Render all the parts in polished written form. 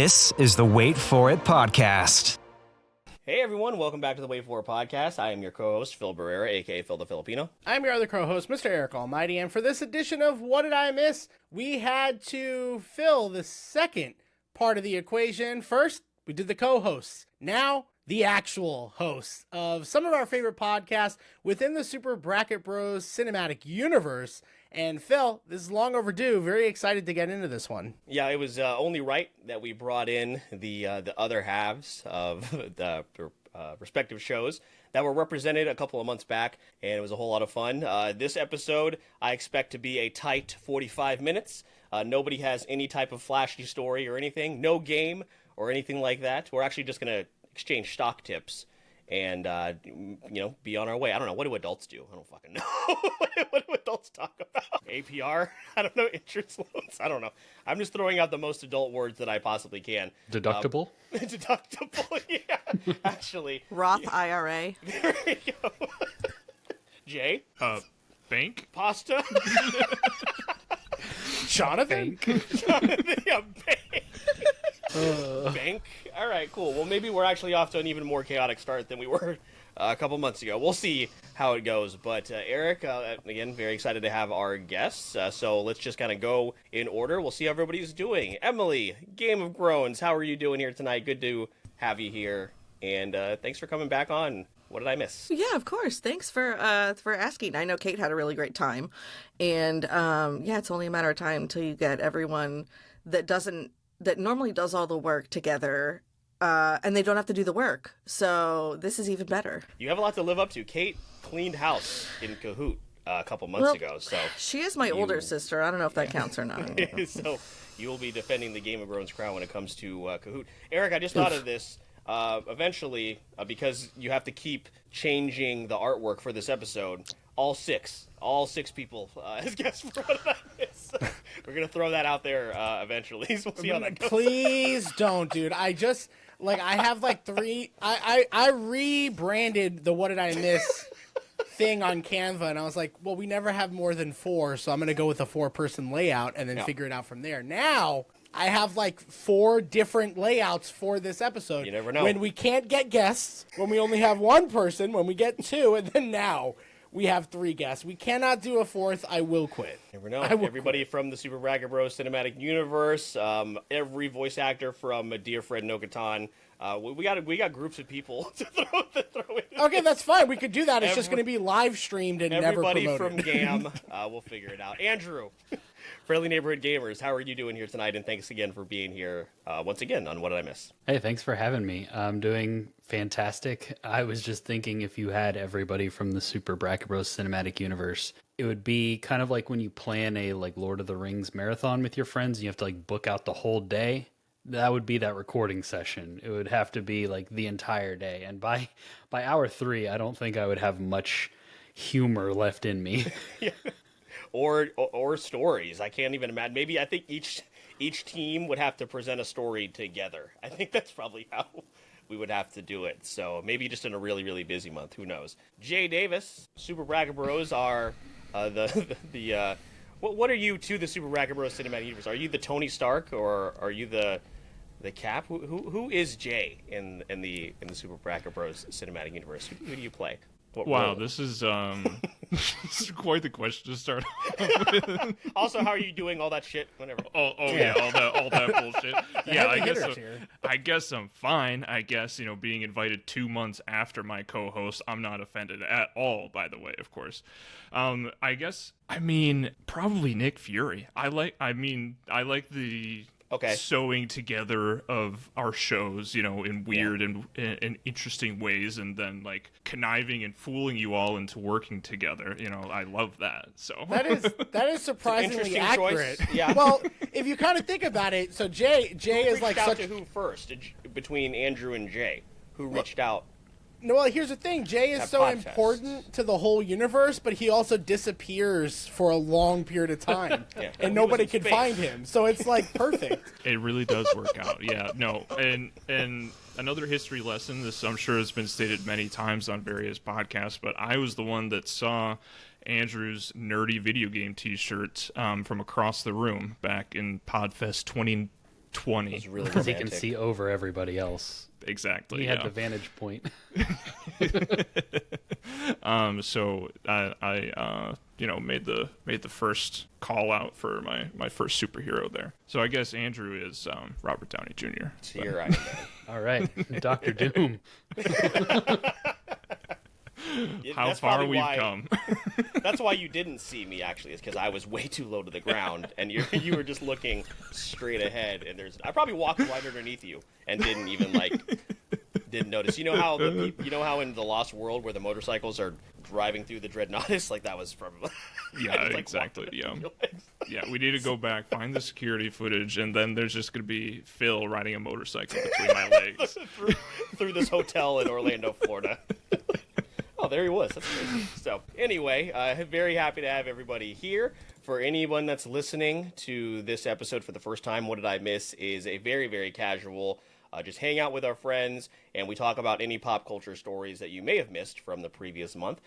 This is the Wait For It podcast. Hey everyone, welcome back to the Wait For It podcast. I am your co-host, Phil Barrera, aka Phil the Filipino. I'm your other co-host, Mr. Eric Almighty, and for this edition of What Did I Miss, we had to fill the second part of the equation. First, we did the co-hosts. Now, the actual hosts of some of our favorite podcasts within the Super Bracket Bros cinematic universe. And Phil, this is long overdue. Very excited to get into this one. Yeah, it was only right that we brought in the other halves of the respective shows that were represented a couple of months back, and it was a whole lot of fun. This episode, I expect to be a tight 45 minutes. Nobody has any type of flashy story or anything, no game or anything like that. We're actually just going to exchange stock tips and, be on our way. I don't know. What do adults do? I don't fucking know. What do adults talk about? APR? I don't know. Interest loans? I don't know. I'm just throwing out the most adult words that I possibly can. Deductible? Deductible, yeah. Actually. Roth IRA. There you go. Jay? Bank? Pasta? Jonathan? Jonathan, yeah, bank. Bank? All right, cool. Well, maybe we're actually off to an even more chaotic start than we were a couple months ago. We'll see how it goes. But Eric, again, very excited to have our guests. So let's just kind of go in order. We'll see how everybody's doing. Emily, Game of Groans, how are you doing here tonight? Good to have you here. And thanks for coming back on. What did I miss? Yeah, of course. Thanks for asking. I know Kate had a really great time. And it's only a matter of time until you get everyone that normally does all the work together, and they don't have to do the work. So this is even better. You have a lot to live up to. Kate cleaned house in Kahoot a couple months ago. So she is my older sister. I don't know if that counts or not. So you will be defending the Game of Groans crown when it comes to Kahoot. Eric, I just thought of this. Eventually, because you have to keep changing the artwork for this episode, all six people as guests for What Did I Miss? We're going to throw that out there eventually. We'll see how that goes. Please don't, dude. I have like three. I rebranded the What Did I Miss thing on Canva, and I was like, well, we never have more than 4, so I'm going to go with a 4-person layout and then figure it out from there. Now, I have like 4 different layouts for this episode. You never know. When we can't get guests, when we only have 1 person, when we get 2, and then now we have 3 guests. We cannot do a 4th. I will quit. Never know. Everybody from the Super Bracket Bros cinematic universe, every voice actor from Dear Fred No-Katan. We got groups of people to throw in. Okay, that's fine. We could do that. It's just going to be live streamed and never promoted. Everybody from GAM, we'll figure it out. Andrew, Friendly Neighborhood Gamers, how are you doing here tonight? And thanks again for being here once again on What Did I Miss? Hey, thanks for having me. I'm doing fantastic. I was just thinking if you had everybody from the Super Bracket Bros cinematic universe, it would be kind of like when you plan a Lord of the Rings marathon with your friends and you have to book out the whole day. That would be that recording session. It would have to be the entire day. And by hour 3, I don't think I would have much humor left in me. Yeah. Or stories. I can't even imagine. Maybe I think each team would have to present a story together. I think that's probably how we would have to do it. So maybe just in a really, really busy month. Who knows? Jay Davis, Super Bracket Bros are what are you to the Super Bracket Bros cinematic universe? Are you the Tony Stark or are you the Cap? Who is Jay in the Super Bracket Bros cinematic universe? Who do you play? Wow, this is this is quite the question to start off with. Also, how are you doing all that shit? Whenever. All that bullshit. Yeah, I guess I'm fine. I guess being invited 2 months after my co-host, I'm not offended at all. By the way, of course. I mean, probably Nick Fury. I like the sewing together of our shows, in weird and interesting ways, and then conniving and fooling you all into working together. I love that. So that is surprisingly accurate. Choice. Yeah. Well, if you kind of think about it, so Jay is reached out to who first between Andrew and Jay? Who reached out? No, well, here's the thing. Jay is so important to the whole universe, but he also disappears for a long period of time, and nobody can find him. So it's perfect. It really does work out. Yeah, no, and another history lesson. This I'm sure has been stated many times on various podcasts, but I was the one that saw Andrew's nerdy video game T-shirt from across the room back in Podfest 20. It's really Because he romantic. can see over everybody else. Exactly. He yeah. had the vantage point. So I made the first call out for my first superhero there. So I guess Andrew is Robert Downey Jr. So you're Iron Man. All right, Doctor Doom. How That's far probably we've why- come. That's why you didn't see me, actually, is because I was way too low to the ground, and you were just looking straight ahead, and I probably walked right underneath you and didn't even, didn't notice. You know how in the Lost World where the motorcycles are driving through the Dreadnoughts? Like, that was from... Yeah, exactly. Yeah. Yeah, we need to go back, find the security footage, and then there's just going to be Phil riding a motorcycle between my legs. through this hotel in Orlando, Florida. Oh, there he was. That's crazy. So, anyway, very happy to have everybody here. For anyone that's listening to this episode for the first time, What Did I Miss is a very, very casual, just hang out with our friends, and we talk about any pop culture stories that you may have missed from the previous month.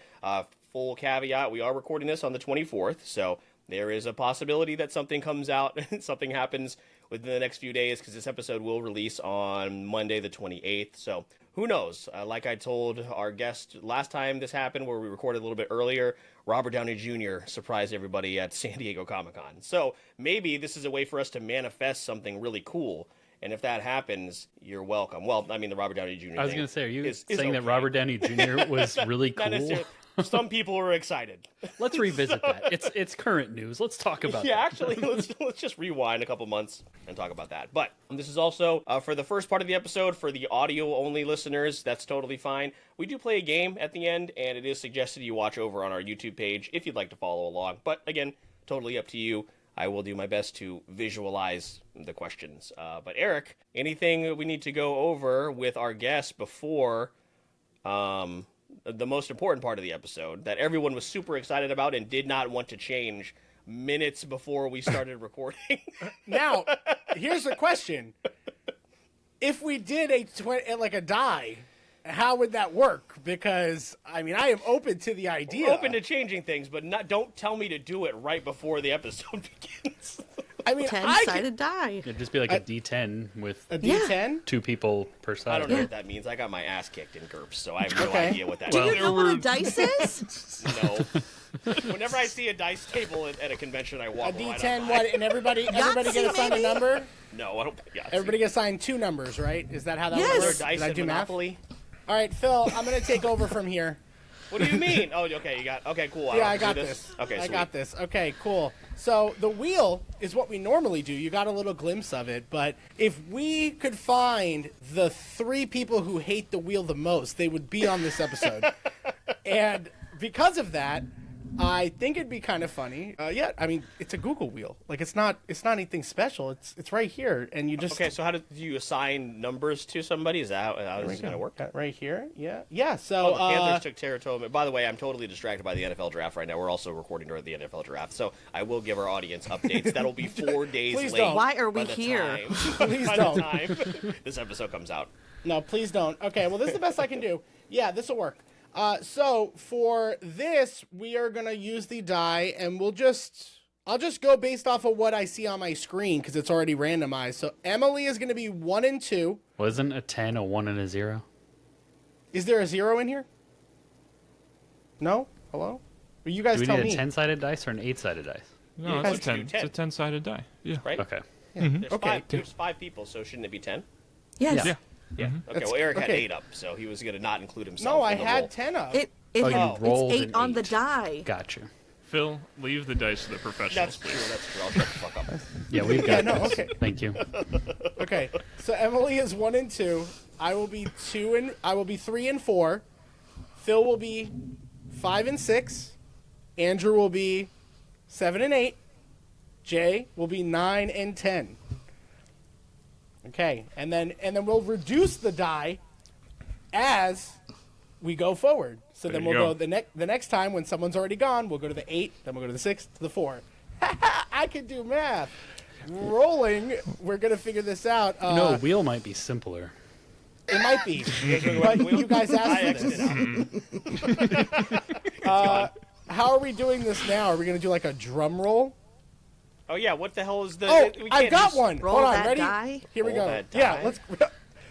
Full caveat, we are recording this on the 24th, so there is a possibility that something comes out and something happens within the next few days, because this episode will release on Monday the 28th, so who knows? Like I told our guest last time this happened, where we recorded a little bit earlier, Robert Downey Jr. surprised everybody at San Diego Comic-Con. So maybe this is a way for us to manifest something really cool. And if that happens, you're welcome. Well, I mean, the Robert Downey Jr. I was thing going to say, are you is saying that okay. Robert Downey Jr. was really Not cool? necessarily. Some people were excited. Let's revisit that. It's current news. Let's talk about Yeah, that. actually, let's just rewind a couple months and talk about that. But this is also, for the first part of the episode, for the audio-only listeners, that's totally fine. We do play a game at the end, and it is suggested you watch over on our YouTube page if you'd like to follow along. But again, totally up to you. I will do my best to visualize the questions. But Eric, anything we need to go over with our guests before the most important part of the episode that everyone was super excited about and did not want to change minutes before we started recording? Now, here's the question: if we did a die, how would that work? Because I mean, I am open to the idea. We're open to changing things, but don't tell me to do it right before the episode begins. I mean, 10-sided die. It'd just be like a D10 with a D10. 2 people per side. I don't know what that means. I got my ass kicked in GURPS, so I have no Okay. idea what that Do means. you know what a dice is? No. Whenever I see a dice table at a convention, I A walk right D10, on by. what? And everybody get assigned a maybe? number. No, I don't. Yeah, Everybody get assigned 2 numbers, right? Is that how that Yes. Is there works? dice Did I at do math? Monopoly? All right, Phil, I'm gonna take over from here. What do you mean? Oh, okay, you got. Okay, cool. Yeah, don't I have to got do this. Okay, I sweet. got this. Okay, cool. So the wheel is what we normally do. You got a little glimpse of it, but if we could find the 3 people who hate the wheel the most, they would be on this episode. And because of that, I think it'd be kind of funny. Yeah, I mean, it's a Google wheel. Like it's not anything special. It's right here, and you just Okay, so how do you assign numbers to somebody? Is that how this is going to work? right here. Yeah. So Oh, the Panthers took Saratoga. By the way, I'm totally distracted by the NFL draft right now. We're also recording during the NFL draft, so I will give our audience updates. That'll be 4 days Please late. don't. Why are by we the here? time- Please by don't. the time this episode comes out. No, please don't. Okay, well, this is the best I can do. Yeah, this will work. So for this, we are gonna use the die, and I'll just go based off of what I see on my screen because it's already randomized. So Emily is gonna be 1 and 2. Wasn't a 10 a 1 and a 0? Is there a 0 in here? No. Hello. Well, you guys Do we tell need me. a 10-sided dice or an 8-sided dice? No, Yeah, it's a 10. it's 10. It's a 10-sided die. Yeah. Right? Okay. Okay. There's 5 people, so shouldn't it be 10? Yes. Yeah. Yeah. Okay. Well, Eric had 8 up, so he was going to not include himself. No, I in the had roll. 10 up. It Oh, you it's rolled 8 an on the 8. die. Gotcha. Phil, leave the dice to the professionals, That's true. please. That's true. I'll shut the fuck up. Yeah, we've got no, this. okay. Thank you. Okay, so Emily is 1 and 2. I will be 3 and 4. Phil will be 5 and 6. Andrew will be 7 and 8. Jay will be 9 and 10. Okay, and then we'll reduce the die as we go forward. So There then you we'll go. go the next time when someone's already gone, we'll go to the 8, then we'll go to the 6, to the 4. I can do math. Rolling, we're gonna figure this out. No, a wheel might be simpler. It might be, but you guys I asked for exited this. out. How are we doing this now? Are we gonna do like a drum roll? Oh yeah, what the hell is the? Oh, we I've can't got just- one. Roll Hold on, that ready? die? Here we Roll go. that Yeah, die? let's.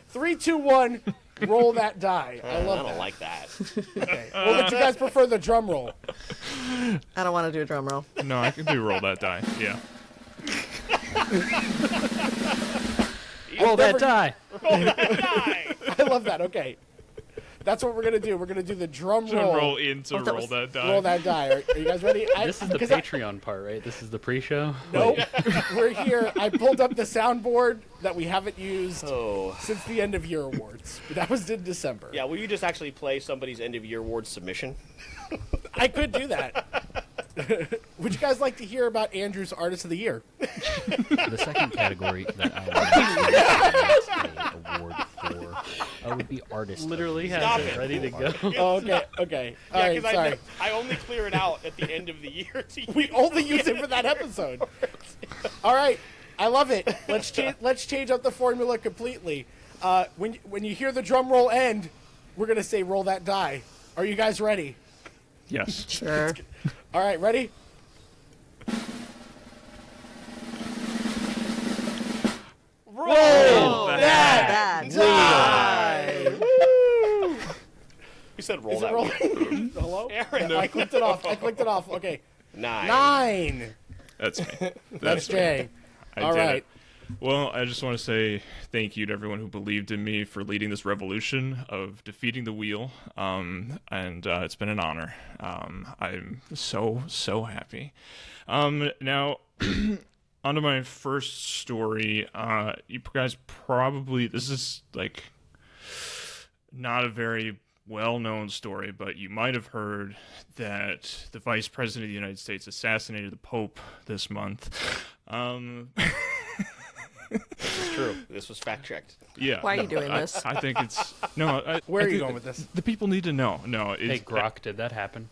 3, 2, 1. Roll that die. I love I don't that. like that. Okay. Well, would you guys prefer the drum roll? I don't want to do a drum roll. No, I can do roll that die. Yeah. Roll that die. Die. I love that. Okay. That's what we're going to do. We're going to do the drum To roll. roll into that roll was- that die. Roll that die. Are you guys ready? This is the Patreon part, right? This is the pre-show. Nope. We're here. I pulled up the soundboard that we haven't used Oh. since the end of year awards. That was in December. Yeah, will you just actually play somebody's end of year award submission? I could do that. Would you guys like to hear about Andrew's Artist of the Year? The second category that I would award for would be artist. Literally Stop has it. it ready to go. Oh, okay. All Yeah, right, because sorry. I only clear it out at the end of the year. We only use it for that episode. All right, I love it. Let's change up the formula completely. When you hear the drum roll end, we're gonna say roll that die. Are you guys ready? Yes. Sure. All right, ready? Roll that Bad. die. Woo! You said roll Is it that. rolling? Hello? Aaron. I clicked it off. Okay. 9. 9. That's me. That's Jay. I All did right. it. Well, I just want to say thank you to everyone who believed in me for leading this revolution of defeating the wheel. And it's been an honor. I'm so happy. Now, onto my first story. You guys probably, this is like not a very well-known story, but you might have heard that the Vice President of the United States assassinated the Pope this month. It's true. This was fact checked. Yeah. Why are you doing this? I think it's no. Where are you think going with this? The people need to know. No, Hey, it's, Grok, did that happen?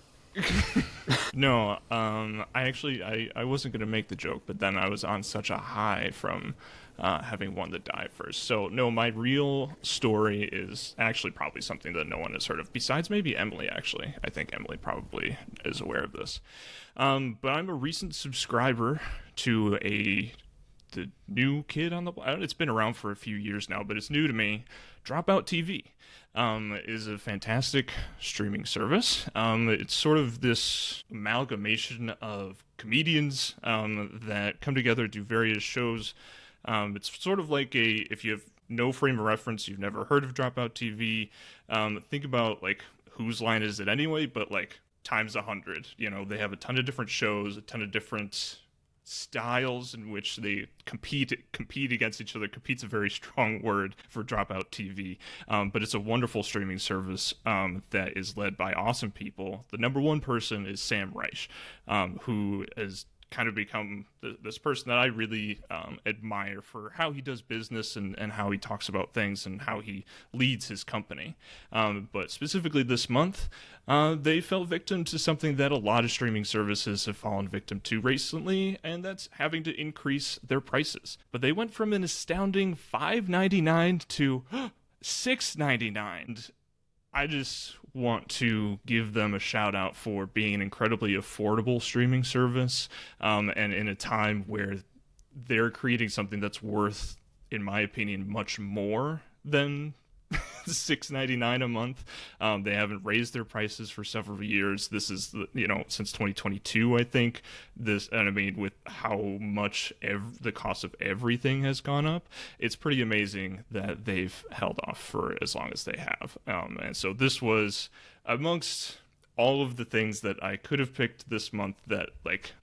no. I wasn't gonna make the joke, but then I was on such a high from having won the die first. So no, my real story is actually probably something that no one has heard of, besides maybe Emily. Actually, I think Emily probably is aware of this. But I'm a recent subscriber to the new kid on the block. It's been around for a few years now, but it's new to me. Dropout TV is a fantastic streaming service. It's sort of this amalgamation of comedians that come together to do various shows. It's sort of like if you have no frame of reference, you've never heard of Dropout TV, think about like Whose Line Is It Anyway, but like times 100. You know, they have a ton of different shows, a ton of different styles in which they compete against each other. Compete's a very strong word for Dropout TV, but it's a wonderful streaming service that is led by awesome people. The number one person is Sam Reich, who has kind of become this person that I really admire for how he does business and how he talks about things and how he leads his company. But specifically this month, they fell victim to something that a lot of streaming services have fallen victim to recently, and that's having to increase their prices. But they went from an astounding $5.99 to $6.99. I just want to give them a shout out for being an incredibly affordable streaming service, and in a time where they're creating something that's worth, in my opinion, much more than $6.99 a month. They haven't raised their prices for several years. This is, since 2022, I think. And I mean, with how much the cost of everything has gone up, it's pretty amazing that they've held off for as long as they have. And so this was amongst all of the things that I could have picked this month that like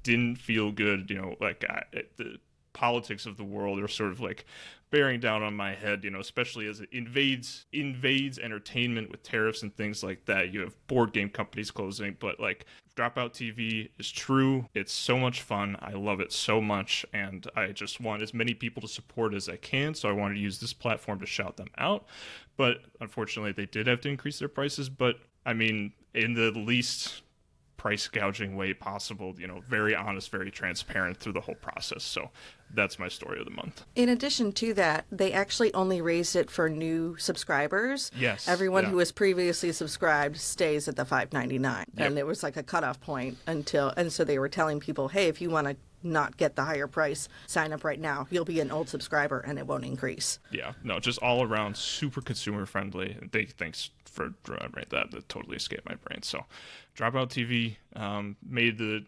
didn't feel good. The politics of the world are sort of like bearing down on my head, especially as it invades entertainment with tariffs and things like that. You have board game companies closing, but like Dropout TV is true. It's so much fun. I love it so much, and I just want as many people to support as I can, so I wanted to use this platform to shout them out. But unfortunately, they did have to increase their prices, but I mean, in the least price gouging way possible, very honest, very transparent through the whole process. So that's my story of the month. In addition to that, they actually only raised it for new subscribers. Yes. Everyone yeah. who was previously subscribed stays at the $5.99. Yep. And it was like a cutoff point and so they were telling people, hey, if you want to not get the higher price, sign up right now. You'll be an old subscriber and it won't increase. Yeah, no, just all around super consumer friendly. Big thanks for right, that totally escaped my brain. So, Dropout TV made the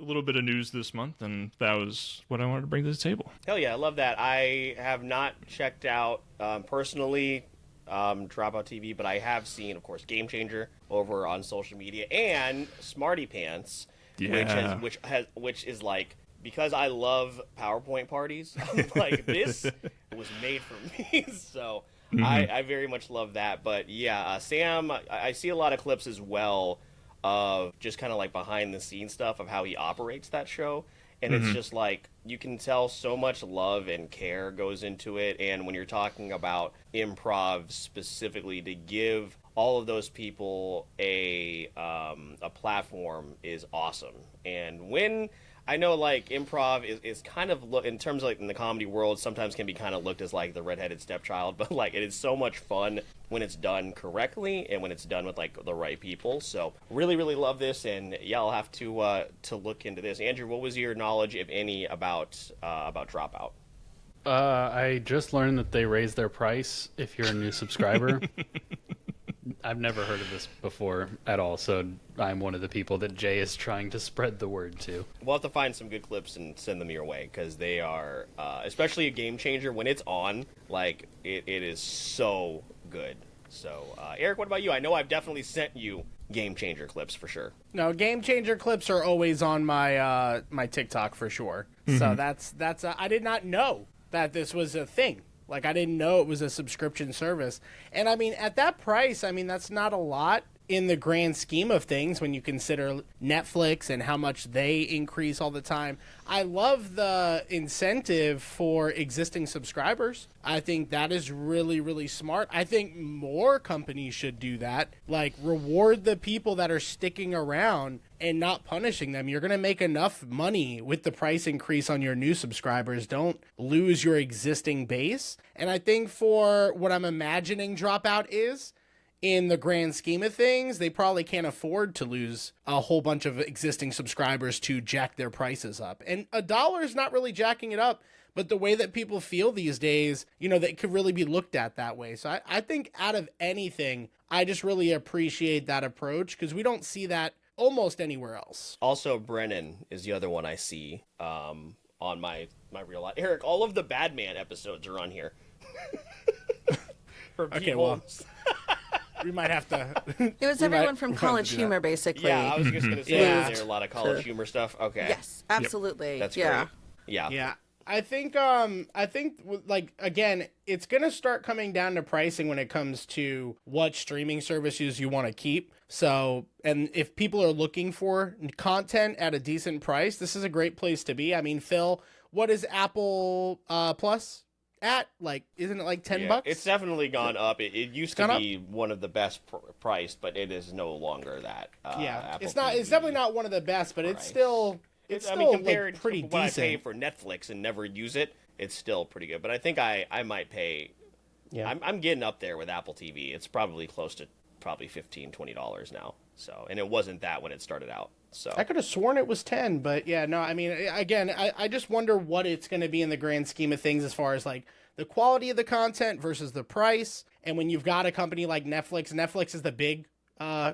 a little bit of news this month, and that was what I wanted to bring to the table. Hell yeah, I love that. I have not checked out personally Dropout TV, but I have seen, of course, Game Changer over on social media, and Smarty Pants, which is like, because I love PowerPoint parties, I'm like, this was made for me. So I very much love that. But yeah, Sam, I see a lot of clips as well of just kind of like behind the scenes stuff of how he operates that show. And it's just like, you can tell so much love and care goes into it. And when you're talking about improv specifically, to give all of those people a platform is awesome. And when I know, like, improv is kind of, in terms of, like, in the comedy world, sometimes can be kind of looked as, like, the redheaded stepchild, but, like, it is so much fun when it's done correctly and when it's done with, like, the right people. So, really, really love this, and, yeah, I'll have to look into this. Andrew, what was your knowledge, if any, about Dropout? I just learned that they raised their price if you're a new subscriber. I've never heard of this before at all, so I'm one of the people that Jay is trying to spread the word to. We'll have to find some good clips and send them your way, because they are, especially a Game Changer, when it's on, like, it is so good. So, Eric, what about you? I know I've definitely sent you Game Changer clips for sure. No, Game Changer clips are always on my my TikTok for sure. So that's I did not know that this was a thing. Like, I didn't know it was a subscription service. And, I mean, at that price, I mean, that's not a lot in the grand scheme of things when you consider Netflix and how much they increase all the time. I love the incentive for existing subscribers. I think that is really, really smart. I think more companies should do that. Like, reward the people that are sticking around and not punishing them. You're going to make enough money with the price increase on your new subscribers. Don't lose your existing base. And I think for what I'm imagining Dropout is, in the grand scheme of things, they probably can't afford to lose a whole bunch of existing subscribers to jack their prices up. And $1 is not really jacking it up, but the way that people feel these days, that could really be looked at that way. So I think out of anything, I just really appreciate that approach, because we don't see that almost anywhere else. Also, Brennan is the other one I see on my real life. Eric, all of the Badman episodes are on here. For people. Okay, well, we might have to. It was everyone from College Humor, basically. Yeah, I was just going to say, there are a lot of College Humor stuff. Okay. Yes, absolutely. That's great. Yeah. I think like, again, it's going to start coming down to pricing when it comes to what streaming services you want to keep. So, and if people are looking for content at a decent price, this is a great place to be. I mean, Phil, what is Apple Plus at? Like, isn't it like $10? It's definitely gone up. It used to be one of the best priced, but it is no longer that. Apple it's not. TV It's definitely not one of the best, but it's still. It's still, compared like, pretty to what decent. I pay for Netflix and never use it, it's still pretty good. But I think I might pay. Yeah. I'm getting up there with Apple TV. It's probably close to $15, $20 now. So, and it wasn't that when it started out. So I could have sworn it was 10, but yeah, no. I mean, again, I just wonder what it's going to be in the grand scheme of things as far as like the quality of the content versus the price. And when you've got a company like Netflix is the big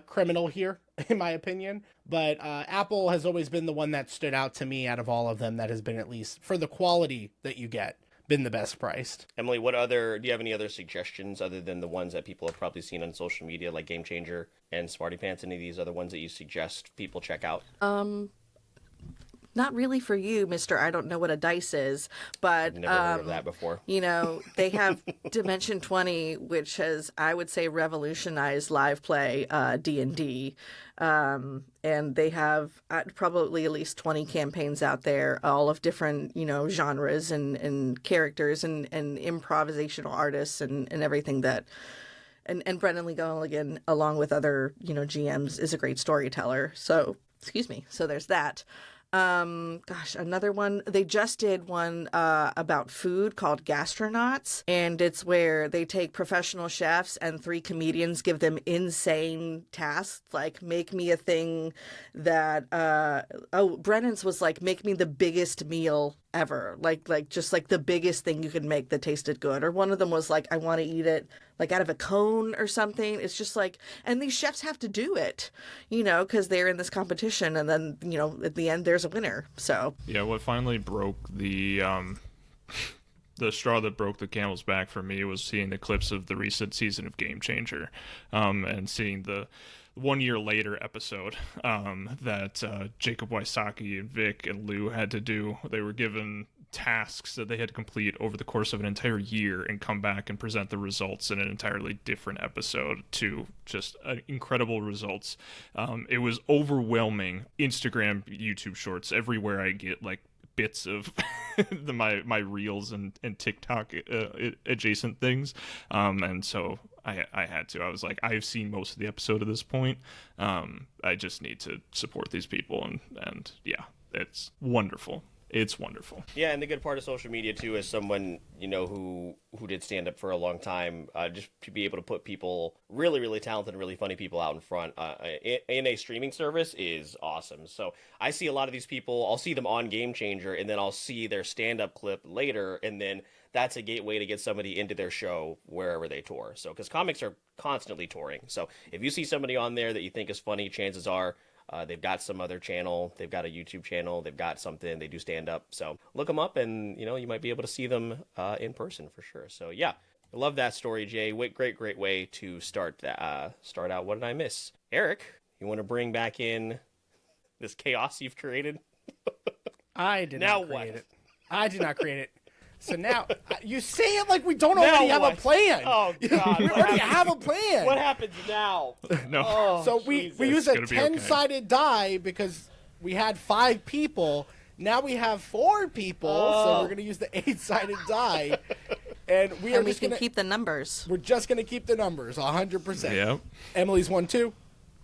criminal here, in my opinion. But Apple has always been the one that stood out to me out of all of them that has been, at least for the quality that you get, been the best priced. Emily, do you have any other suggestions other than the ones that people have probably seen on social media, like Game Changer and Smarty Pants? Any of these other ones that you suggest people check out? Not really for you, Mr. I don't know what a dice is, but never heard of that before. They have Dimension 20, which has, I would say, revolutionized live play D&D. And they have probably at least 20 campaigns out there, all of different, genres and characters and improvisational artists and everything that. And Brendan Lee Gilligan, along with other, GMs, is a great storyteller. So, excuse me. So there's that. Gosh, another one. They just did one about food called Gastronauts, and it's where they take professional chefs and 3 comedians, give them insane tasks, like make me a thing that Brennan's was like, make me the biggest meal ever, like just like the biggest thing you could make that tasted good. Or one of them was like, I want to eat it like out of a cone or something. It's just like, and these chefs have to do it, because they're in this competition, and then at the end there's a winner. So yeah, what finally broke the straw that broke the camel's back for me was seeing the clips of the recent season of Game Changer, and seeing the 1 year later episode that Jacob Wysocki and Vic and Lou had to do. They were given tasks that they had to complete over the course of an entire year and come back and present the results in an entirely different episode to just incredible results. It was overwhelming. Instagram, YouTube shorts, everywhere I get like bits of my reels and TikTok adjacent things, and so I had to. I was like, I've seen most of the episode at this point. I just need to support these people, and yeah, it's wonderful. It's wonderful. Yeah, and the good part of social media too, as someone who did stand up for a long time, just to be able to put people, really, really talented, really funny people out in front in a streaming service is awesome. So I see a lot of these people. I'll see them on Game Changer, and then I'll see their stand up clip later, and then that's a gateway to get somebody into their show wherever they tour. So because comics are constantly touring, so if you see somebody on there that you think is funny, chances are they've got some other channel, they've got a YouTube channel, they've got something, they do stand up. So look them up, and you might be able to see them in person for sure. So yeah, I love that story, Jay. Great way to start out. What did I miss? Eric, you want to bring back in this chaos you've created? I did now not create what? it. I did not create it. So now, you say it like we don't already have a plan. Oh, God. We already have a plan. What happens now? No. Oh, So we use a It's gonna be okay. 10-sided die because we had 5 people. Now we have 4 people, so we're going to use the 8-sided die. And we are and we just can going to keep the numbers. We're just going to keep the numbers 100%. Yep. Emily's 1-2.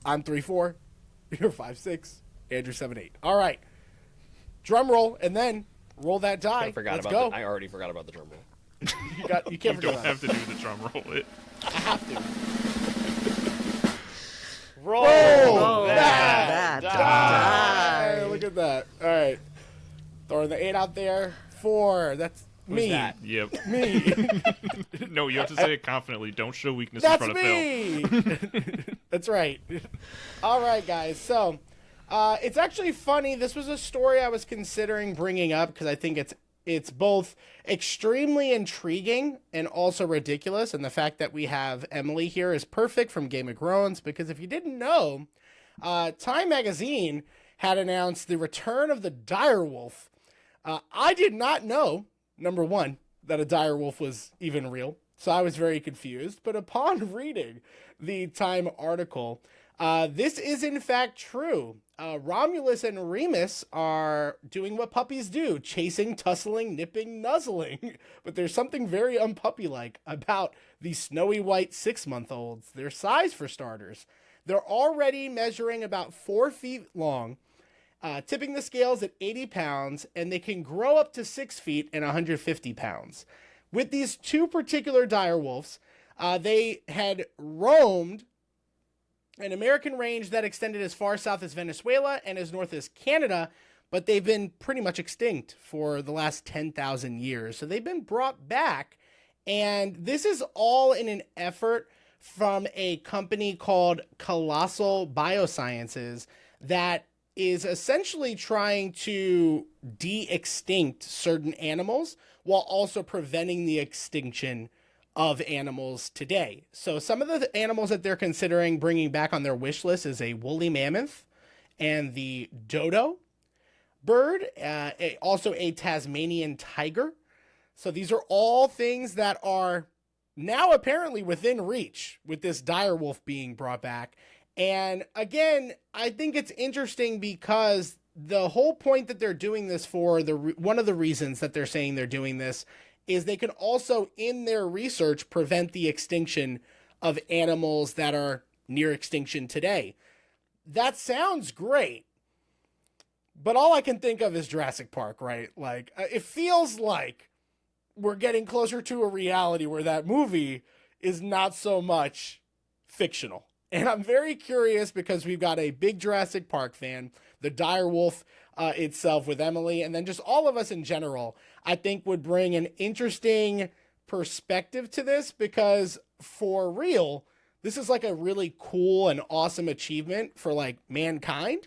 I'm 3-4. You're 5-6. Andrew 7-8. All right. Drum roll, and then roll that die. Let's go. I already forgot about the drum roll. You can't You forget don't about have to do the drum roll. I have to. Roll that die. Hey, look at that. All right. Throwing the 8 out there. 4. That's me. that? Yep. Me. No, you have to say it confidently. Don't show weakness That's in front of Phil. me. That's right. All right, guys. So it's actually funny. This was a story I was considering bringing up because I think it's both extremely intriguing and also ridiculous. And the fact that we have Emily here is perfect from Game of Thrones, because if you didn't know, Time Magazine had announced the return of the direwolf. I did not know, number one, that a direwolf was even real. So I was very confused. But upon reading the Time article, this is in fact true. Romulus and Remus are doing what puppies do, chasing, tussling, nipping, nuzzling. But there's something very unpuppy-like about these snowy white 6-month-olds. Their size, for starters. They're already measuring about 4 feet long, tipping the scales at 80 pounds, and they can grow up to 6 feet and 150 pounds. With these 2 particular direwolves, they had roamed an American range that extended as far south as Venezuela and as north as Canada, but they've been pretty much extinct for the last 10,000 years. So they've been brought back, and this is all in an effort from a company called Colossal Biosciences that is essentially trying to de-extinct certain animals while also preventing the extinction of animals today. So some of the animals that they're considering bringing back on their wish list is a woolly mammoth and the dodo bird, also a Tasmanian tiger. So these are all things that are now apparently within reach with this direwolf being brought back. And again, I think it's interesting because the whole point that they're doing this for, one of the reasons that they're saying they're doing this is they can also, in their research, prevent the extinction of animals that are near extinction today. That sounds great. But all I can think of is Jurassic Park, right? Like, it feels like we're getting closer to a reality where that movie is not so much fictional. And I'm very curious because we've got a big Jurassic Park fan, the direwolf itself with Emily, and then just all of us in general, I think would bring an interesting perspective to this because for real, this is like a really cool and awesome achievement for like mankind,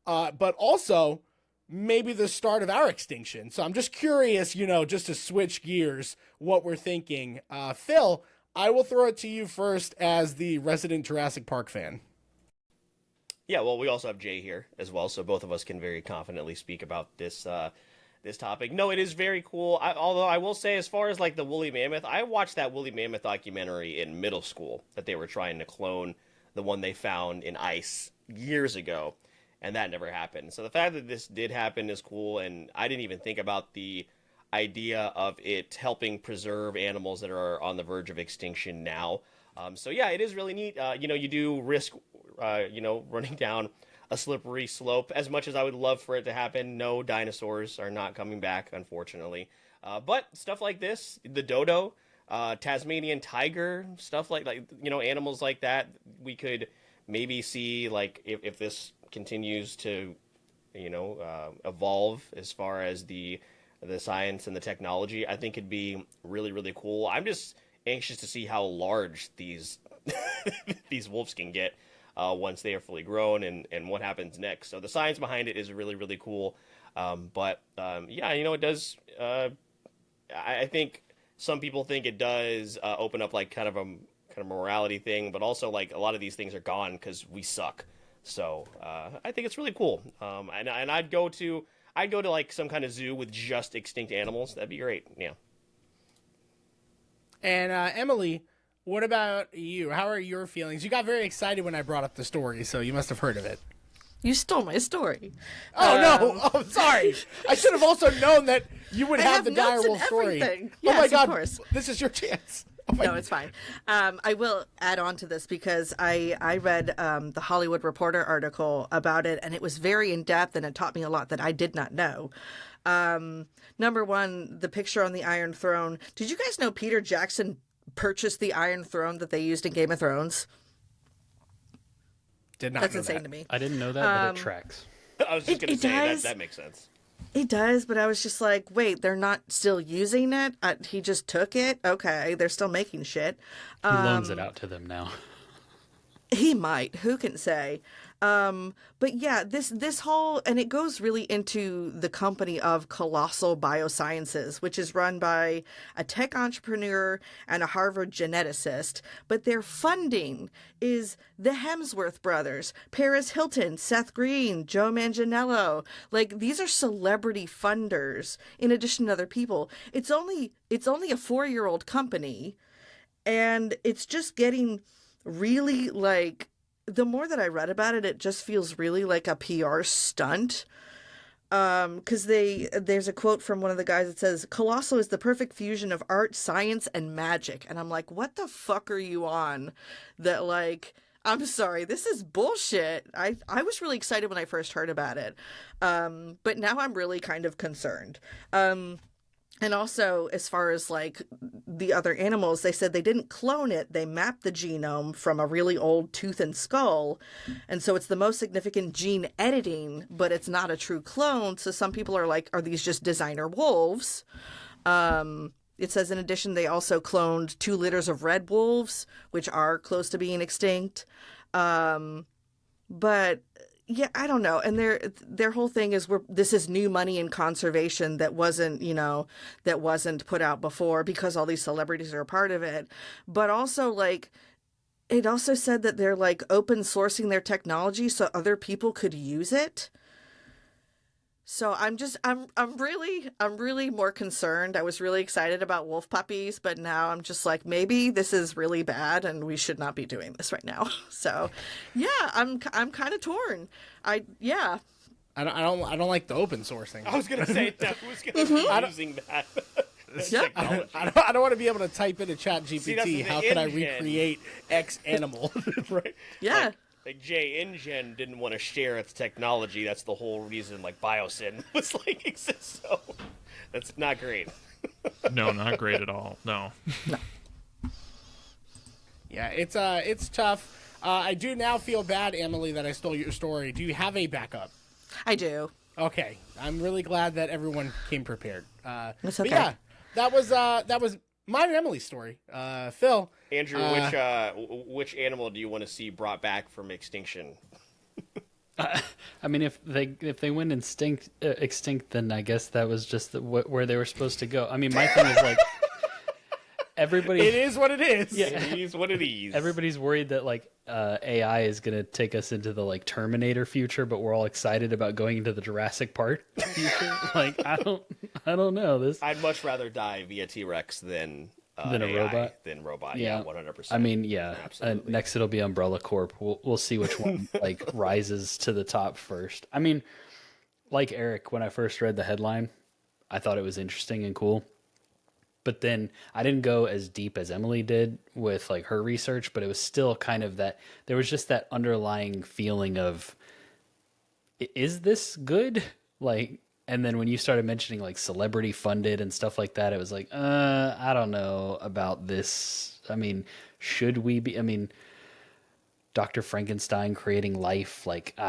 but also maybe the start of our extinction. So I'm just curious, just to switch gears, what we're thinking. Phil, I will throw it to you first as the resident Jurassic Park fan. Yeah, well, we also have Jay here as well, so both of us can very confidently speak about this this topic. No, it is very cool. Although I will say, as far as like the woolly mammoth, I watched that woolly mammoth documentary in middle school that they were trying to clone the one they found in ice years ago, and that never happened. So the fact that this did happen is cool, and I didn't even think about the idea of it helping preserve animals that are on the verge of extinction now. So yeah, it is really neat. You do risk, running down a slippery slope. As much as I would love for it to happen, no, dinosaurs are not coming back, unfortunately. But stuff like this, the dodo, Tasmanian tiger, stuff like animals like that, we could maybe see like if this continues to, evolve as far as the science and the technology, I think it'd be really, really cool. I'm just anxious to see how large these these wolves can get once they are fully grown and what happens next. So the science behind it is really, really cool. It does. I think some people think it does open up like kind of a morality thing, but also like a lot of these things are gone because we suck. So I think it's really cool. And I'd go to like some kind of zoo with just extinct animals. That'd be great. Yeah. And Emily, what about you? How are your feelings? You got very excited when I brought up the story, so you must have heard of it. You stole my story. Oh, no. Oh, sorry. I should have also known that you would have the direwolf story. Yes, oh, my God. Of course. This is your chance. No, it's fine. I will add on to this because I read the Hollywood Reporter article about it, and it was very in-depth, and it taught me a lot that I did not know. Number one, the picture on the Iron Throne. Did you guys know Peter Jackson purchased the Iron Throne that they used in Game of Thrones? Did not That's know insane that. to me. I didn't know that, but it tracks. I was just going to say does. that makes sense. It does, but I was just like, wait, they're not still using it? He just took it? Okay, they're still making shit. He loans it out to them now. He might. Who can say? But yeah, this whole, and it goes really into the company of Colossal Biosciences, which is run by a tech entrepreneur and a Harvard geneticist. But their funding is the Hemsworth brothers, Paris Hilton, Seth Green, Joe Manganiello. Like, these are celebrity funders in addition to other people. It's only a 4-year-old company, and it's just getting really, like, the more that I read about it, it just feels really like a PR stunt. Because there's a quote from one of the guys that says, "Colossal is the perfect fusion of art, science, and magic." And I'm like, what the fuck are you on? That, like, I'm sorry, this is bullshit. I was really excited when I first heard about it. But now I'm really kind of concerned. And also, as far as, like, the other animals, they said they didn't clone it. They mapped the genome from a really old tooth and skull. And so it's the most significant gene editing, but it's not a true clone. So some people are like, are these just designer wolves? It says, in addition, they also cloned 2 litters of red wolves, which are close to being extinct. But yeah, I don't know. And their whole thing is this is new money in conservation that wasn't put out before because all these celebrities are a part of it. But also, like, it also said that they're, like, open sourcing their technology so other people could use it. So I'm really more concerned. I was really excited about wolf puppies, but now I'm just like, maybe this is really bad and we should not be doing this right now. So, yeah, I'm kind of torn. I don't like the open sourcing. I was going to say that. Who's going to be using that? Yeah. I don't want to be able to type into ChatGPT, how can I engine. recreate X animal? Right. Yeah. Like Jay, InGen didn't want to share its technology. That's the whole reason, like Biosyn was like exists. So that's not great. No, not great at all. No. Yeah, it's tough. I do now feel bad, Emily, that I stole your story. Do you have a backup? I do. Okay, I'm really glad that everyone came prepared. It's But okay. yeah, that was mine and Emily's story. Phil, Andrew, which animal do you want to see brought back from extinction? I mean, if they went extinct, then I guess that was just where they were supposed to go. I mean, my thing is like everybody. it is what it is. Yeah. It is what it is. Everybody's worried that like AI is gonna take us into the like Terminator future, but we're all excited about going into the Jurassic Park future. Like I don't know this. I'd much rather die via T-Rex than a AI, robot? Than robot. Yeah, 100%. I mean, yeah. Absolutely. Next, it'll be Umbrella Corp. We'll see which one like rises to the top first. I mean, like Eric, when I first read the headline, I thought it was interesting and cool. But then I didn't go as deep as Emily did with like her research, but it was still kind of that there was just that underlying feeling of, is this good? Like, and then when you started mentioning like celebrity funded and stuff like that, it was like, I don't know about this. I mean, should we be? I mean, Dr. Frankenstein creating life, like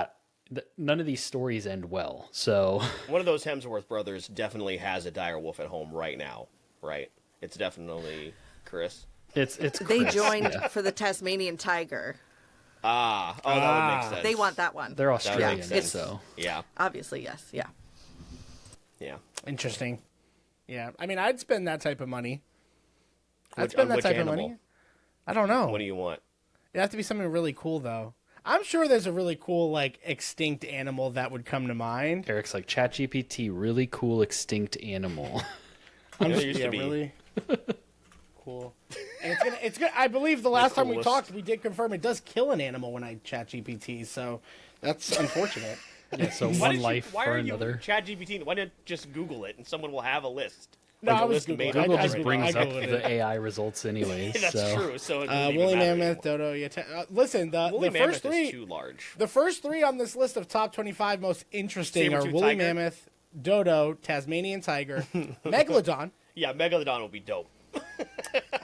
none of these stories end well. So one of those Hemsworth brothers definitely has a dire wolf at home right now, right? It's definitely Chris. it's They Chris, joined yeah. for the Tasmanian tiger. That would make sense. They want that one. They're That would make Australian, sense. so Yeah, Obviously, yes. Yeah. yeah. Interesting. Yeah, I mean, I'd spend that type of money. I'd Which- spend on that which type animal? of money. I don't know. What do you want? It'd have to be something really cool, though. I'm sure there's a really cool, like, extinct animal that would come to mind. Eric's like ChatGPT, really cool extinct animal. I'm There just, used to be- really cool. And it's gonna. I believe the last time we coolest. talked, we did confirm it does kill an animal when I chat GPT. So that's unfortunate. Yeah, so Why one did you- life why for are another. you ChatGPT? Why not just Google it and someone will have a list? No, Like a I was list Googling. made I- up Google I just right Googled- brings I up Googled the it. AI results anyways. That's so. true. So it doesn't even Woolly matter mammoth, anymore. dodo. Listen, the Woolly first mammoth is three, too large. the first three on this list of top 25 most interesting are Saber-tooth woolly tiger? mammoth, dodo, Tasmanian tiger, megalodon. Yeah, Megalodon would be dope.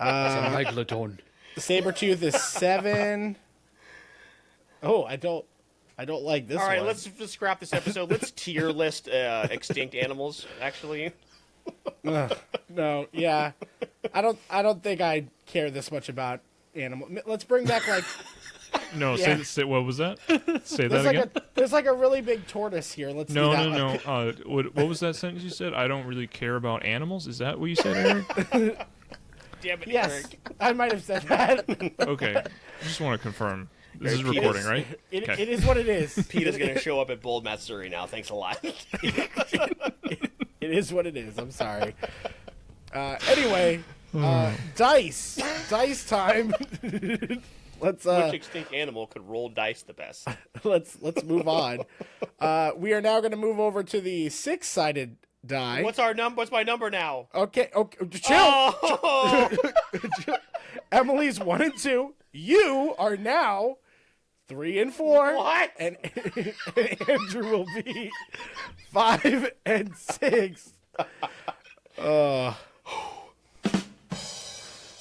Megalodon. Saber-tooth is 7. Oh, I don't like this All right, one. let's just scrap this episode. Let's tier list extinct animals. Actually, No, yeah. I don't think I care this much about animal. Let's bring back like No, Yeah. say what was that? Say that there's like again. there's like a really big tortoise here. Let's No, do that no, one. no. What was that sentence you said? I don't really care about animals. Is that what you said, Eric? damn it, Yes, Eric. I might have said that. Okay. I just want to confirm. This is Eric, recording, right? It, Okay. it is what it is. Pete is going to show up at Bold Matsuri now. Thanks a lot. It is what it is. I'm sorry. Anyway, dice time. Let's Which extinct animal could roll dice the best? let's move on. We are now going to move over to the 6-sided die. What's our number? What's my number now? Okay, chill. Oh! Emily's 1 and 2. You are now 3 and 4. What? And Andrew will be 5 and 6.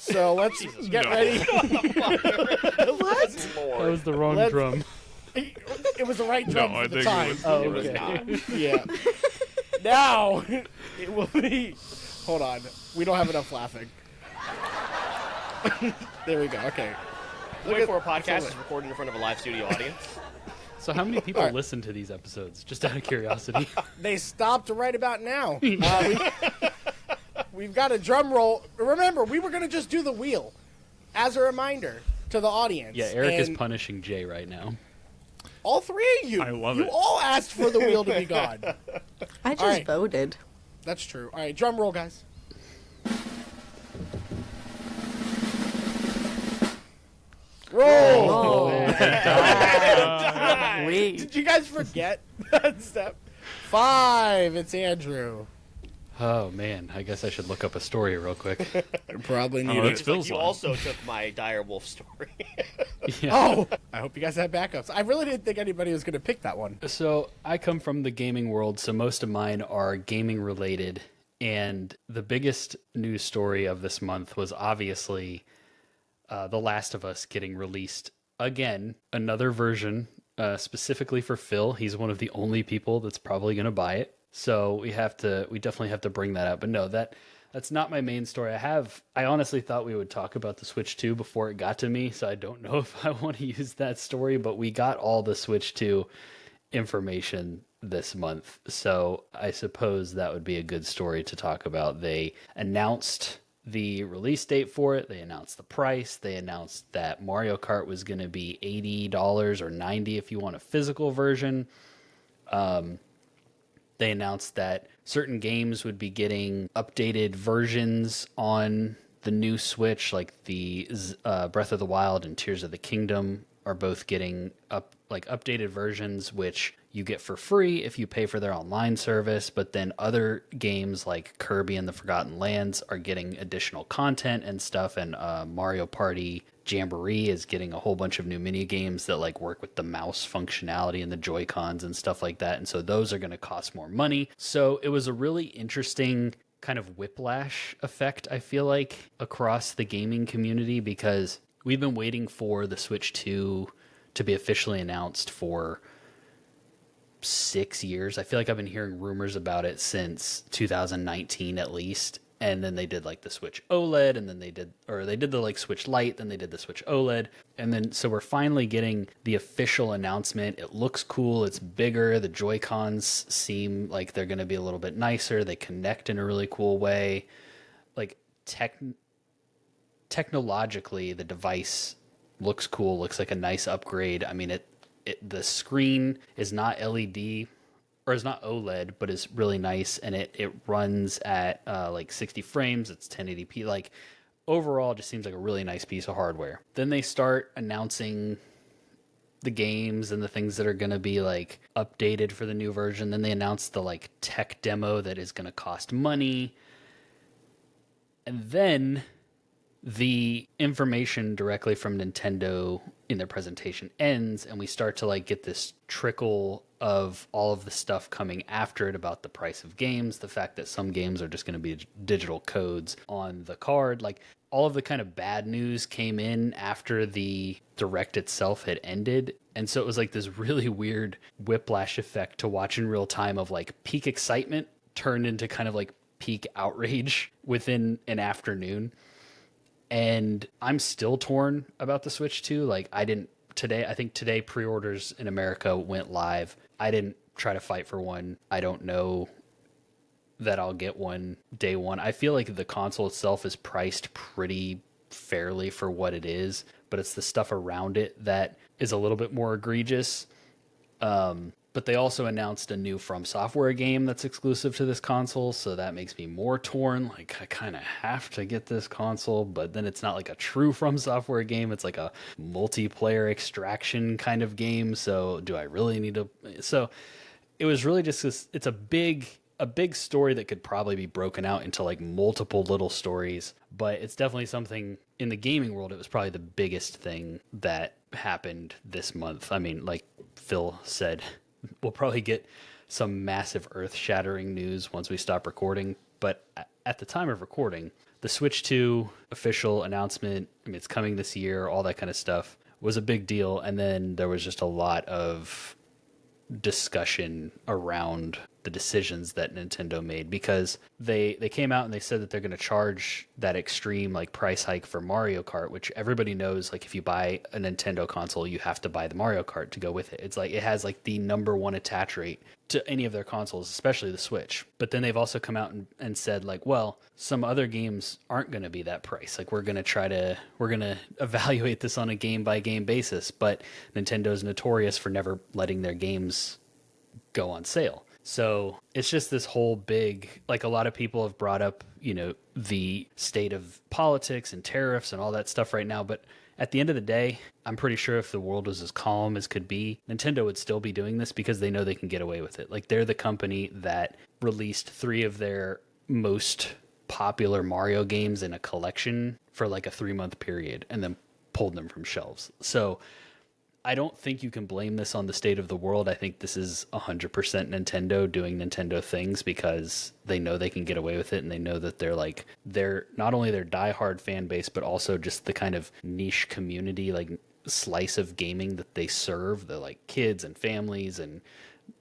So let's get no. ready. What? That was the wrong Let's- drum. It was the right drum No, I for the think it time. was- Oh, It was okay. not. Yeah. Now it will be. Hold on. We don't have enough laughing. There we go. Okay. Wait for a podcast is recorded in front of a live studio audience. So how many people All right. listen to these episodes? Just out of curiosity. They stopped right about now. We've got a drum roll. Remember, we were going to just do the wheel as a reminder to the audience. Yeah, Eric is And punishing Jay right now. all three of you. I love you it. all asked for the wheel to be gone. I just right. voted. That's true. All right, drum roll, guys. Roll. Oh, Did you guys forget that step? 5. It's Andrew. Oh man, I guess I should look up a story real quick. Probably need Oh, it. that's Phil's you line. also took my dire wolf story. Yeah. Oh, I hope you guys have backups. I really didn't think anybody was going to pick that one. So I come from the gaming world, so most of mine are gaming related. And the biggest news story of this month was obviously The Last of Us getting released again, another version specifically for Phil. He's one of the only people that's probably going to buy it. So we definitely have to bring that up. But no, that's not my main story. I honestly thought we would talk about the Switch 2 before it got to me, so I don't know if I want to use that story, but we got all the Switch 2 information this month. So I suppose that would be a good story to talk about. They announced the release date for it. They announced the price. They announced that Mario Kart was going to be $80 or $90 if you want a physical version. They announced that certain games would be getting updated versions on the new Switch, like the Breath of the Wild and Tears of the Kingdom are both getting updated versions, which you get for free if you pay for their online service. But then other games like Kirby and the Forgotten Lands are getting additional content and stuff, and Mario Party Jamboree is getting a whole bunch of new mini games that like work with the mouse functionality and the Joy-Cons and stuff like that. And so those are going to cost more money. So it was a really interesting kind of whiplash effect, I feel like, across the gaming community, because we've been waiting for the Switch 2 to be officially announced for 6 years. I feel like I've been hearing rumors about it since 2019 at least. And then they did like the Switch OLED, and then they did the like Switch Lite, then they did the Switch OLED. And then so we're finally getting the official announcement. It looks cool. It's bigger. The Joy-Cons seem like they're going to be a little bit nicer. They connect in a really cool way. Like technologically, the device looks cool, looks like a nice upgrade. I mean, the screen is not LED or is not OLED, but is really nice, and it runs at like 60 frames. It's 1080p. Like overall, it just seems like a really nice piece of hardware. Then they start announcing the games and the things that are going to be like updated for the new version. Then they announced the like tech demo that is going to cost money, and then the information directly from Nintendo in their presentation ends, and we start to like get this trickle of all of the stuff coming after it about the price of games, the fact that some games are just going to be digital codes on the card. Like all of the kind of bad news came in after the direct itself had ended. And so it was like this really weird whiplash effect to watch in real time of like peak excitement turned into kind of like peak outrage within an afternoon. And I'm still torn about the Switch 2. Like I think today pre-orders in America went live. I didn't try to fight for one. I don't know that I'll get one day one. I feel like the console itself is priced pretty fairly for what it is, but it's the stuff around it that is a little bit more egregious. But they also announced a new From Software game that's exclusive to this console, so that makes me more torn. Like, I kind of have to get this console, but then it's not like a true From Software game. It's like a multiplayer extraction kind of game, so do I really need to... So it was really just this... It's a big story that could probably be broken out into like multiple little stories, but it's definitely something in the gaming world. It was probably the biggest thing that happened this month. I mean, like Phil said, we'll probably get some massive earth-shattering news once we stop recording. But at the time of recording, the Switch 2 official announcement, I mean, it's coming this year, all that kind of stuff, was a big deal. And then there was just a lot of discussion around the decisions that Nintendo made, because they came out and they said that they're going to charge that extreme like price hike for Mario Kart, which everybody knows, like if you buy a Nintendo console, you have to buy the Mario Kart to go with it. It's like it has like the #1 attach rate to any of their consoles, especially the Switch. But then they've also come out and said like, well, some other games aren't going to be that price. Like we're going to evaluate this on a game by game basis, but Nintendo's notorious for never letting their games go on sale. So it's just this whole big, like a lot of people have brought up, you know, the state of politics and tariffs and all that stuff right now. But at the end of the day, I'm pretty sure if the world was as calm as could be, Nintendo would still be doing this because they know they can get away with it. Like they're the company that released 3 of their most popular Mario games in a collection for like a 3-month period and then pulled them from shelves. So I don't think you can blame this on the state of the world. I think this is 100% Nintendo doing Nintendo things because they know they can get away with it, and they know that they're not only their diehard fan base, but also just the kind of niche community, like slice of gaming that they serve, the like kids and families and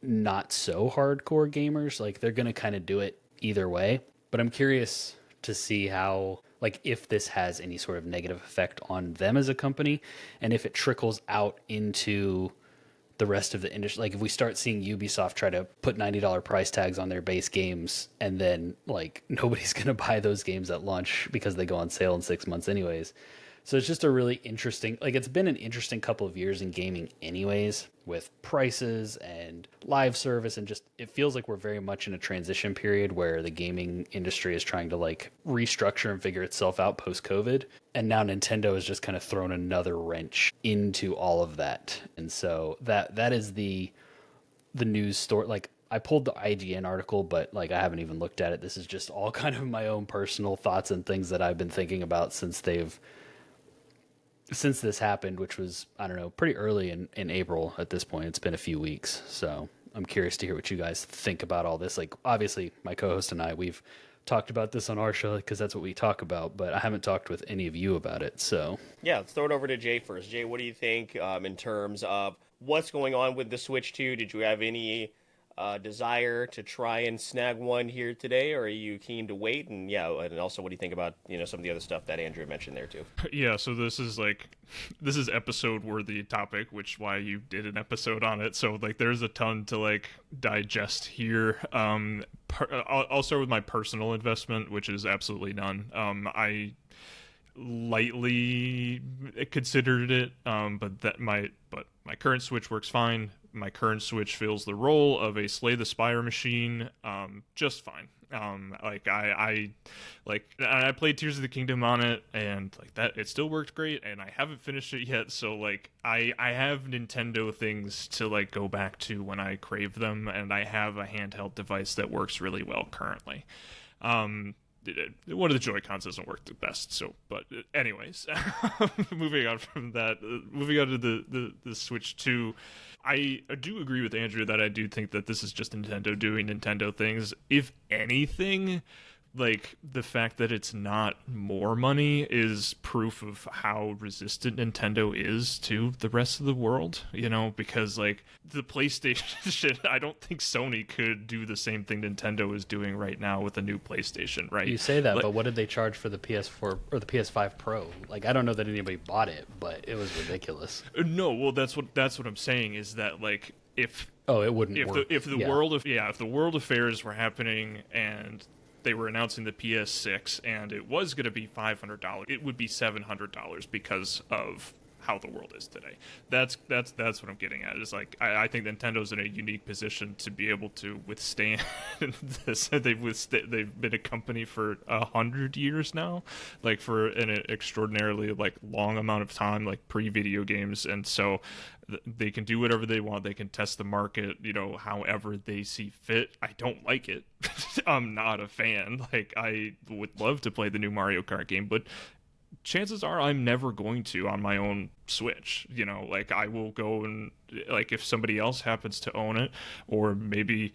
not so hardcore gamers. Like they're going to kind of do it either way. But I'm curious to see how, like, if this has any sort of negative effect on them as a company, and if it trickles out into the rest of the industry. Like if we start seeing Ubisoft try to put $90 price tags on their base games, and then like nobody's going to buy those games at launch because they go on sale in 6 months anyways. So it's just a really interesting, like it's been an interesting couple of years in gaming anyways, with prices and live service, and just it feels like we're very much in a transition period where the gaming industry is trying to like restructure and figure itself out post-COVID. And now Nintendo has just kind of thrown another wrench into all of that. And so that is the news story. Like I pulled the IGN article, but like I haven't even looked at it. This is just all kind of my own personal thoughts and things that I've been thinking about since this happened, which was, I don't know, pretty early in April at this point. It's been a few weeks. So I'm curious to hear what you guys think about all this. Like, obviously, my co-host and I, we've talked about this on our show because that's what we talk about, but I haven't talked with any of you about it. So, yeah, let's throw it over to Jay first. Jay, what do you think in terms of what's going on with the Switch 2? Did you have any desire to try and snag one here today, or are you keen to wait? And yeah, and also what do you think about some of the other stuff that Andrew mentioned there too? Yeah, so this is episode worthy topic, which why you did an episode on it. So like there's a ton to like digest here. I'll start with my personal investment, which is absolutely none. I lightly considered it, but my current Switch works fine. My current Switch fills the role of a Slay the Spire machine just fine. I played Tears of the Kingdom on it, and like that, it still worked great, and I haven't finished it yet. So like I have Nintendo things to like go back to when I crave them, and I have a handheld device that works really well currently. One of the Joy-Cons doesn't work the best, so, but anyways, moving on from that, moving on to the Switch 2, I do agree with Andrew that I do think that this is just Nintendo doing Nintendo things. If anything, like the fact that it's not more money is proof of how resistant Nintendo is to the rest of the world, because like the PlayStation, I don't think Sony could do the same thing Nintendo is doing right now with a new PlayStation, right? You say that, but what did they charge for the PS4 or the PS5 Pro? Like, I don't know that anybody bought it, but it was ridiculous. No, well, that's what I'm saying is that like if it wouldn't work. If the world affairs were happening and they were announcing the PS6 and it was going to be $500, it would be $700 because of how the world is today. That's what I'm getting at. Is like I think Nintendo's in a unique position to be able to withstand this. They've been a company for 100 years now, like for an extraordinarily like long amount of time, like pre-video games, and so they can do whatever they want. They can test the market, however they see fit. I don't like it. I'm not a fan. Like I would love to play the new Mario Kart game, but chances are I'm never going to on my own Switch. Like I will go and like if somebody else happens to own it, or maybe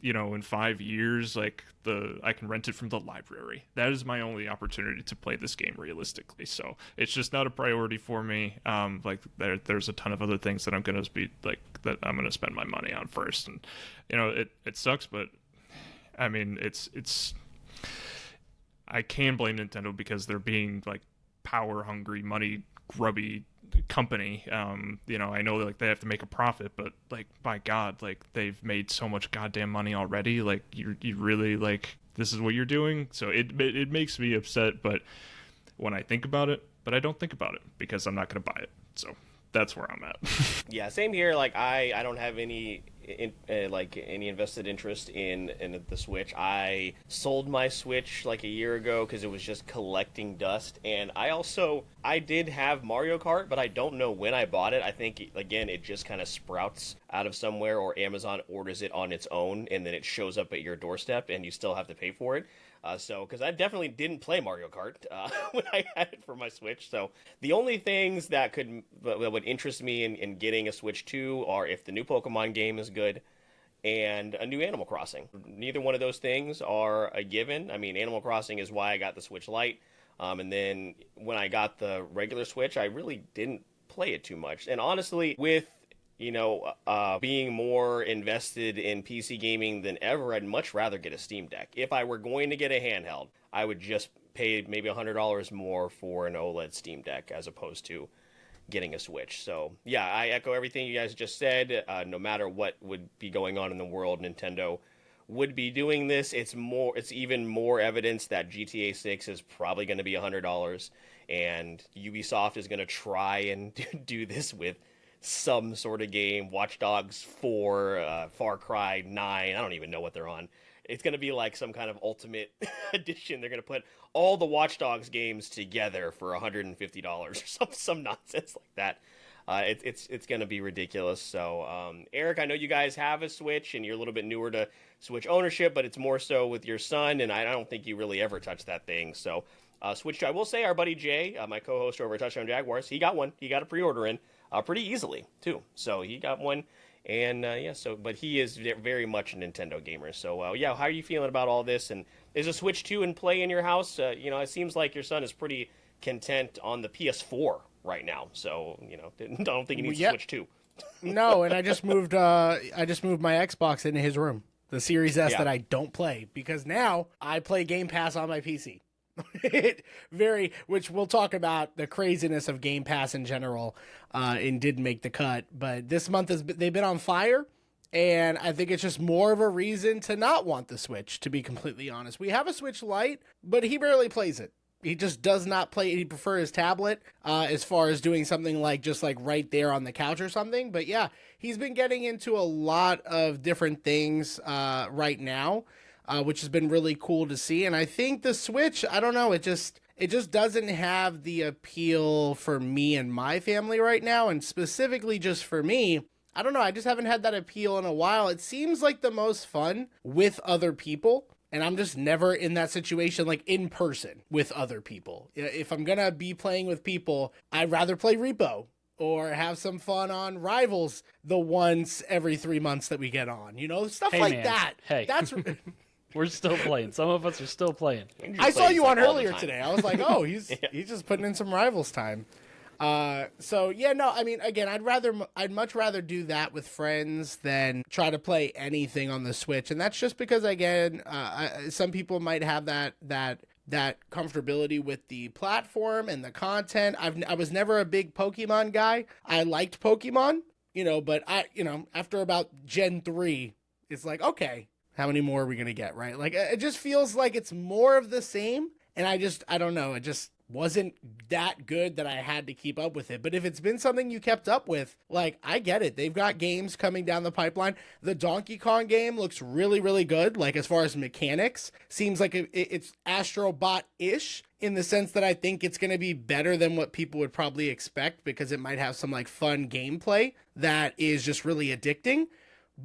in 5 years like I can rent it from the library. That is my only opportunity to play this game realistically. So it's just not a priority for me. Like there's a ton of other things that I'm gonna spend my money on first, and it sucks, but I mean it's I can blame Nintendo because they're being like power hungry, money grubby company. I know like they have to make a profit, but like by God, like they've made so much goddamn money already. Like you really like this is what you're doing. So it makes me upset, but when I think about it, but I don't think about it because I'm not gonna buy it. So that's where I'm at. Yeah, same here. Like I don't have any invested interest in the Switch. I sold my Switch like a year ago because it was just collecting dust, and I did have Mario Kart, but I don't know when I bought it. I think again it just kind of sprouts out of somewhere, or Amazon orders it on its own and then it shows up at your doorstep and you still have to pay for it. Because I definitely didn't play Mario Kart when I had it for my Switch. So the only things that would interest me in getting a Switch 2 are if the new Pokemon game is good and a new Animal Crossing. Neither one of those things are a given. I mean, Animal Crossing is why I got the Switch Lite. And then when I got the regular Switch, I really didn't play it too much. And honestly, with being more invested in PC gaming than ever, I'd much rather get a Steam Deck. If I were going to get a handheld, I would just pay maybe $100 more for an OLED Steam Deck as opposed to getting a Switch. So yeah, I echo everything you guys just said. No matter what would be going on in the world, Nintendo would be doing this. It's even more evidence that GTA 6 is probably going to be $100, and Ubisoft is going to try and do this with some sort of game. Watch Dogs 4, Far Cry 9, I don't even know what they're on. It's going to be like some kind of ultimate edition. They're going to put all the Watch Dogs games together for $150 or some nonsense like that. It's going to be ridiculous. So, Eric, I know you guys have a Switch, and you're a little bit newer to Switch ownership, but it's more so with your son, and I don't think you really ever touched that thing. So, Switch 2, I will say our buddy Jay, my co-host over at Touchdown Jaguars, he got one. He got a pre-order in pretty easily, too. So, he got one, and but he is very much a Nintendo gamer. So, how are you feeling about all this? And is a Switch 2 in play in your house? It seems like your son is pretty content on the PS4 right now, so I don't think he needs to Switch 2. No, and I just moved my Xbox into his room, the Series S that I don't play, because now I play Game Pass on my PC. Which we'll talk about the craziness of Game Pass in general, and didn't make the cut, but this month they've been on fire, and I think it's just more of a reason to not want the Switch, to be completely honest. We have a Switch Lite, but he barely plays it. He just does not play it. He prefers his tablet as far as doing something like just like right there on the couch or something. But yeah, he's been getting into a lot of different things right now, which has been really cool to see. And I think the Switch, I don't know, it just doesn't have the appeal for me and my family right now. And specifically just for me, I don't know, I just haven't had that appeal in a while. It seems like the most fun with other people. And I'm just never in that situation, like in person with other people. If I'm going to be playing with people, I'd rather play Repo or have some fun on Rivals the once every 3 months that we get on, stuff hey, like man. that. Hey, that's we're still playing. Some of us are still playing. I saw you on earlier today. I was like, oh, he's just putting in some Rivals time. I mean, again, I'd much rather do that with friends than try to play anything on the Switch. And that's just because, again, some people might have that comfortability with the platform and the content. I was never a big Pokemon guy. I liked Pokemon, but after about Gen 3, it's like, okay, how many more are we going to get? Right. Like, it just feels like it's more of the same. And I don't know. It just wasn't that good that I had to keep up with it. But if it's been something you kept up with, like, I get it. They've got games coming down the pipeline. The Donkey Kong game looks really, really good. Like, as far as mechanics, seems like it's Astrobot-ish in the sense that I think it's going to be better than what people would probably expect, because it might have some like fun gameplay that is just really addicting.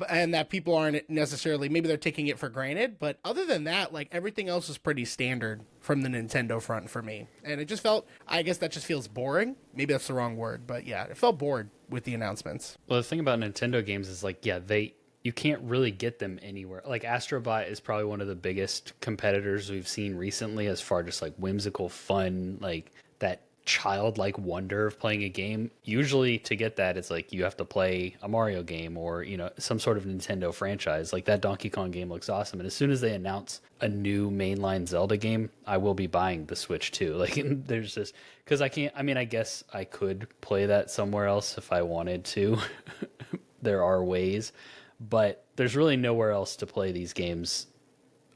And that people aren't necessarily, maybe they're taking it for granted. But other than that, like, everything else is pretty standard from the Nintendo front for me. And it just felt, I guess that just feels boring. Maybe that's the wrong word. But yeah, it felt bored with the announcements. Well, the thing about Nintendo games is like, you can't really get them anywhere. Like, Astrobot is probably one of the biggest competitors we've seen recently as far just like whimsical fun, like that childlike wonder of playing a game. Usually to get that, it's like you have to play a Mario game or some sort of Nintendo franchise. Like, that Donkey Kong game looks awesome, and as soon as they announce a new mainline Zelda game, I will be buying the Switch too. Like, there's just, because I guess I could play that somewhere else if I wanted to. There are ways, but there's really nowhere else to play these games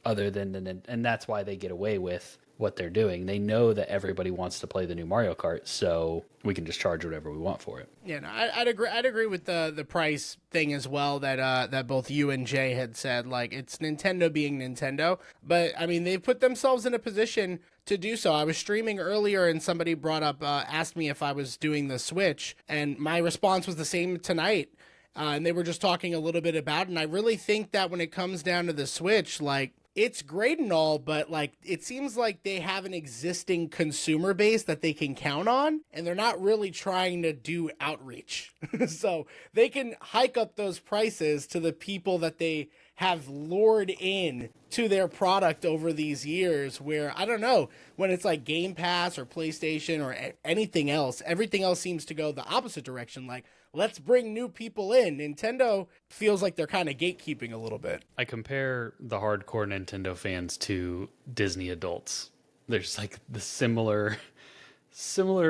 other than and that's why they get away with what they're doing. They know that everybody wants to play the new Mario Kart, so we can just charge whatever we want for it. Yeah, no, I'd agree with the price thing as well, that both you and Jay had said. Like, it's Nintendo being Nintendo, but I mean, they've put themselves in a position to do so. I was streaming earlier and somebody asked me if I was doing the Switch, and my response was the same tonight. and they were just talking a little bit about it. And I really think that when it comes down to the Switch, like, it's great and all, but like, it seems like they have an existing consumer base that they can count on, and they're not really trying to do outreach. So they can hike up those prices to the people that they have lured in to their product over these years, where, I don't know, when it's like Game Pass or PlayStation or anything else, everything else seems to go the opposite direction. Like, let's bring new people in. Nintendo feels like they're kind of gatekeeping a little bit. I compare the hardcore Nintendo fans to Disney adults. There's like the similar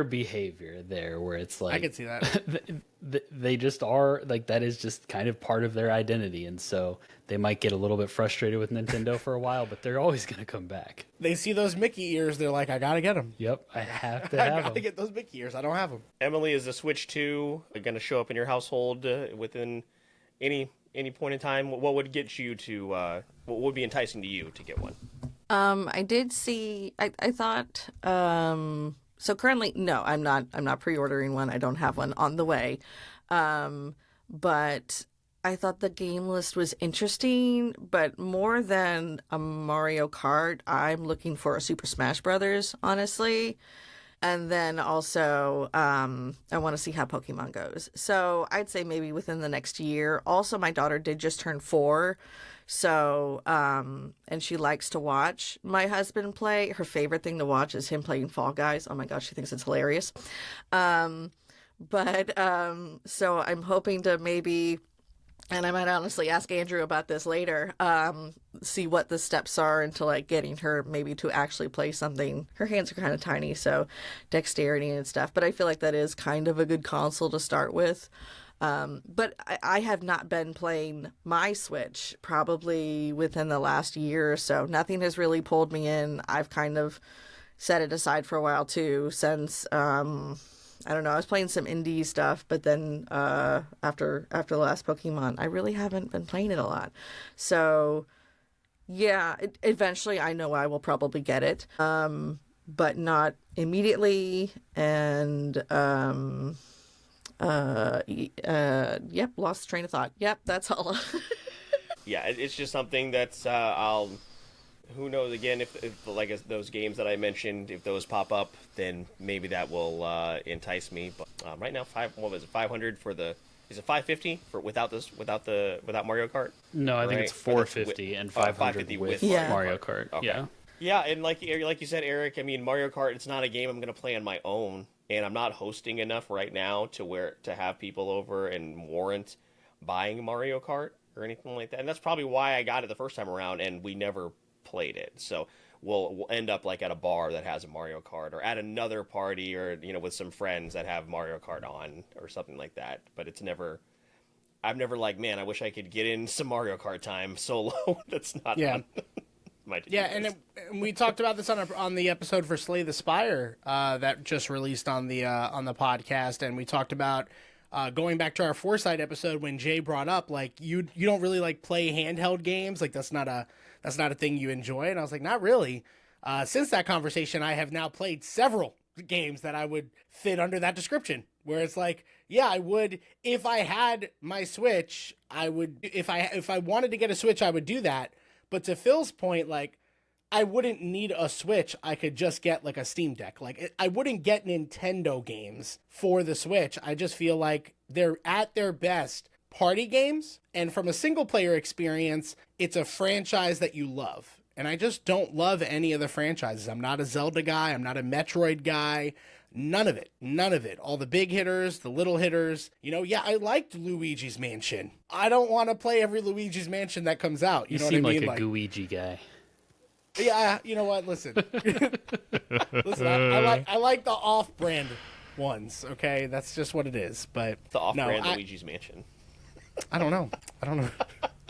behavior there, where it's like, I can see that. they just are like, that is just kind of part of their identity, and so they might get a little bit frustrated with Nintendo for a while, but they're always going to come back. They see those Mickey ears, they're like, I gotta get them. Yep, I have to I have gotta them. get those Mickey ears. I don't have them. Emily, is the Switch 2 going to show up in your household within any point in time? What would get you to what would be enticing to you to get one? I did see. I thought. So currently, no, I'm not pre-ordering one. I don't have one on the way. But I thought the game list was interesting. But more than a Mario Kart, I'm looking for a Super Smash Brothers, honestly. And then also, I want to see how Pokemon goes. So I'd say maybe within the next year. Also, my daughter did just turn 4. So, and she likes to watch my husband play. Her favorite thing to watch is him playing Fall Guys. Oh my gosh, she thinks it's hilarious. So I'm hoping to maybe, and I might honestly ask Andrew about this later, see what the steps are into like getting her maybe to actually play something. Her hands are kind of tiny, so dexterity and stuff, but I feel like that is kind of a good console to start with. But I have not been playing my Switch probably within the last year or so. Nothing has really pulled me in. I've kind of set it aside for a while too, since I don't know, I was playing some indie stuff, but then after the last Pokemon, I really haven't been playing it a lot. So yeah, eventually I know I will probably get it, but not immediately. And yep, lost the train of thought. Yep, that's all. Yeah, it's just something that's who knows, again, if like those games that I mentioned, if those pop up, then maybe that will entice me. But right now, 500 for the, is it 550 for without Mario Kart? No, I think Right? it's 450 and 500 with Yeah. Mario Kart. Okay. Yeah. Yeah, and like you said, Eric, I mean, Mario Kart, it's not a game I'm going to play on my own, and I'm not hosting enough right now to have people over and warrant buying Mario Kart or anything like that. And that's probably why I got it the first time around, and we never played it. So we'll end up like at a bar that has a Mario Kart, or at another party, or with some friends that have Mario Kart on or something like that. But I've never like, man, I wish I could get in some Mario Kart time solo. That's not on my to-do list. And we talked about this on the episode for Slay the Spire that just released on the podcast, and we talked about going back to our Foresight episode when Jay brought up like you don't really like play handheld games, like that's not a thing you enjoy, and I was like, not really. Since that conversation, I have now played several games that I would fit under that description, where it's like, yeah, I would, if I had my Switch, I would, if I wanted to get a Switch, I would do that. But to Phil's point, like, I wouldn't need a Switch. I could just get like a Steam Deck. Like, I wouldn't get Nintendo games for the Switch. I just feel like they're at their best party games, and from a single player experience, it's a franchise that you love. And I just don't love any of the franchises. I'm not a Zelda guy. I'm not a Metroid guy. None of it. All the big hitters, the little hitters. Yeah, I liked Luigi's Mansion. I don't want to play every Luigi's Mansion that comes out. You know seem what I mean? like a Gooigi guy. Yeah, you know what? Listen. I like the off-brand ones, okay? That's just what it is. But The off-brand no, Luigi's Mansion. I don't know.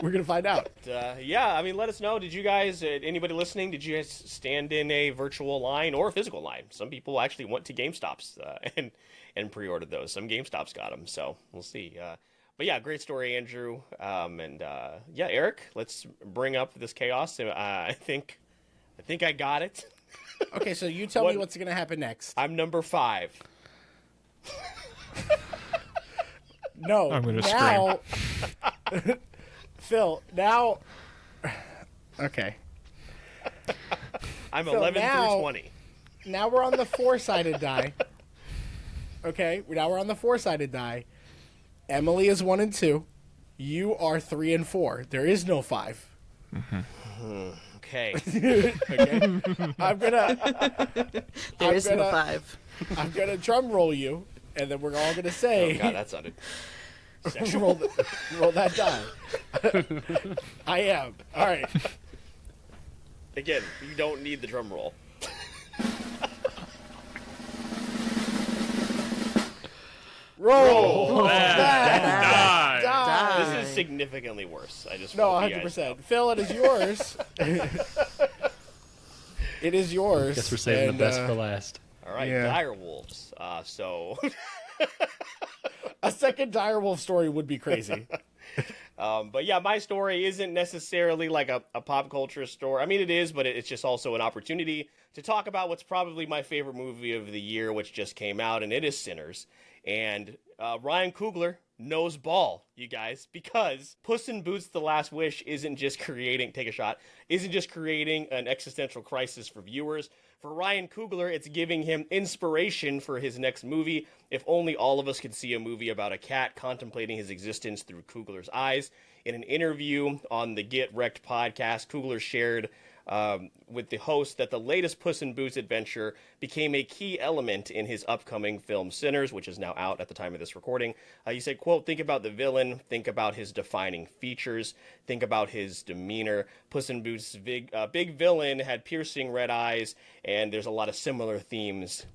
We're going to find out. Yeah, I mean, let us know. Did you guys, anybody listening, did you guys stand in a virtual line or a physical line? Some people actually went to GameStops and pre-ordered those. Some GameStops got them, so we'll see. But yeah, great story, Andrew. Yeah, Eric, let's bring up this chaos. I think I got it. Okay, so you tell me what's going to happen next. I'm number 5. No, I'm gonna now, Phil, now, okay. I'm So 11 now- through 20. Now we're on the four-sided die. Okay, now we're on the four-sided die. Emily is 1 and 2. You are 3 and 4. There is no 5. Okay. Okay, I'm gonna. There is no gonna- 5. I'm gonna drum roll you, and then we're all gonna say, Oh, God, that sounded sexual. roll that die. I am. All right. Again, you don't need the drum roll. Roll. Die. Die. This is significantly worse. I just No, want you guys to know. 100%. Phil, it is yours. It is yours. Guess we're saving And, the best for last. All right, Yeah. dire wolves. So, A second direwolf story would be crazy. but yeah, my story isn't necessarily like a pop culture story. I mean, it is, but it's just also an opportunity to talk about what's probably my favorite movie of the year, which just came out, and it is Sinners. And Ryan Coogler knows ball, you guys, because Puss in Boots: The Last Wish isn't just creating an existential crisis for viewers. For Ryan Coogler, it's giving him inspiration for his next movie. If only all of us could see a movie about a cat contemplating his existence through Coogler's eyes. In an interview on the Get Wrecked podcast, Coogler shared with the host that the latest Puss in Boots adventure became a key element in his upcoming film Sinners, which is now out at the time of this recording. He said, quote, "Think about the villain, think about his defining features, think about his demeanor. Puss in Boots' big villain had piercing red eyes, and there's a lot of similar themes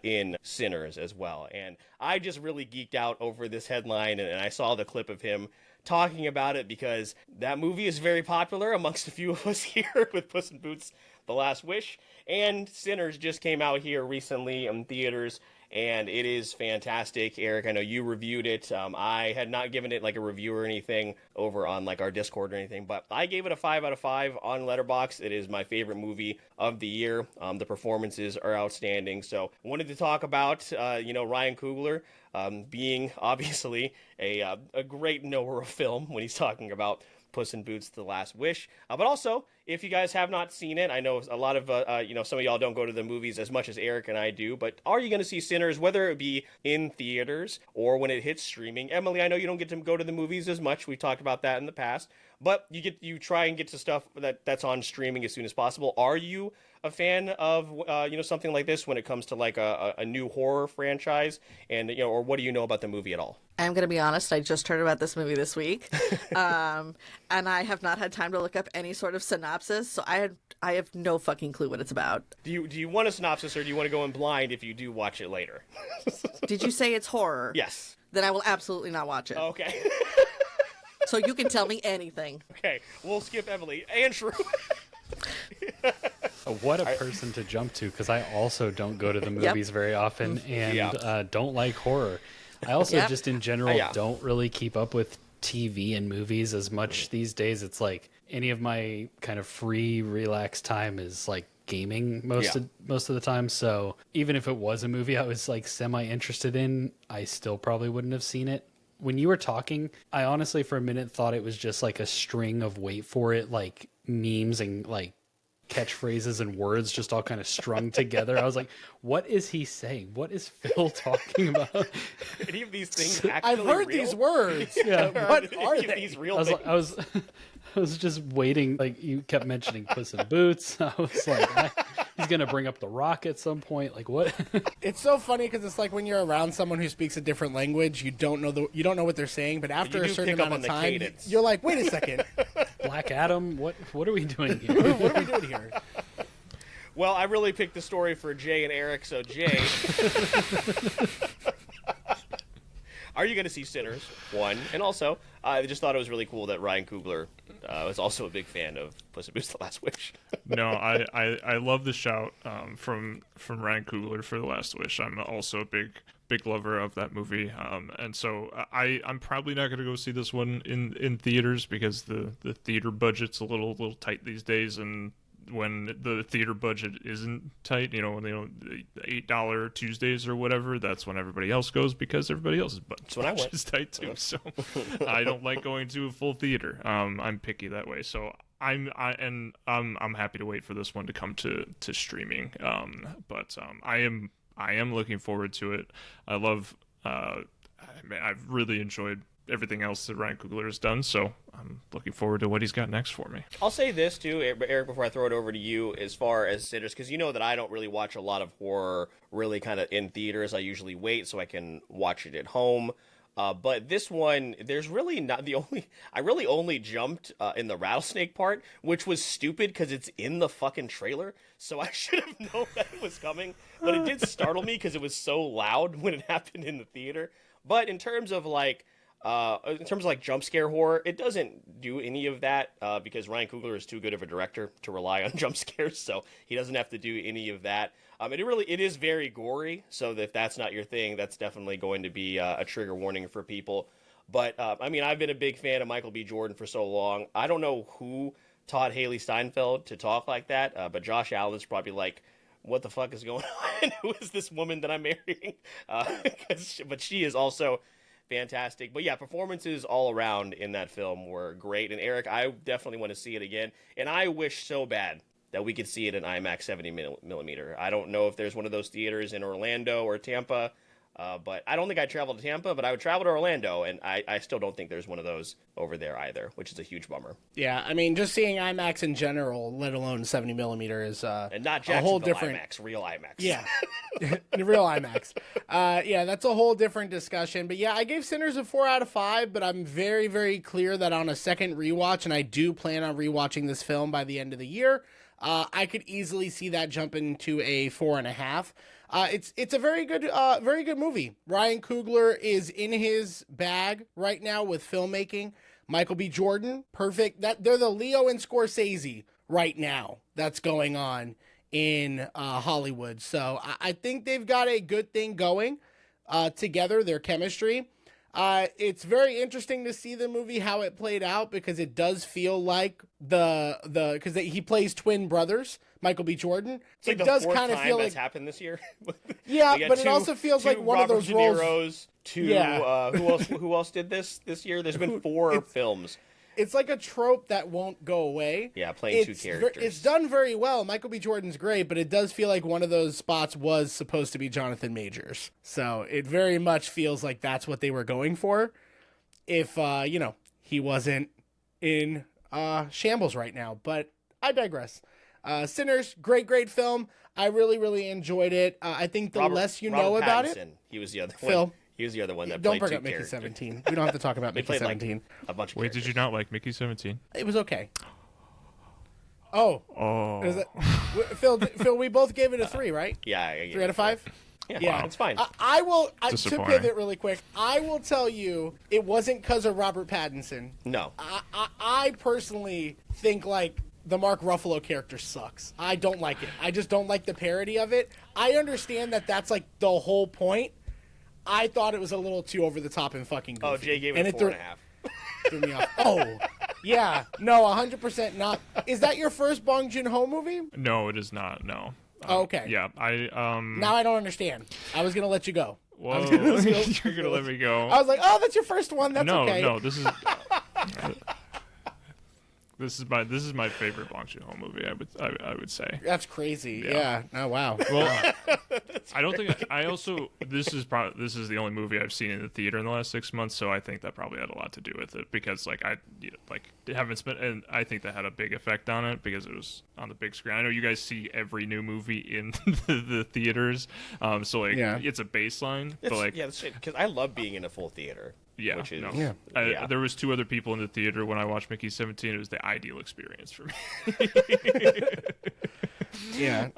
in Sinners as well." And I just really geeked out over this headline, and I saw the clip of him talking about it because that movie is very popular amongst a few of us here with Puss in Boots: The Last Wish, and Sinners just came out here recently in theaters, and it is fantastic. Eric, I know you reviewed it. I had not given it like a review or anything over on like our Discord or anything, but I gave it a 5 out of 5 on Letterboxd. It is my favorite movie of the year. The performances are outstanding. So wanted to talk about, Ryan Coogler being obviously a great knower of film when he's talking about Puss in Boots: The Last Wish. But also, if you guys have not seen it, I know a lot of, some of y'all don't go to the movies as much as Eric and I do, but are you going to see Sinners, whether it be in theaters or when it hits streaming? Emily, I know you don't get to go to the movies as much. We've talked about that in the past, but you try and get to stuff that's on streaming as soon as possible. Are you a fan of, something like this when it comes to like a new horror franchise, and, or what do you know about the movie at all? I'm going to be honest, I just heard about this movie this week, and I have not had time to look up any sort of synopsis, so I have no fucking clue what it's about. Do you want a synopsis, or do you want to go in blind if you do watch it later? Did you say it's horror? Yes. Then I will absolutely not watch it. Okay. So you can tell me anything. Okay, we'll skip Emily. Andrew. What a person to jump to, because I also don't go to the movies very often and don't like horror. I also just in general don't really keep up with TV and movies as much these days. It's like any of my kind of free, relaxed time is like gaming most of the time. So even if it was a movie I was like semi-interested in, I still probably wouldn't have seen it. When you were talking, I honestly for a minute thought it was just like a string of wait for it, like memes and like catchphrases and words just all kind of strung together. I was like, what is he saying? What is Phil talking about? Any of these things actually I've heard real? these words. Yeah. What are Any of they? these real I was, things? I was I was just waiting. Like you kept mentioning Puss in Boots. I was like, he's gonna bring up The Rock at some point. Like what? It's so funny because it's like when you're around someone who speaks a different language, you don't know what they're saying, but after you a do certain pick up amount on of the time, cadence. you're like, wait a second, Black Adam. What are we doing here? what are we doing here? Well, I really picked the story for Jay and Eric, so Jay. Are you going to see Sinners? One. And also, I just thought it was really cool that Ryan Coogler was also a big fan of Puss in Boots: The Last Wish. No, I love the shout from Ryan Coogler for The Last Wish. I'm also a big lover of that movie, and so I'm probably not going to go see this one in theaters because the theater budget's a little tight these days, and when the theater budget isn't tight, when the $8 Tuesdays or whatever, that's when everybody else goes because everybody else's budget is tight too. So I don't like going to a full theater. I'm picky that way. So I'm happy to wait for this one to come to streaming. But I am looking forward to it. I love. I've really enjoyed everything else that Ryan Coogler has done, so I'm looking forward to what he's got next for me. I'll say this too, Eric, before I throw it over to you, as far as Sinners, because you know that I don't really watch a lot of horror really kind of in theaters. I usually wait so I can watch it at home. But this one, there's really not I really only jumped in the rattlesnake part, which was stupid because it's in the fucking trailer. So I should have known that it was coming. But it did startle me because it was so loud when it happened in the theater. But in terms of jump scare horror, it doesn't do any of that because Ryan Coogler is too good of a director to rely on jump scares, so he doesn't have to do any of that. It is very gory, so if that's not your thing, that's definitely going to be a trigger warning for people. But I've been a big fan of Michael B. Jordan for so long. I don't know who taught Haley Steinfeld to talk like that, but Josh Allen's probably like, what the fuck is going on? Who is this woman that I'm marrying? But she is also fantastic. But yeah, performances all around in that film were great. And Eric, I definitely want to see it again. And I wish so bad that we could see it in IMAX 70 millimeter. I don't know if there's one of those theaters in Orlando or Tampa, but I don't think I'd travel to Tampa, but I would travel to Orlando, and I still don't think there's one of those over there either, which is a huge bummer. Yeah, just seeing IMAX in general, let alone 70 millimeter, is and not a whole different IMAX, real IMAX. Yeah, real IMAX. Yeah, that's a whole different discussion. But yeah, I gave Sinners a 4 out of 5, but I'm very, very clear that on a second rewatch, and I do plan on rewatching this film by the end of the year, I could easily see that jump into a 4.5. It's a very good movie. Ryan Coogler is in his bag right now with filmmaking. Michael B. Jordan, perfect. They're the Leo and Scorsese right now that's going on in Hollywood. So I think they've got a good thing going together, their chemistry. It's very interesting to see the movie, how it played out, because it does feel like because he plays twin brothers, Michael B. Jordan. It's like it does kind of feel like like happened this year. Yeah, but it also feels like one Robert of those De roles. Niro's, who else did this year? There's been 4 films. It's like a trope that won't go away. Yeah, playing 2 characters. It's done very well. Michael B. Jordan's great, but it does feel like one of those spots was supposed to be Jonathan Majors. So it very much feels like that's what they were going for. If, he wasn't in shambles right now. But I digress. Sinners, great film. I really, really enjoyed it. I think the less you know about it. He was the other Phil. one. He was the other one that Don't played bring 2 up Mickey characters. 17. We don't have to talk about Mickey 17. A bunch of Wait, characters. did you not like Mickey 17? It was okay. Oh. Is Oh. that, Phil, we both gave it a 3, right? Yeah. 3 out of 5? Yeah, it's fine. I will, to Disappointing. pivot really quick, I will tell you, it wasn't because of Robert Pattinson. No. I personally think, the Mark Ruffalo character sucks. I don't like it. I just don't like the parody of it. I understand that that's, the whole point. I thought it was a little too over the top and fucking goofy. Oh, Jay gave it 4.5. Threw me off. Oh, yeah. No, 100% not. Is that your first Bong Joon-ho movie? No, it is not. No. Okay. Yeah, Now I don't understand. I was going to let you go. Whoa, you're gonna let me go. I was like, oh, that's your first one. That's okay. No, this is this is my favorite Bong Joon-ho movie. I would say. That's crazy. Yeah. Oh wow. Well, I don't think. I also this is the only movie I've seen in the theater in the last 6 months, so I think that probably had a lot to do with it because I haven't spent, and I think that had a big effect on it because it was on the big screen. I know you guys see every new movie in the theaters, so it's a baseline. Because I love being in a full theater. Yeah, which is, there was 2 other people in the theater when I watched Mickey 17. It was the ideal experience for me. Yeah,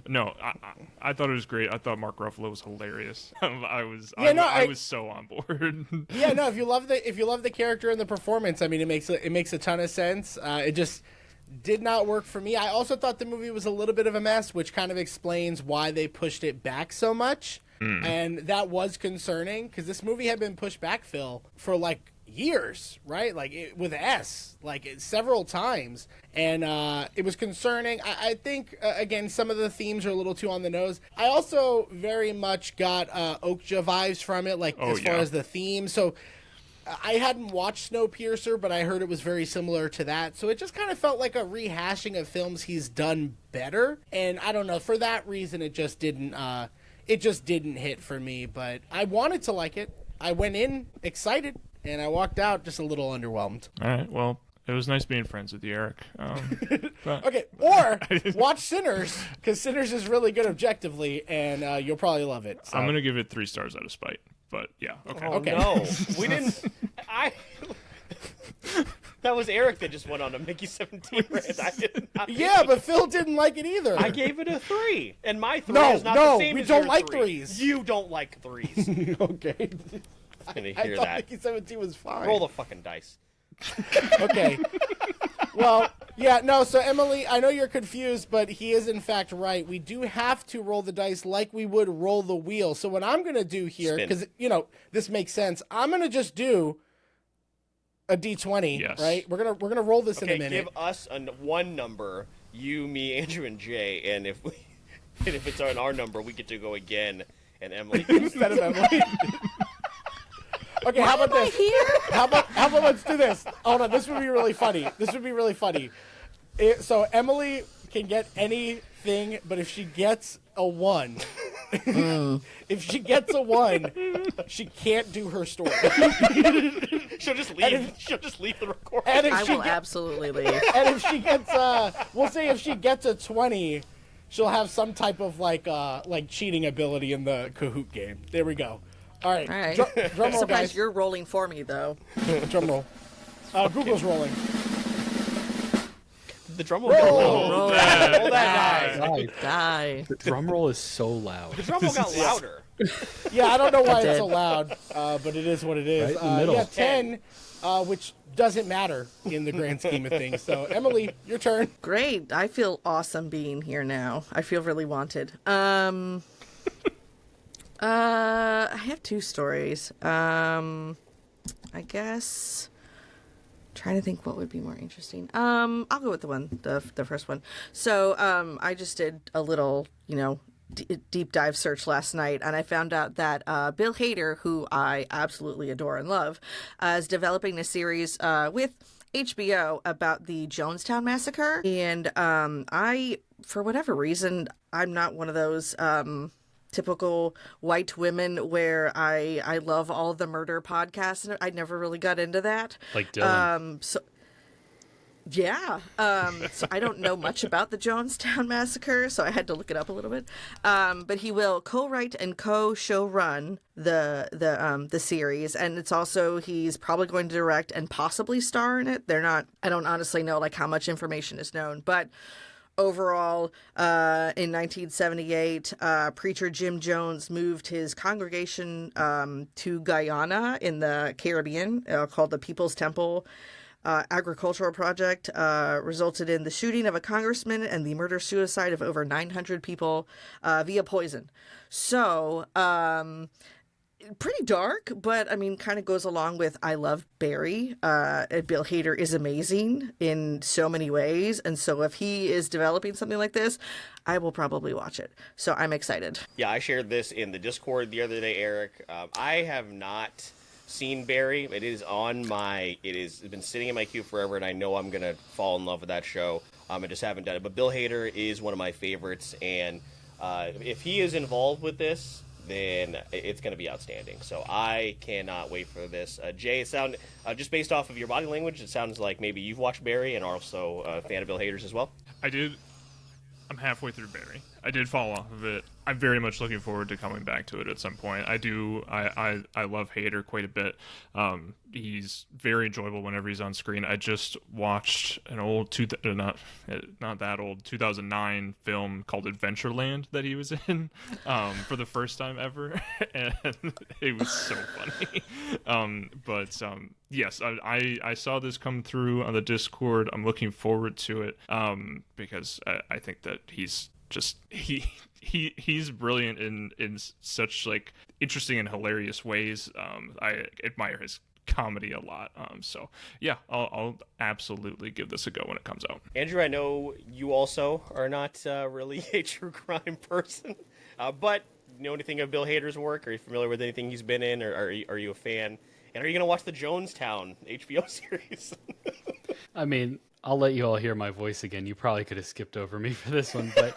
no, I thought it was great. I thought Mark Ruffalo was hilarious. I was so on board. Yeah, no, if you love the character and the performance, it makes a ton of sense. It just did not work for me. I also thought the movie was a little bit of a mess, which kind of explains why they pushed it back so much. And that was concerning because this movie had been pushed back, Phil, for years, right? Like with S, several times. And it was concerning. I think, again, some of the themes are a little too on the nose. I also very much got Okja vibes from it, as far as the theme. So I hadn't watched Snowpiercer, but I heard it was very similar to that. So it just kind of felt like a rehashing of films he's done better. And I don't know, for that reason, it just didn't hit for me. But I wanted to like it. I went in excited, and I walked out just a little underwhelmed. All right, well, it was nice being friends with you, Eric. Okay, or watch Sinners, because Sinners is really good objectively, and you'll probably love it. So. I'm going to give it 3 stars out of spite. But, yeah, okay. Oh, no. We didn't... That was Eric that just went on a Mickey 17 rant. I did not. Yeah, but Phil didn't like it either. I gave it a 3, and my 3 is not the same as your 3. No, we don't like 3s. You don't like 3s. Okay. I'm gonna I hear thought that. Mickey 17 was fine. Roll the fucking dice. Okay. Well, yeah, no, so Emily, I know you're confused, but he is in fact right. We do have to roll the dice like we would roll the wheel. So what I'm going to do here, because, this makes sense, I'm going to just do a D20, yes. right? We're gonna roll this in a minute. Give us one number, you, me, Andrew, and Jay, and if it's on our number, we get to go again, and Emily Instead of Emily. Okay, how about this? How about let's do this? Hold on, this would be really funny. So Emily can get anything, but if she gets a 1, she can't do her story. She'll just leave. She'll just leave the recording. I will absolutely leave. And if she gets, we'll say if she gets a 20, she'll have some type of cheating ability in the Kahoot game. There we go. All right. Drum roll, Surprised guys. you're rolling for me, though. Drum roll. Google's rolling. The drum roll got loud. Roll that die. The drum roll is so loud. The drum roll got louder. Yeah, I don't know why it's so loud, but it is what it is. Right in the middle. Yeah, 10, which doesn't matter in the grand scheme of things. So, Emily, your turn. Great. I feel awesome being here now. I feel really wanted. I have 2 stories. I guess... Trying to think what would be more interesting. I'll go with the first one. So I just did a little, deep dive search last night, and I found out that Bill Hader, who I absolutely adore and love, is developing a series with HBO about the Jonestown Massacre. And I, for whatever reason, I'm not one of those typical white women where I love all the murder podcasts, and I never really got into that. Like Dylan. So I don't know much about the Jonestown Massacre, so I had to look it up a little bit. But he will co-write and co-show run the series, and it's also he's probably going to direct and possibly star in it. I don't honestly know how much information is known, but overall, in 1978, preacher Jim Jones moved his congregation to Guyana in the Caribbean, called the People's Temple Agricultural Project, resulted in the shooting of a congressman and the murder-suicide of over 900 people via poison. So, pretty dark, but kind of goes along with I love Barry. Bill Hader is amazing in so many ways, and so if he is developing something like this, I will probably watch it. So I'm excited. Yeah, I shared this in the Discord the other day, Eric. I have not seen Barry. It has been sitting in my queue forever, and I know I'm gonna fall in love with that show. I just haven't done it. But Bill Hader is one of my favorites, and if he is involved with this, then it's going to be outstanding. So I cannot wait for this. Jay, just based off of your body language, it sounds like maybe you've watched Barry and are also a fan of Bill Hader's as well. I did. I'm halfway through Barry. I did fall off of it. I'm very much looking forward to coming back to it at some point. I do. I love Hader quite a bit. He's very enjoyable whenever he's on screen. I just watched an old, not that old, 2009 film called Adventureland that he was in for the first time ever, and it was so funny. Yes, I saw this come through on the Discord. I'm looking forward to it because I think that he's brilliant in such interesting and hilarious ways. I admire his comedy a lot. So yeah, I'll absolutely give this a go when it comes out. Andrew, I know you also are not really a true crime person, but you know anything of Bill Hader's work? Are you familiar with anything he's been in, or are you a fan? And are you going to watch the Jonestown HBO series? I mean, I'll let you all hear my voice again. You probably could have skipped over me for this one, but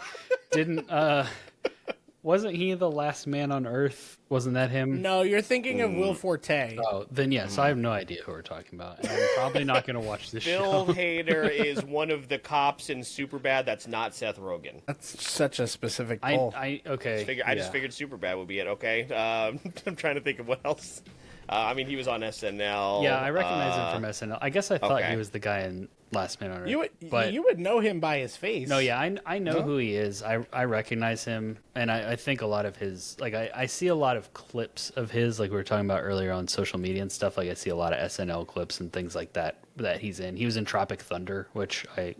wasn't he the last man on Earth? Wasn't that him? No, you're thinking of Will Forte. Oh, then yes, I have no idea who we're talking about. And I'm probably not going to watch this Bill show. Hader is one of the cops in Superbad. That's not Seth Rogen. That's such a specific poll. Okay. I just figured Superbad would be it. Okay, I'm trying to think of what else. I mean, he was on SNL. Yeah, I recognize him from SNL. I guess I thought okay. he was the guy in Last Man on Earth. You would know him by his face. No, yeah, I know who he is. I recognize him, and I think a lot of his, like, I see a lot of clips of his, like we were talking about earlier on social media and stuff. Like, I see a lot of SNL clips and things like that he's in. He was in Tropic Thunder, which I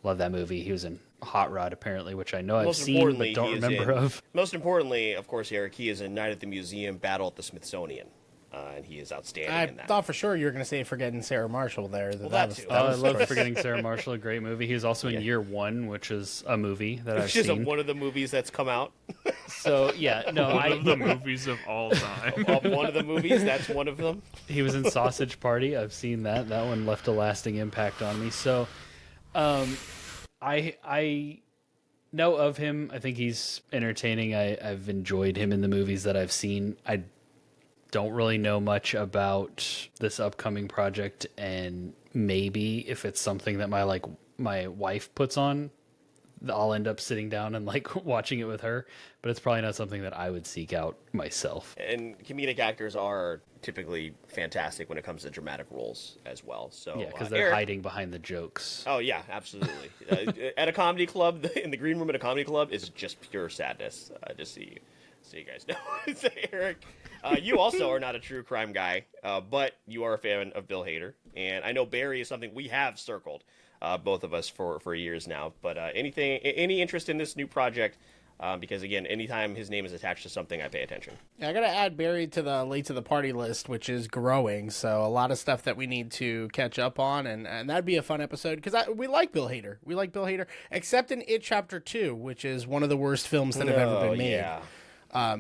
love that movie. He was in Hot Rod, apparently, which I know I've seen but don't remember of. Most importantly, of course, Eric, he is in Night at the Museum, Battle at the Smithsonian. And he is outstanding in that. I thought for sure you were going to say Forgetting Sarah Marshall there. That too. I love Forgetting Sarah Marshall, a great movie. He was also in Year One, which is a movie that I've seen. One of the movies that's come out. So, yeah, no. One of the movies of all time. One of the movies, that's one of them. He was in Sausage Party. I've seen that. That one left a lasting impact on me. So, I know of him. I think he's entertaining. I've enjoyed him in the movies that I've seen. I don't really know much about this upcoming project, and maybe if it's something that my wife puts on, I'll end up sitting down and watching it with her, but it's probably not something that I would seek out myself. And comedic actors are typically fantastic when it comes to dramatic roles as well. So yeah, because they're hiding behind the jokes. Oh yeah, absolutely. At a comedy club, in the green room at a comedy club is just pure sadness. Just so you guys know. So, Eric, you also are not a true crime guy, but you are a fan of Bill Hader. And I know Barry is something we have circled, both of us, for years now. But any interest in this new project? Because, again, anytime his name is attached to something, I pay attention. Yeah, I got to add Barry to the late to the party list, which is growing. So a lot of stuff that we need to catch up on. And that'd be a fun episode because we like Bill Hader. We like Bill Hader, except in It Chapter 2, which is one of the worst films that have ever been made. Yeah.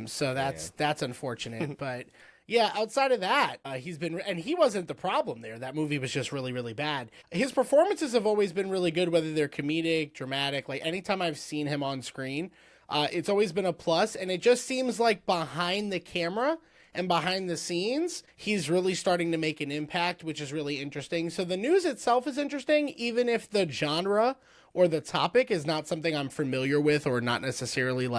So that's unfortunate, but yeah, outside of that, he wasn't the problem there. That movie was just really, really bad. His performances have always been really good, whether they're comedic, dramatic, like anytime I've seen him on screen, it's always been a plus. And it just seems like behind the camera and behind the scenes, he's really starting to make an impact, which is really interesting. So the news itself is interesting, even if the genre or the topic is not something I'm familiar with or not necessarily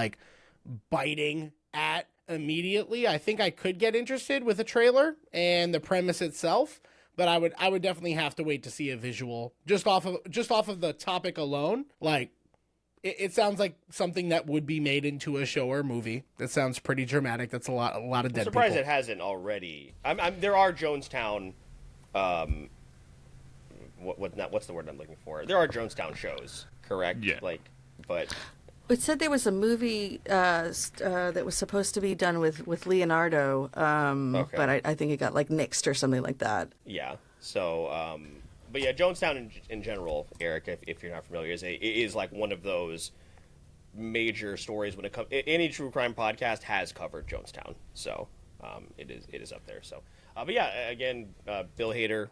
biting at immediately. I think I could get interested with a trailer and the premise itself, but I would definitely have to wait to see a visual just off of the topic alone. It sounds like something that would be made into a show or movie. That sounds pretty dramatic. That's a lot of dead people. I'm surprised it hasn't already. There are Jonestown. What's the word I'm looking for? There are Jonestown shows, correct? Yeah. But. It said there was a movie that was supposed to be done with Leonardo, okay. But I think it got nixed or something like that. Yeah. So, but yeah, Jonestown in general, Eric, if you're not familiar, is one of those major stories when it comes. Any true crime podcast has covered Jonestown, so it is up there. So, but yeah, again, Bill Hader,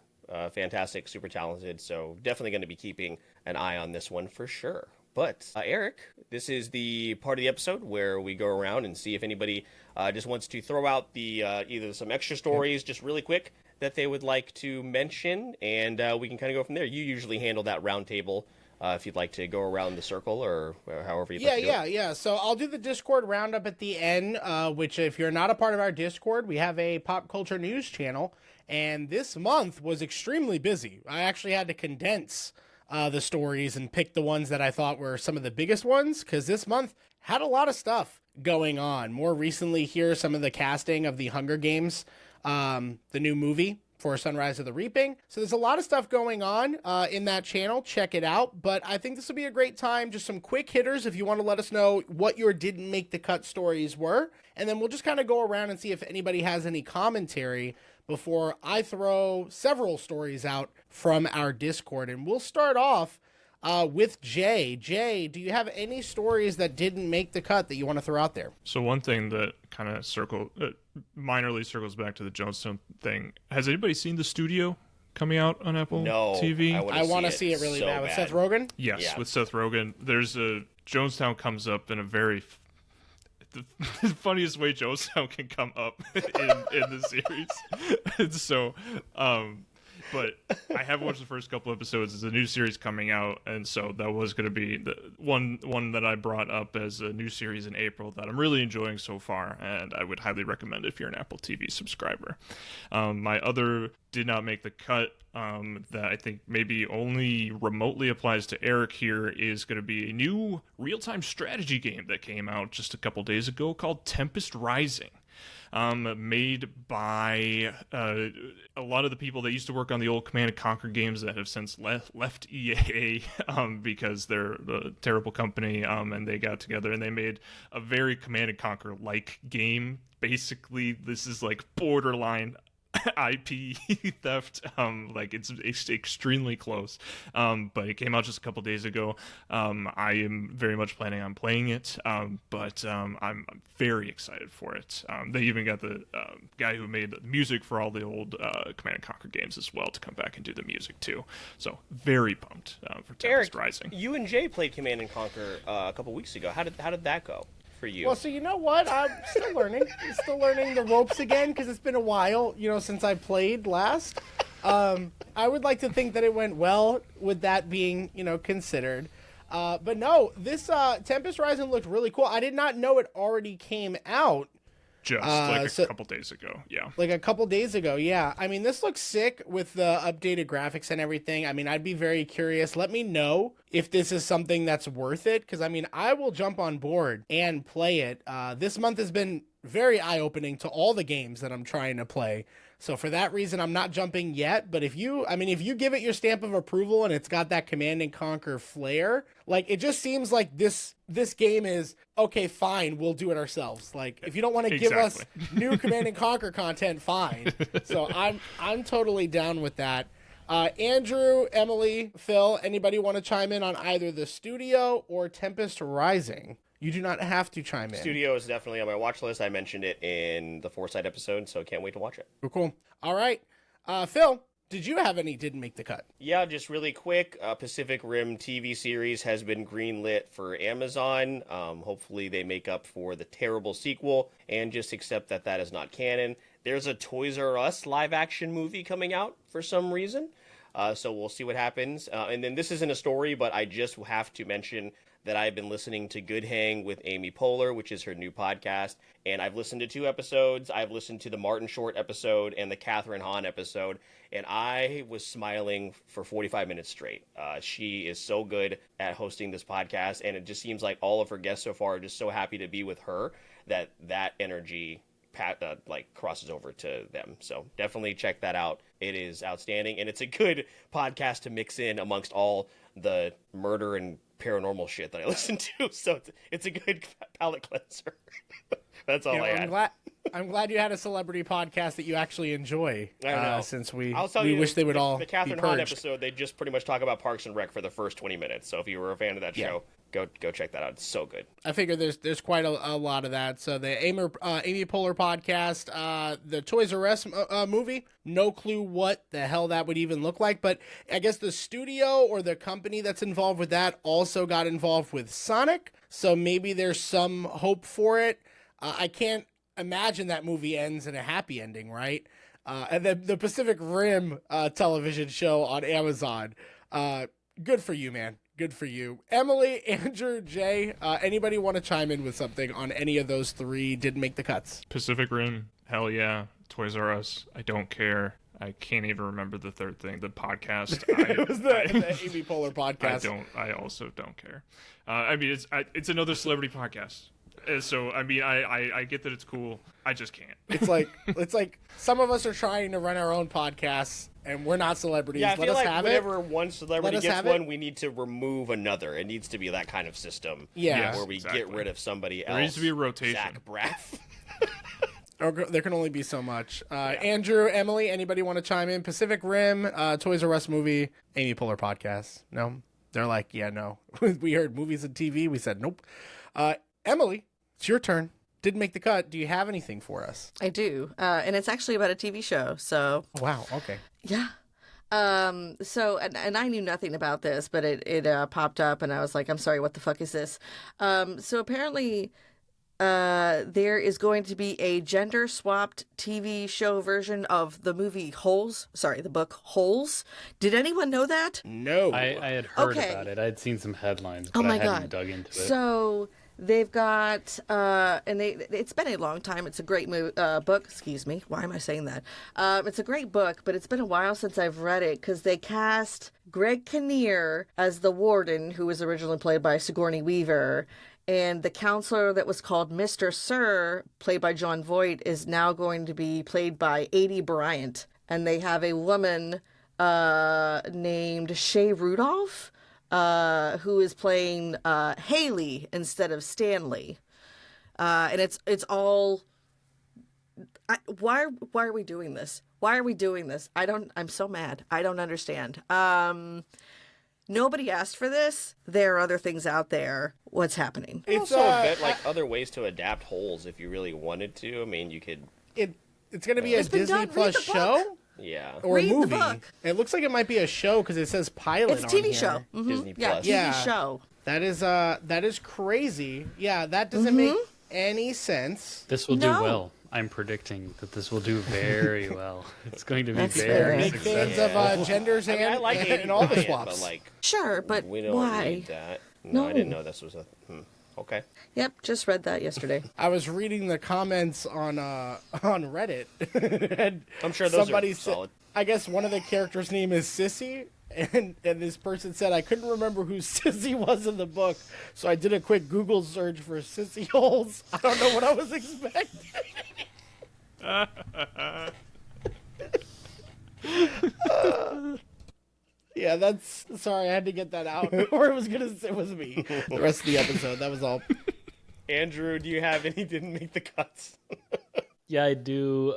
fantastic, super talented. So definitely going to be keeping an eye on this one for sure. But, Eric, this is the part of the episode where we go around and see if anybody just wants to throw out the either some extra stories just really quick that they would like to mention, and we can kind of go from there. You usually handle that round table if you'd like to go around the circle or however you'd like to do it. Yeah. So I'll do the Discord roundup at the end, which if you're not a part of our Discord, we have a pop culture news channel, and this month was extremely busy. I actually had to condense the stories and pick the ones that I thought were some of the biggest ones, because this month had a lot of stuff going on. More recently, here some of the casting of the Hunger Games, the new movie for Sunrise of the Reaping. So there's a lot of stuff going on in that channel. Check it out. But I think this will be a great time. Just some quick hitters if you want to let us know what your didn't make the cut stories were. And then we'll just kind of go around and see if anybody has any commentary. before I throw several stories out from our Discord. And we'll start off with Jay. Jay, do you have any stories that didn't make the cut that you want to throw out there? So one thing that kind of minorly circles back to the Jonestown thing. Has anybody seen The Studio coming out on Apple TV? I want to see it really bad. With Seth Rogen? Yes, with Seth Rogen. There's a Jonestown comes up in a very the funniest way Jonestown can come up in the series. And so, but I have watched the first couple episodes. There's a new series coming out, and so that was going to be the one that I brought up as a new series in April that I'm really enjoying so far, and I would highly recommend if you're an Apple TV subscriber. My other did not make the cut that I think maybe only remotely applies to Eric here is going to be a new real-time strategy game that came out just a couple days ago called Tempest Rising. Made by a lot of the people that used to work on the old Command & Conquer games that have since left EA because they're a terrible company, and they got together and they made a very Command & Conquer-like game. Basically, this is like borderline IP theft. Like it's extremely close, but it came out just a couple days ago. I am very much planning on playing it, but I'm very excited for it. They even got the guy who made the music for all the old Command & Conquer games as well to come back and do the music too. So very pumped for Tempest Rising. You and Jay played Command & Conquer a couple weeks ago. How did that go for you? Well, so you know what? I'm still learning. Still learning the ropes again because it's been a while, since I played last. I would like to think that it went well with that being, considered. But no, this Tempest Rising looked really cool. I did not know it already came out. Just a couple days ago, yeah. Like a couple days ago, yeah. I mean, this looks sick with the updated graphics and everything. I mean, I'd be very curious. Let me know if this is something that's worth it, because, I mean, I will jump on board and play it. This month has been very eye-opening to all the games that I'm trying to play. So for that reason, I'm not jumping yet. But if you give it your stamp of approval and it's got that Command & Conquer flair, like, it just seems like this game is, okay, fine, we'll do it ourselves. Like, if you don't want to give us new Command & Conquer content, fine. So I'm totally down with that. Andrew, Emily, Phil, anybody want to chime in on either The Studio or Tempest Rising? You do not have to chime in. Studio is definitely on my watch list. I mentioned it in the Foresight episode, so can't wait to watch it. Cool. All right. Phil, did you have any didn't make the cut? Yeah, just really quick. Pacific Rim TV series has been greenlit for Amazon. Hopefully they make up for the terrible sequel and just accept that that is not canon. There's a Toys R Us live-action movie coming out for some reason. So we'll see what happens. And then this isn't a story, but I just have to mention that I've been listening to Good Hang with Amy Poehler, which is her new podcast. And I've listened to 2 episodes. I've listened to the Martin Short episode and the Catherine Hahn episode. And I was smiling for 45 minutes straight. She is so good at hosting this podcast. And it just seems like all of her guests so far are just so happy to be with her that energy crosses over to them. So definitely check that out. It is outstanding. And it's a good podcast to mix in amongst all the murder and paranormal shit that I listen to. So it's a good palate cleanser. That's all I had. I'm glad you had a celebrity podcast that you actually enjoy. I know. Since we wish they would all the Catherine be Hahn purged. episode, they just pretty much talk about Parks and Rec for the first 20 minutes. So if you were a fan of that show, go check that out. It's so good. I figure there's quite a lot of that. So the Amy Poehler podcast, the Toys R Us movie, no clue what the hell that would even look like. But I guess the studio or the company that's involved with that also got involved with Sonic. So maybe there's some hope for it. I can't imagine that movie ends in a happy ending, right? And then the Pacific Rim television show on Amazon. Good for you, man. Good for you. Emily, Andrew, Jay, anybody want to chime in with something on any of those 3 didn't make the cuts? Pacific Rim, hell yeah. Toys R Us, I don't care. I can't even remember the third thing. The podcast. It was the Amy Poehler podcast. I also don't care. It's another celebrity podcast. So I mean, I get that it's cool. I just can't. It's like some of us are trying to run our own podcasts, and we're not celebrities. Yeah, I feel like whenever it. one celebrity gets one, we need to remove another. It needs to be that kind of system. Yeah, where we get rid of somebody else. There needs to be a rotation. Zach Braff. There can only be so much. Andrew, Emily, anybody want to chime in? Pacific Rim, Toys R Us movie, Amy Poehler podcast. No? They're like, yeah, no. We heard movies and TV. We said, nope. Emily, it's your turn. Didn't make the cut. Do you have anything for us? I do. And it's actually about a TV show. So. Wow. Okay. Yeah. So, and I knew nothing about this, but it popped up and I was like, I'm sorry, what the fuck is this? So apparently, there is going to be a gender swapped TV show version of the movie Holes. Sorry, the book Holes. Did anyone know that? No. I had heard about it. I'd seen some headlines, but I hadn't dug into it. So they've got, and it's been a long time. It's a great book. Excuse me. Why am I saying that? It's a great book, but it's been a while since I've read it because they cast Greg Kinnear as the warden, who was originally played by Sigourney Weaver. And the counselor that was called Mr. Sir, played by John Voight, is now going to be played by Adie Bryant. And they have a woman named Shea Rudolph, who is playing Haley instead of Stanley. And it's all... Why are we doing this? Why are we doing this? I'm so mad. I don't understand. Nobody asked for this. There are other things out there. What's happening? It's also a bit like other ways to adapt Holes if you really wanted to. I mean, you could. It's going to be a Disney Plus show? Yeah. Or Read a movie. the book. It looks like it might be a show because it says pilot It's a on TV here. show. Mm-hmm. Disney Yeah, Plus. TV show. That is crazy. Yeah, that doesn't make any sense. This will do well. I'm predicting that this will do very well. It's going to be very Big fans successful. of genders and, I like and all the Bryant, swaps. But like, Sure, but we don't why? need that. No, I didn't know this was a. Okay. Yep, just read that yesterday. I was reading the comments on Reddit. And I'm sure those somebody are said, solid. I guess one of the characters' name is Sissy, and this person said I couldn't remember who Sissy was in the book, so I did a quick Google search for Sissy Holes. I don't know what I was expecting. Yeah, that's sorry. I had to get that out, or it was me. The rest of the episode, that was all. Andrew, do you have any didn't make the cuts? Yeah, I do.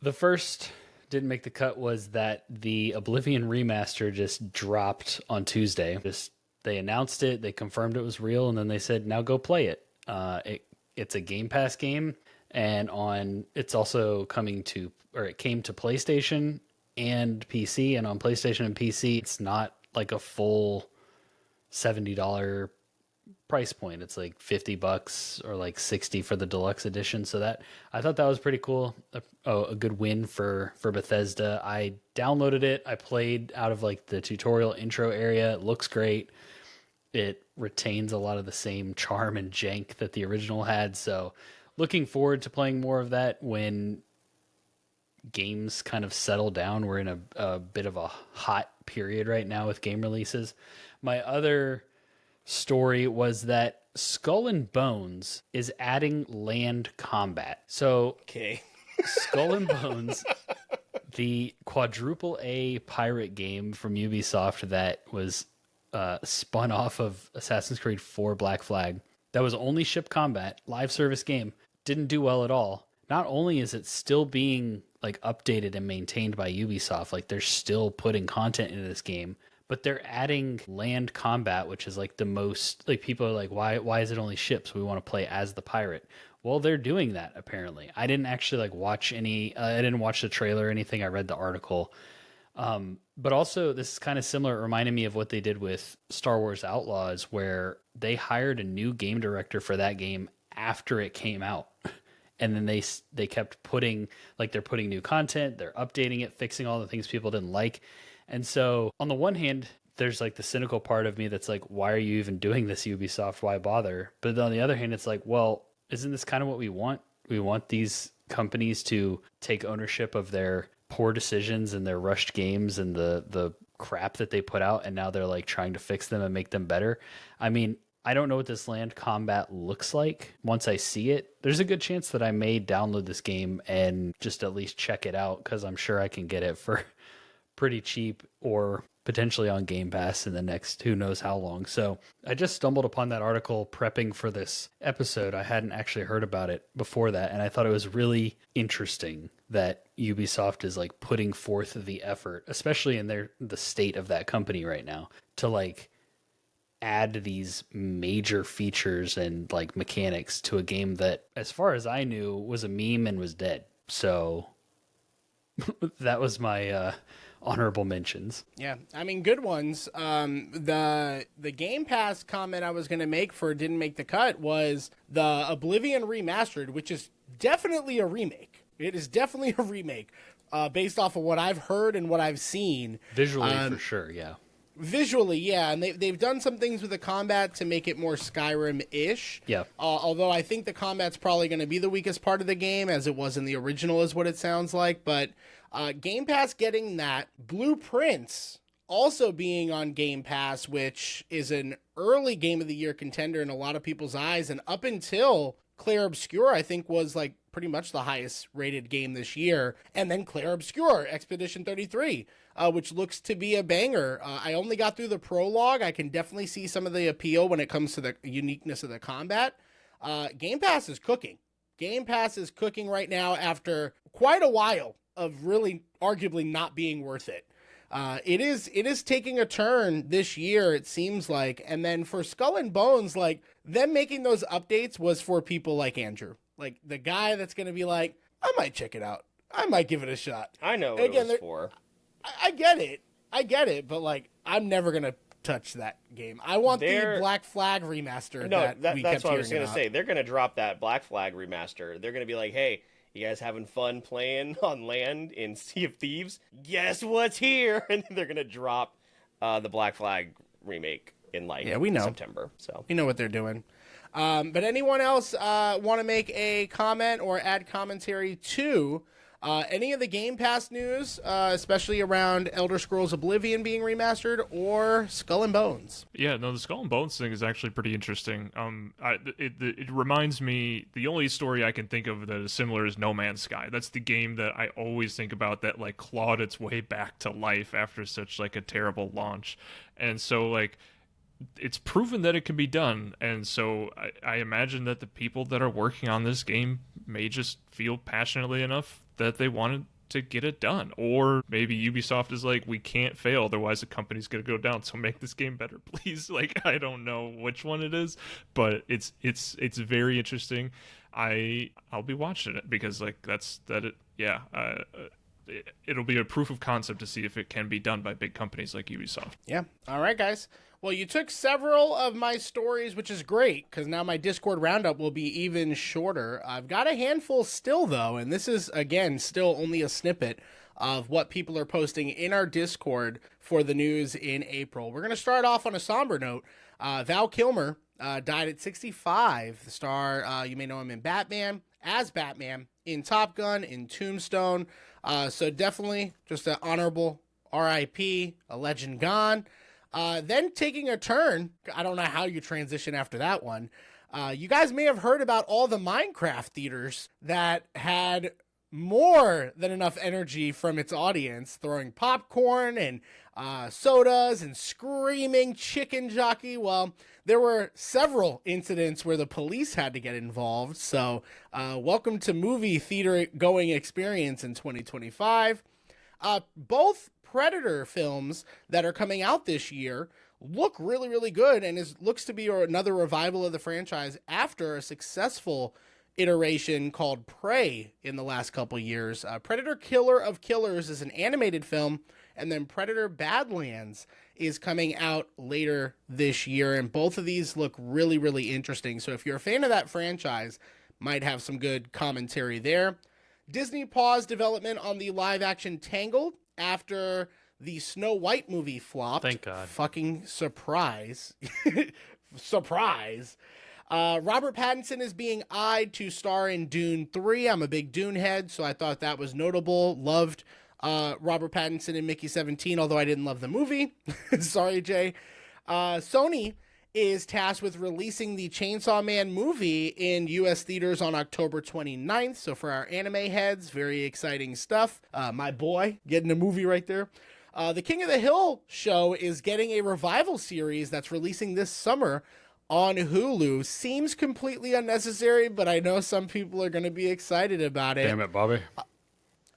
The first didn't make the cut was that the Oblivion remaster just dropped on Tuesday. They announced it, they confirmed it was real, and then they said, now go play it. It's a Game Pass game, and it's also it came to PlayStation and PC, and on PlayStation and PC, it's not like a full $70 price point. It's like $50 or like $60 for the deluxe edition. So that I thought that was pretty cool. A good win for Bethesda. I downloaded it. I played out of like the tutorial intro area. It looks great. It retains a lot of the same charm and jank that the original had. So looking forward to playing more of that when games kind of settle down. We're in a bit of a hot period right now with game releases. My other story was that Skull and Bones is adding land combat. So Okay. Skull and Bones, the quadruple A pirate game from Ubisoft that was spun off of Assassin's Creed 4 Black Flag, that was only ship combat, live service game, didn't do well at all. Not only is it still being like updated and maintained by Ubisoft, like they're still putting content into this game, but they're adding land combat, which is like the most, like people are like, why is it only ships? We want to play as the pirate. Well, they're doing that apparently. I didn't actually like watch I didn't watch the trailer or anything. I read the article. But also this is kind of similar. It reminded me of what they did with Star Wars Outlaws, where they hired a new game director for that game after it came out. And then they kept putting, like they're putting new content, they're updating it, fixing all the things people didn't like. And so on the one hand, there's like the cynical part of me that's like, why are you even doing this, Ubisoft? Why bother? But on the other hand, it's like, well, isn't this kind of what we want? We want these companies to take ownership of their poor decisions and their rushed games and the crap that they put out. And now they're like trying to fix them and make them better. I mean, I don't know what this land combat looks like. Once I see it, there's a good chance that I may download this game and just at least check it out, because I'm sure I can get it for pretty cheap, or potentially on Game Pass in the next who knows how long. So I just stumbled upon that article prepping for this episode. I hadn't actually heard about it before that, and I thought it was really interesting that Ubisoft is like putting forth the effort, especially in the state of that company right now, to like add these major features and like mechanics to a game that, as far as I knew, was a meme and was dead. So that was my honorable mentions. Yeah, I mean, good ones. The Game Pass comment I was going to make for didn't make the cut was the Oblivion Remastered, which is definitely a remake. It is definitely a remake based off of what I've heard and what I've seen. Visually, for sure, yeah. Visually, yeah, and they've done some things with the combat to make it more Skyrim-ish. Yeah. Although I think the combat's probably going to be the weakest part of the game, as it was in the original, is what it sounds like. But Game Pass getting that. Blueprints also being on Game Pass, which is an early Game of the Year contender in a lot of people's eyes. And up until Clair Obscur, I think, was like pretty much the highest rated game this year. And then Clair Obscur, Expedition 33, which looks to be a banger. I only got through the prologue. I can definitely see some of the appeal when it comes to the uniqueness of the combat. Game Pass is cooking. Game Pass is cooking right now after quite a while of really arguably not being worth it. It is taking a turn this year, it seems like. And then for Skull and Bones, like, them making those updates was for people like Andrew. Like, the guy that's going to be like, I might check it out. I might give it a shot. I know what it was for. I get it, but, like, I'm never going to touch that game. I want the Black Flag remaster. No, that's what I was going to say. They're going to drop that Black Flag remaster. They're going to be like, hey, you guys having fun playing on land in Sea of Thieves? Guess what's here? And they're going to drop the Black Flag remake in like September. So we know what they're doing. But anyone else want to make a comment or add commentary to any of the Game Pass news, especially around Elder Scrolls Oblivion being remastered or Skull and Bones? Yeah, no, the Skull and Bones thing is actually pretty interesting. It reminds me, the only story I can think of that is similar is No Man's Sky. That's the game that I always think about that like clawed its way back to life after such like a terrible launch. And so like, it's proven that it can be done, and so I imagine that the people that are working on this game may just feel passionately enough that they wanted to get it done. Or maybe Ubisoft is like, we can't fail, otherwise the company's gonna go down, so make this game better, please. Like, I don't know which one it is, but it's very interesting. I'll be watching it because like it'll be a proof of concept to see if it can be done by big companies like Ubisoft. Yeah. All right, guys. Well, you took several of my stories, which is great, because now my Discord roundup will be even shorter. I've got a handful still, though, and this is, again, still only a snippet of what people are posting in our Discord for the news in April. We're going to start off on a somber note. Val Kilmer died at 65. The star, you may know him in Batman, as Batman, in Top Gun, in Tombstone. So definitely just an honorable RIP, a legend gone. Then taking a turn, I don't know how you transition after that one. You guys may have heard about all the Minecraft theaters that had more than enough energy from its audience, throwing popcorn and sodas and screaming chicken jockey. Well, there were several incidents where the police had to get involved. So welcome to movie theater going experience in 2025. Both Predator films that are coming out this year look really, really good, and looks to be another revival of the franchise after a successful iteration called Prey in the last couple years. Predator Killer of Killers is an animated film, and then Predator Badlands is coming out later this year, and both of these look really, really interesting. So if you're a fan of that franchise, might have some good commentary there. Disney paused development on the live-action Tangled after the Snow White movie flopped. Thank God. Fucking surprise. Surprise. Robert Pattinson is being eyed to star in Dune 3. I'm a big Dune head, so I thought that was notable. Loved Robert Pattinson in Mickey 17, although I didn't love the movie. Sorry, Jay. Sony is tasked with releasing the Chainsaw Man movie in U.S. theaters on October 29th. So for our anime heads, very exciting stuff. My boy, getting a movie right there. The King of the Hill show is getting a revival series that's releasing this summer on Hulu. Seems completely unnecessary, but I know some people are going to be excited about it. Damn it, Bobby.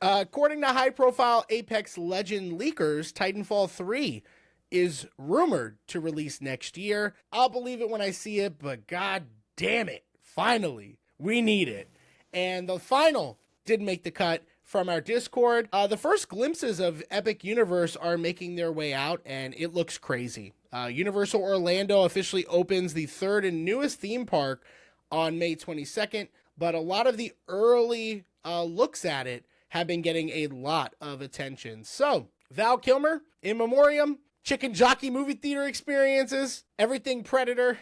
According to high-profile Apex Legend leakers, Titanfall 3 is rumored to release next year. I'll believe it when I see it, but god damn it, finally, we need it. And the final did make the cut from our Discord. The first glimpses of Epic Universe are making their way out, and it looks crazy. Universal Orlando officially opens the third and newest theme park on May 22nd, but a lot of the early looks at it have been getting a lot of attention. So, Val Kilmer, In Memoriam, Chicken Jockey movie theater experiences, Everything Predator,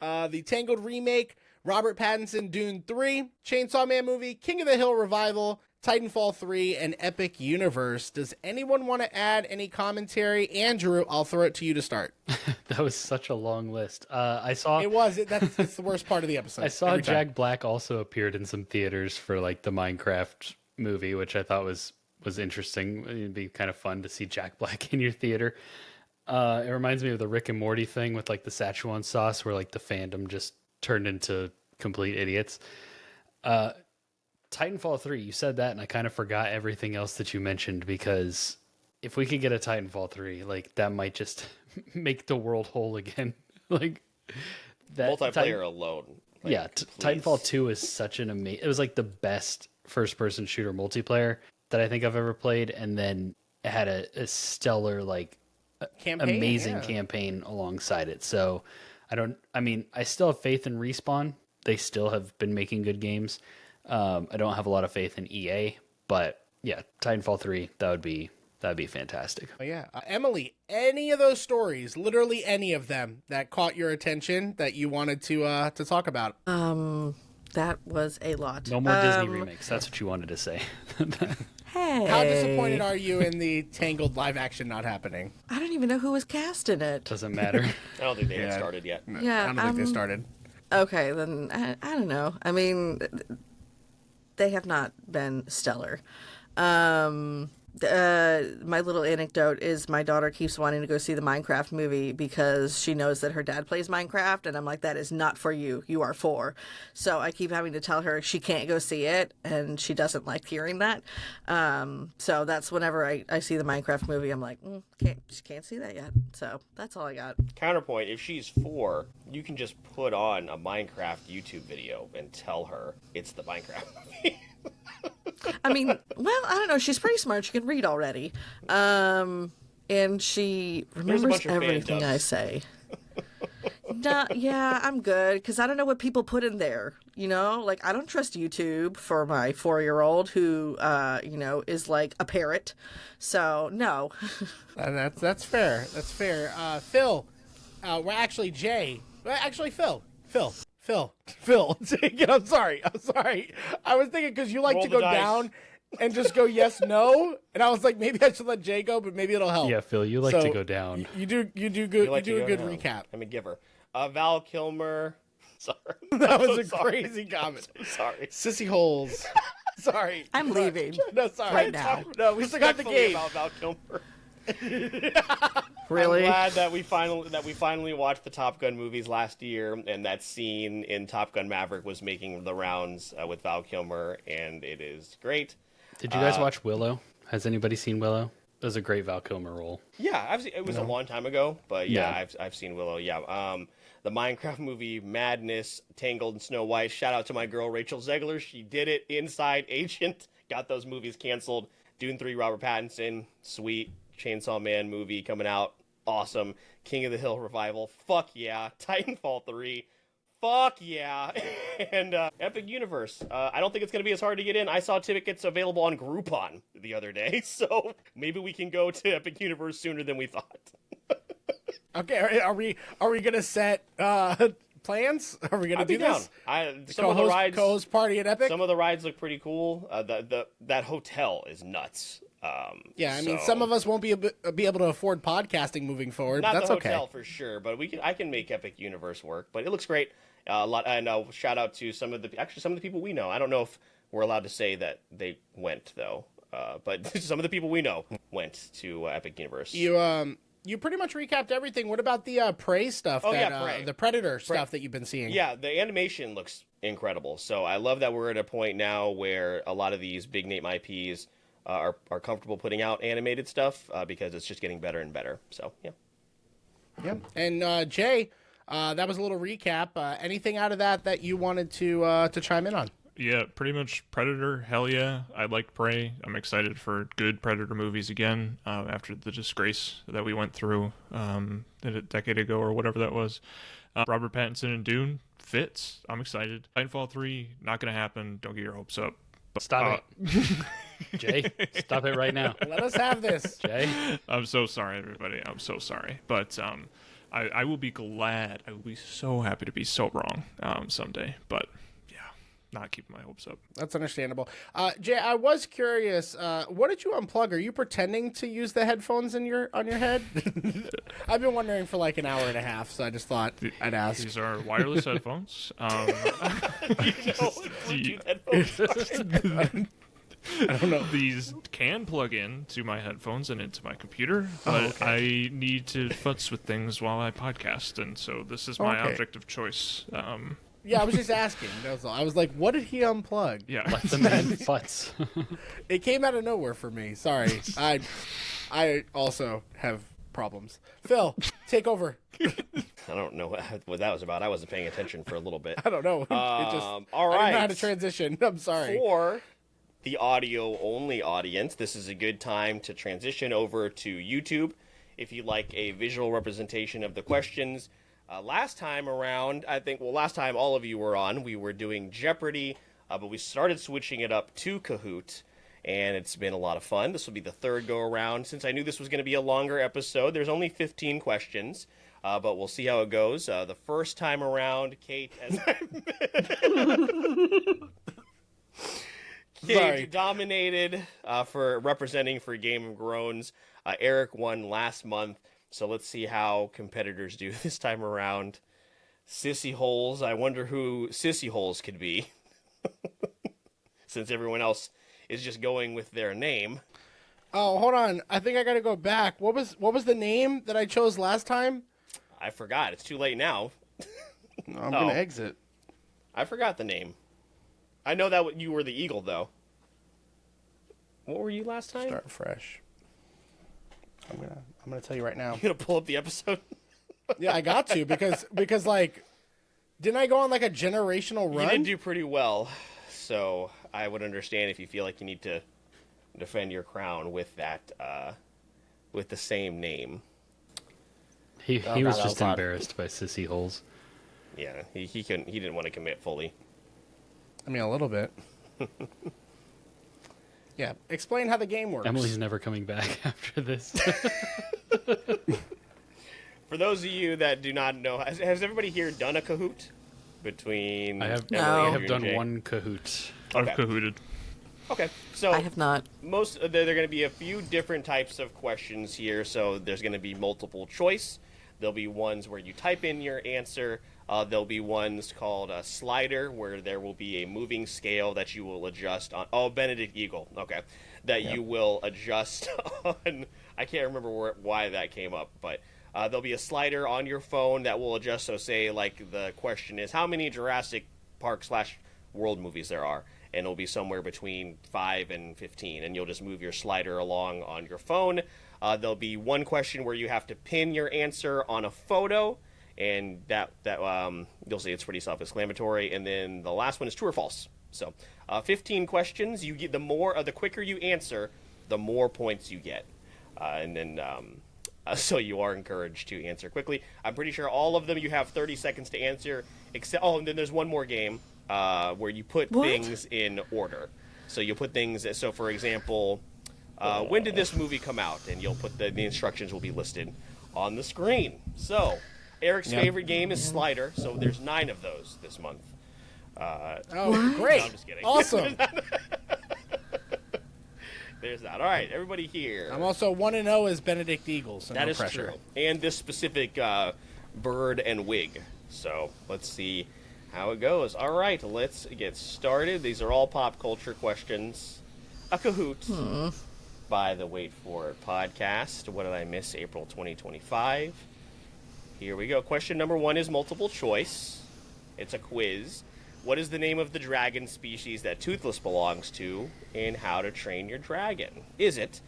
the Tangled remake, Robert Pattinson Dune 3, Chainsaw Man movie, King of the Hill revival, Titanfall 3, and Epic Universe. Does anyone want to add any commentary? Andrew, I'll throw it to you to start. That was such a long list. I saw That's the worst part of the episode. I saw Jack Black also appeared in some theaters for like the Minecraft movie, which I thought was interesting. It'd be kind of fun to see Jack Black in your theater. It reminds me of the Rick and Morty thing with like the Szechuan sauce, where like the fandom just turned into complete idiots. Titanfall 3, you said that, and I kind of forgot everything else that you mentioned, because if we could get a Titanfall 3, like that might just make the world whole again. Like that multiplayer alone. Like, yeah, Titanfall 2 is such an amazing. It was like the best first-person shooter multiplayer that I think I've ever played, and then it had a stellar like amazing campaign alongside it. So I still have faith in Respawn. They still have been making good games. I don't have a lot of faith in EA, but yeah, Titanfall 3, that'd be fantastic. Oh, yeah. Emily, any of those stories, literally any of them that caught your attention that you wanted to talk about? That was a lot. No more Disney remakes. That's what you wanted to say. Hey. How disappointed are you in the Tangled live action not happening? I don't even know who was cast in it. Doesn't matter. I don't think they had started yet. Yeah, I don't think they started. Okay, then I don't know. I mean, they have not been stellar. My little anecdote is my daughter keeps wanting to go see the Minecraft movie because she knows that her dad plays Minecraft, and I'm like, that is not for you. You are 4. So I keep having to tell her she can't go see it, and she doesn't like hearing that. So that's whenever I see the Minecraft movie, I'm like, she can't see that yet. So that's all I got. Counterpoint, if she's 4, you can just put on a Minecraft YouTube video and tell her it's the Minecraft movie. I mean, well, I don't know. She's pretty smart. She can read already. And she remembers everything I say. Yeah, I'm good, because I don't know what people put in there. You know, like, I don't trust YouTube for my 4-year-old who, is like a parrot. So, no. That's fair. That's fair. Phil, Jay. Phil. I'm sorry. I was thinking because you like to go down and just go yes, no, and I was like, maybe I should let Jay go, but maybe it'll help. Yeah, Phil, you like to go down. You do good. You do a good recap. I'm a giver. Val Kilmer. Sorry, that was a crazy comment. I'm sorry. Sissy holes. Sorry, I'm leaving. No, sorry. Right now. No, we still got the game. About Val Kilmer. Really? I'm glad that we finally watched the Top Gun movies last year, and that scene in Top Gun Maverick was making the rounds with Val Kilmer, and it is great. Did you guys watch Willow? Has anybody seen Willow? It was a great Val Kilmer role. Yeah, it was a long time ago, but yeah. I've seen Willow. Yeah, the Minecraft movie Madness, Tangled, and Snow White. Shout out to my girl Rachel Zegler. She did it. Inside Agent got those movies canceled. Dune 3, Robert Pattinson, sweet. Chainsaw Man movie coming out, awesome. King of the Hill revival, fuck yeah. Titanfall 3, fuck yeah. And Epic Universe, I don't think it's going to be as hard to get in. I saw tickets available on Groupon the other day, so maybe we can go to Epic Universe sooner than we thought. Okay, are we gonna set plans? Are we gonna do this? Some of the rides, co-host party at Epic. Some of the rides look pretty cool. That hotel is nuts. I mean, some of us won't be able to afford podcasting moving forward. Not that's the hotel okay for sure, but I can make Epic Universe work. But it looks great. And shout out to some of the people we know. I don't know if we're allowed to say that they went though. but some of the people we know went to Epic Universe. You pretty much recapped everything. What about the Prey stuff? Prey. The Predator stuff that you've been seeing. Yeah, the animation looks incredible. So I love that we're at a point now where a lot of these big name IPs are comfortable putting out animated stuff because it's just getting better and better. So yeah. Yeah. And Jay, that was a little recap. Anything out of that you wanted to chime in on? Yeah, pretty much Predator. Hell yeah. I liked Prey. I'm excited for good Predator movies again after the disgrace that we went through a decade ago or whatever that was. Robert Pattinson and Dune fits. I'm excited. Titanfall 3, not going to happen. Don't get your hopes up. Stop it. Jay, stop it right now. Let us have this. Jay? I'm so sorry, everybody. I'm so sorry. But I will be glad. I will be so happy to be so wrong someday. But not keeping my hopes up. That's understandable. Jay, I was curious. What did you unplug? Are you pretending to use the headphones on your head? I've been wondering for like an hour and a half, so I just thought I'd ask. These are wireless headphones. I don't know. These can plug in to my headphones and into my computer, but I need to futz with things while I podcast, and so this is my object of choice. Yeah, I was just asking. That's all. I was like, what did he unplug? Yeah. Let the man futz. It came out of nowhere for me. Sorry. I also have problems. Phil, take over. I don't know what that was about. I wasn't paying attention for a little bit. I don't know. All I right. didn't know how to transition. I'm sorry. For the audio-only audience, this is a good time to transition over to YouTube if you like a visual representation of the questions. Last time around, last time all of you were on, we were doing Jeopardy, but we started switching it up to Kahoot, and it's been a lot of fun. This will be the third go-around. Since I knew this was going to be a longer episode, there's only 15 questions, but we'll see how it goes. The first time around, Kate, Kate dominated for representing for Game of Thrones. Eric won last month. So let's see how competitors do this time around. Sissy Holes. I wonder who Sissy Holes could be. Since everyone else is just going with their name. Oh, hold on. I think I got to go back. What was the name that I chose last time? I forgot. It's too late now. No, I'm going to exit. I forgot the name. I know that you were the eagle, though. What were you last time? Start fresh. I'm gonna tell you right now. You gonna pull up the episode? Yeah, I got to because like, didn't I go on like a generational run? You did do pretty well, so I would understand if you feel like you need to defend your crown with that, with the same name. He was just embarrassed by Sissy Holes. Yeah, he couldn't. He didn't want to commit fully. I mean, a little bit. Yeah, explain how the game works. Emily's never coming back after this. For those of you that do not know, has everybody here done a Kahoot? Between I have done one Kahoot. I've Kahooted. Okay, so I have not. There are going to be a few different types of questions here. So there's going to be multiple choice. There'll be ones where you type in your answer. There'll be ones called a slider, where there will be a moving scale that you will adjust on. Oh, Benedict Eagle. Okay. That you will adjust on. I can't remember why that came up, but there'll be a slider on your phone that will adjust. So say, like, the question is, how many Jurassic Park / World movies there are? And it'll be somewhere between 5 and 15. And you'll just move your slider along on your phone. There'll be one question where you have to pin your answer on a photo. And that you'll see it's pretty self-explanatory. And then the last one is true or false. So 15 questions. You get the quicker you answer, the more points you get. And then so you are encouraged to answer quickly. I'm pretty sure all of them you have 30 seconds to answer. And then there's one more game where you put things in order. So you put things. So for example, when did this movie come out? And you'll put the instructions will be listed on the screen. So. Eric's favorite game is Slider, so there's 9 of those this month. Great. No, I'm just kidding. Awesome. There's that. All right, everybody here. I'm also 1-0 as Benedict Eagle, so that no is pressure. true. And this specific bird and wig. So let's see how it goes. All right, let's get started. These are all pop culture questions. a Kahoot by the Wait For It podcast. What did I miss? April 2025. Here we go. Question number 1 is multiple choice. It's a quiz. What is the name of the dragon species that Toothless belongs to in How to Train Your Dragon? Is it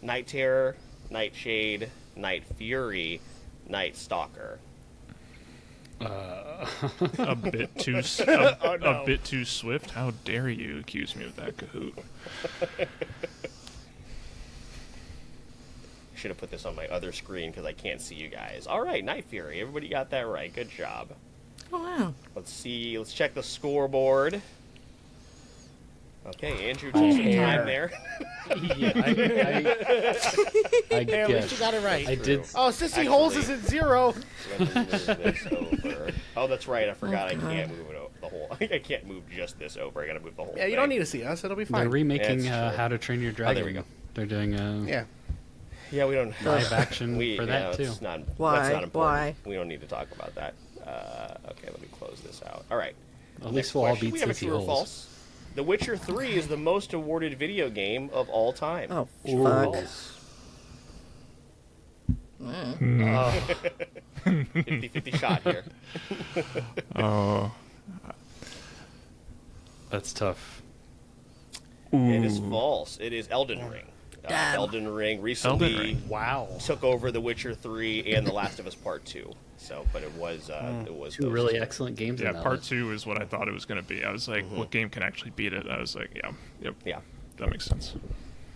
Night Terror, Nightshade, Night Fury, Night Stalker? A bit too a bit too swift. How dare you accuse me of that, Kahoot? Should have put this on my other screen because I can't see you guys. All right, Night Fury. Everybody got that right. Good job. Oh, wow. Let's see. Let's check the scoreboard. Okay, Andrew took some time there. Yeah, I Hey, at least guess. you got it right. I did. Oh, Sissy Holes is at 0. Let me move this over. Oh, that's right. I forgot I can't move it the whole. I can't move just this over. I got to move the whole. Yeah, you don't need to see us. It'll be They're fine. remaking That's true. How to Train Your Dragon. there we go. They're doing Yeah. Yeah, we don't. live action We, for that too. It's not, Why? That's not important. Why? We don't need to talk about that. Okay, let me close this out. All right. At Next least we'll all question. beat We have a Sissy true or Holes. false. The Witcher 3 is the most awarded video game of all time. Oh, True or fuck. false? Oh, 50-50 shot here. Oh, that's tough. It is false. It is Elden Ring. Damn. Elden Ring recently Elden Ring. Wow. took over The Witcher 3 and The Last of Us Part 2. So, but it was Two those really two. excellent games. yeah. in that Part list. 2 is what I thought it was going to be. I was like, what game can actually beat it? I was like, yeah, yep, Yeah. that makes sense.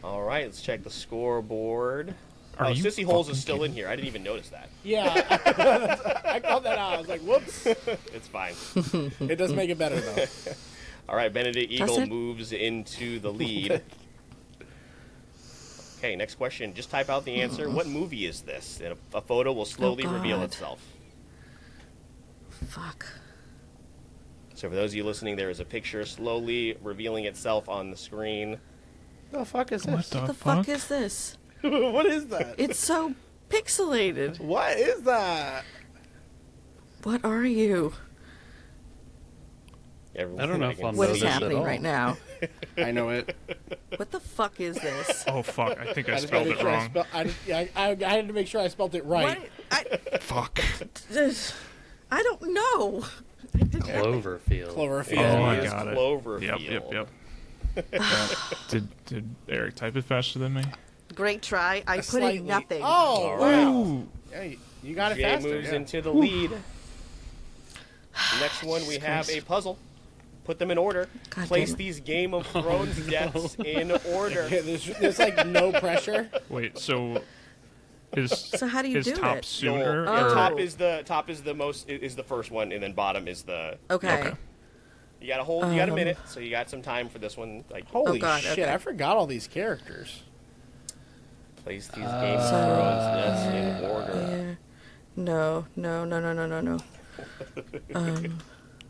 All right, let's check the scoreboard. Are you Sissy Holes fucking is still in kidding? here. I didn't even notice that. Yeah. I called that out. I was like, whoops. It's fine. It does make it better, though. All right, Benedict Does Eagle it? moves into the lead. Okay, next question. Just type out the answer. What movie is this? And a photo will slowly reveal God. itself. Fuck. So for those of you listening, there is a picture slowly revealing itself on the screen. The fuck is What this? the, What the fuck is this? What is that? It's so pixelated. What is that? What are you? Everyone I don't know if can I'm see. What know is this at happening all. right now? I know it. What the fuck is this? Oh fuck! I think I just spelled gotta it make sure wrong. I had to make sure I spelled it right. What? Fuck. I don't know. Cloverfield. Cloverfield. Oh, I It is got it. Cloverfield. Yep. Did Eric type it faster than me? Great try. I put Slightly. in nothing. Oh, All wow. Yeah, you got it Jay faster. moves yeah. into the lead. Next one, we have a puzzle. Put them in order. God Place damn it. these Game of Thrones deaths in order. Yeah, there's like no pressure. Wait, so is So how do you is do top it? sooner? Yeah, Oh. top is the first one, and then bottom is the. Okay. Okay. You got you got a minute, so you got some time for this one. Like Holy God, shit! okay. I forgot all these characters. place these Game of Thrones deaths in order. Yeah. No.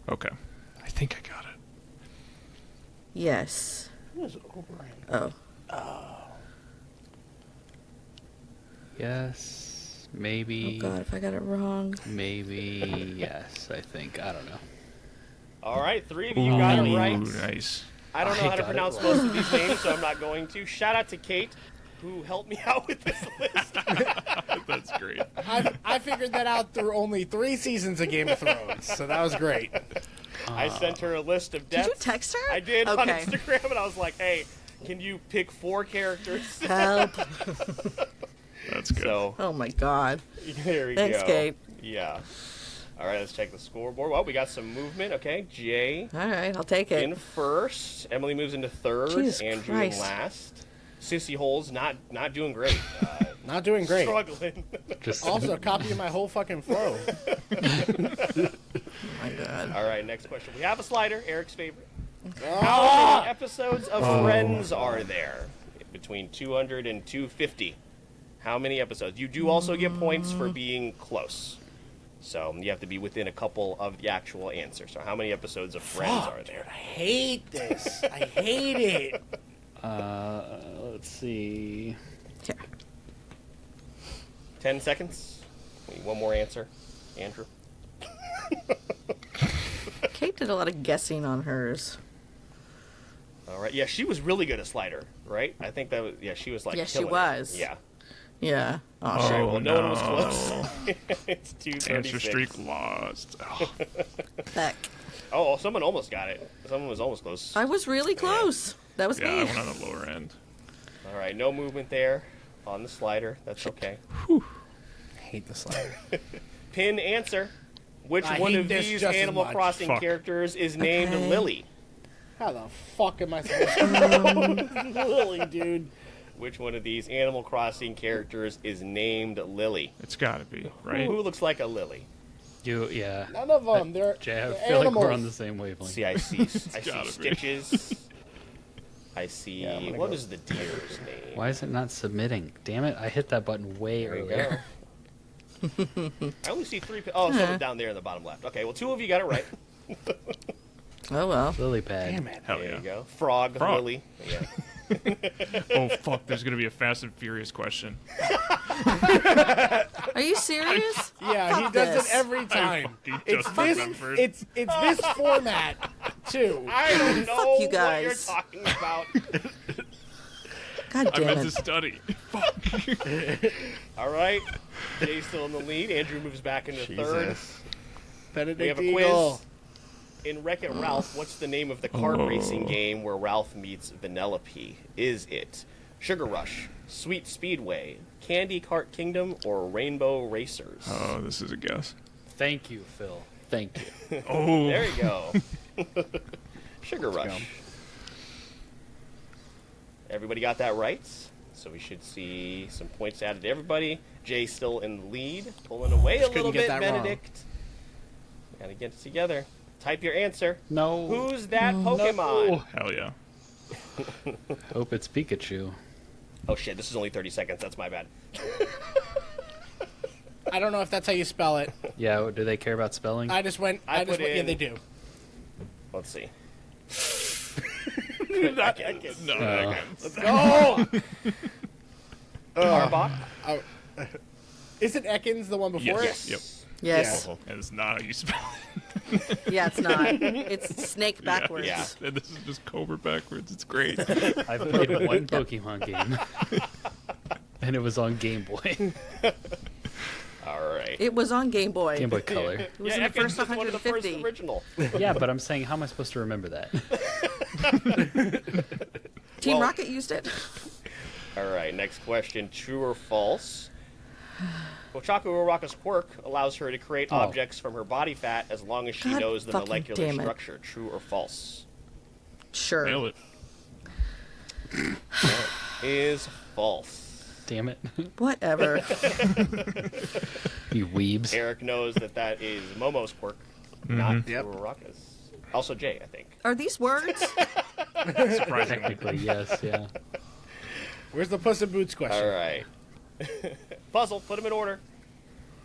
Okay. I think I got it. Yes. Oh. Yes. Oh Maybe. God, if I got it wrong. Maybe. Yes. I think. I don't know. All right, 3 of you got it right. Ooh, nice. I don't know I how to got it pronounce wrong. most of these names, so I'm not going to. Shout out to Kate, who helped me out with this list. That's great. I figured that out through only 3 seasons of Game of Thrones, so that was great. I sent her a list of Did deaths. you text her? I did on Okay. Instagram, and I was like, "Hey, can you pick 4 characters?" Help. That's good. So Oh my God. there we Thanks, go. Kate. Yeah. All right, let's check the scoreboard. Well, we got some movement. Okay, Jay All right, I'll take it. in first. Emily moves into third. Jesus Andrew Christ. in last. Sissy Holes not doing great. Not doing great. Struggling. Just Also, copying my whole fucking flow. Oh my God. All right, next question. We have a slider, Eric's favorite. How many episodes of Friends are there? Between 200 and 250. How many episodes? You do also get points for being close. So you have to be within a couple of the actual answer. So how many episodes of Friends are there? I hate this. I hate it. let's see. Here. 10 seconds. We need one more answer. Andrew. Kate did a lot of guessing on hers. All right. Yeah, she was really good at Slider, right? I think that was, yeah, she was like, Yeah, she killing it. was. Yeah. Yeah. Oh, All right, well, no one was no. close. It's 2:36. Answer streak lost. Oh, heck. Oh, someone almost got it. Someone was almost close. I was really close. That was yeah, I me. went on the lower end. All right, no movement there on the slider. That's okay. I hate the slider. Pin answer. Which I one hate of this these just as Animal much. Crossing Fuck. characters is named Okay. Lily? How the fuck am I supposed to know? Lily, dude. Which one of these Animal Crossing characters is named Lily? It's gotta be, right? Who looks like a lily? Yeah. None of them. They're, Jay, I they're feel like animals. we're on the same wavelength. See, I see gotta be. Stitches. I see. I'm gonna What go- is the deer's name? Why is it not submitting? Damn it, I hit that button way There you earlier. go. I only see 3. Someone down there in the bottom left. Okay, well, 2 of you got it right. Oh, well. Lily pad. Damn it. Hell There yeah. you go. Frog. Lily. Yeah. Oh fuck, there's gonna be a Fast and Furious question. Are you serious? Yeah, he Fuck does this. it every time. fucking It's just this. remembered. It's this format too. I don't know you what you're guys. talking about. God I damn meant it. to study. All right. Jay's still in the lead. Andrew moves back into third. Benedict We have a Eagle. quiz. In Wreck-It Ralph, what's the name of the kart racing game where Ralph meets Vanellope? Is it Sugar Rush, Sweet Speedway, Candy Kart Kingdom, or Rainbow Racers? Oh, this is a guess. Thank you, Phil. Thank you. Oh, There you go. Sugar Rush. Everybody got that right. So we should see some points added to everybody. Jay's still in the lead, pulling away a Just little couldn't bit. get that wrong. Benedict. Gotta get it together. Type your answer. No. Who's that Pokemon? hell yeah. Hope it's Pikachu. Oh shit, this is only 30 seconds. That's my bad. I don't know if that's how you spell it. Yeah, do they care about spelling? I just went. I I just put went. Yeah, in- they do. Let's see. No, Oh, Arbok? is it Ekans the one before Yes. it? Yep. Yes. That is not how you spell Yeah, it's not. It's snake it. backwards. Yeah. And this is just Cobra backwards. It's great. I've played one Pokemon game, and it was on Game Boy. Alright. It was on Game Boy. Game Boy Color. It was in Yeah, the first Ekans is one of the first 150. original. Yeah, but I'm saying, how am I supposed to remember that? Team Well- Rocket used it. Alright, next question. True or false? Ochaku Uraraka's quirk allows her to create objects from her body fat as long as she God knows the fucking molecular damn it. structure. True or false? Sure. Nail it. Is false. Damn it. Whatever. You weebs. Eric knows that is Momo's quirk, not Uraraka's. Also Jay, I think. Are these words? Surprisingly. Technically, yes, yeah. Where's the Puss in Boots question? Alright. Puzzle, put them in order.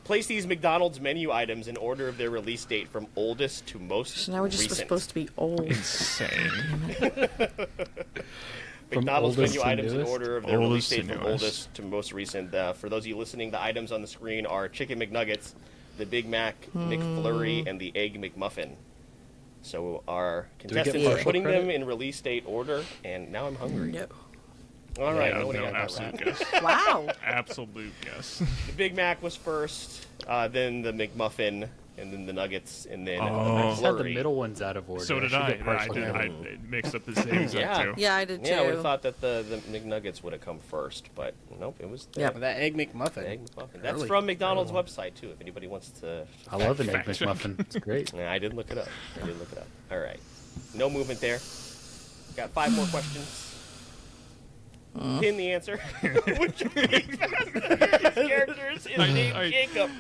Place these McDonald's menu items in order of their release date from oldest to most So now we're just recent. supposed to be old. Insane. McDonald's oldest menu to items in newest? order of their release Oldest to date from newest. oldest to most recent. For those of you listening, the items on the screen are Chicken McNuggets, the Big Mac McFlurry, and the Egg McMuffin. So our we get contestants are partial putting credit? them in release date order, and now I'm hungry. No. All right, Yeah, nobody no, got that absolute right. guess. Wow. Absolute guess. The Big Mac was first, then the McMuffin, and then the Nuggets, and then Oh. the I just had the McFlurry. middle ones out of order. So did should I. get partial I credit. mixed up the savings Yeah. up too. Yeah, I did too. Yeah, I would have thought that the McNuggets would have come first, but nope, it was the Yeah. That Egg McMuffin. Egg McMuffin. That's Early. from McDonald's website too. If anybody wants to, I love an Egg Fact check. McMuffin. It's great. yeah, I did look it up. All right, no movement there. Got 5 more questions. Pin the answer. Which of these Fast and the Furious characters is named Jacob?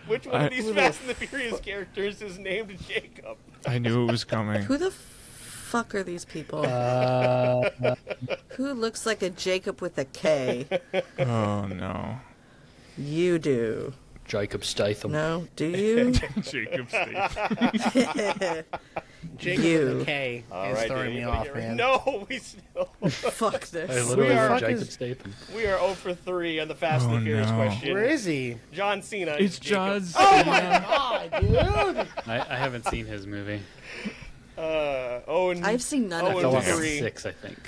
Which one of these Fast and the Furious characters is named Jacob? I knew it was coming. Who the fuck are these people? Who looks like a Jacob with a K? Oh no. You do. Jacob Statham. No, do you? Jacob State. Jacob You. with a K All is right, throwing did me anybody off, get it? man. No, we still. Fuck I this. literally are- wrote fuck Jacob is- Statham. We are 0 for 3 on the Fast and the Oh, Furious no. question. Where is he? John Cena. It's is Jacob. Jaws. Oh my god, dude! I haven't seen his movie. Owen. I've seen none of Owen Fell off those. at Three. 6, I think.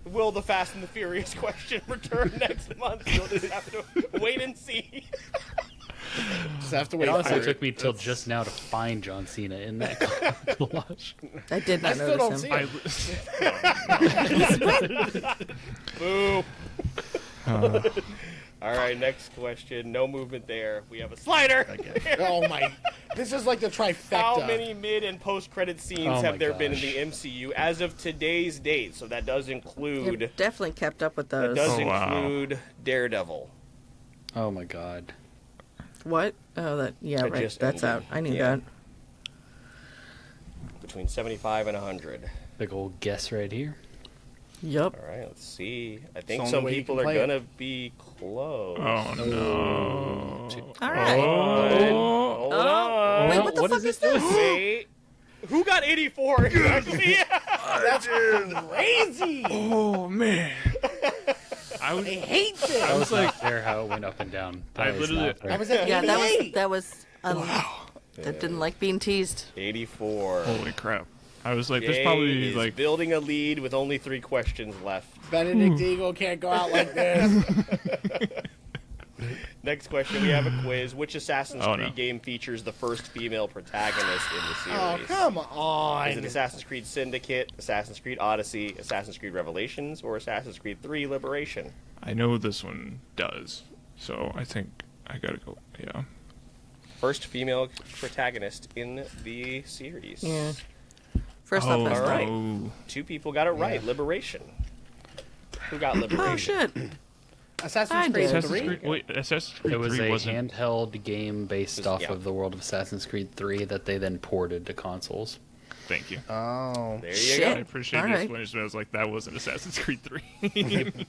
Will the Fast and the Furious question return next month? You'll just have to wait and see. Just have to It wait. also for took me till just now to find John Cena in that collage. I did not I still don't notice see him. it. Boo. All right, next question. No movement there. We have a slider. Oh my! This is like the trifecta. How many mid and post-credit scenes Oh have my there been in gosh. the MCU as of today's date? So that does include You've definitely kept up with that those. does Oh, wow. include Daredevil. Oh my god. What? Oh, that. Yeah, It right. just That's ended. out. I knew Yeah. that. Between 75 and 100. Big old guess right here. Yup. All right, let's see. I think only some way you people can are play it. gonna be close. Oh no. All right. Hold on. Wait, what the fuck is this? Wait. Who got 84 exactly? That's crazy. Oh man. I was I hate this. I was like there how it went up and down. I was literally- not there. I was at Yeah, 88. that was. That didn't like being teased. 84. holy crap. I was like, there's Jay probably is like building a lead with only 3 questions left. Benedict Eagle can't go out like this. Next question, we have a quiz. Which Assassin's Oh, Creed no. game features the first female protagonist in the Oh, series? come Is it on. Assassin's Creed Syndicate, Assassin's Creed Odyssey, Assassin's Creed Revelations, or Assassin's Creed 3 Liberation? I know this one does. So I think I gotta go. Yeah. First female protagonist in the series. Yeah. First off, that's all right. no. 2 people got it right. Yeah. Liberation. Who got Liberation? Oh shit. Assassin's I Creed did. Assassin's 3? Creed. Wait, Assassin's Creed It was 3 a wasn't. handheld game based off yeah. of the world of Assassin's Creed 3 that they then ported to consoles. Thank you. Oh. There you Shit. I go. appreciate All the right. explanation. I was like, that wasn't Assassin's Creed 3.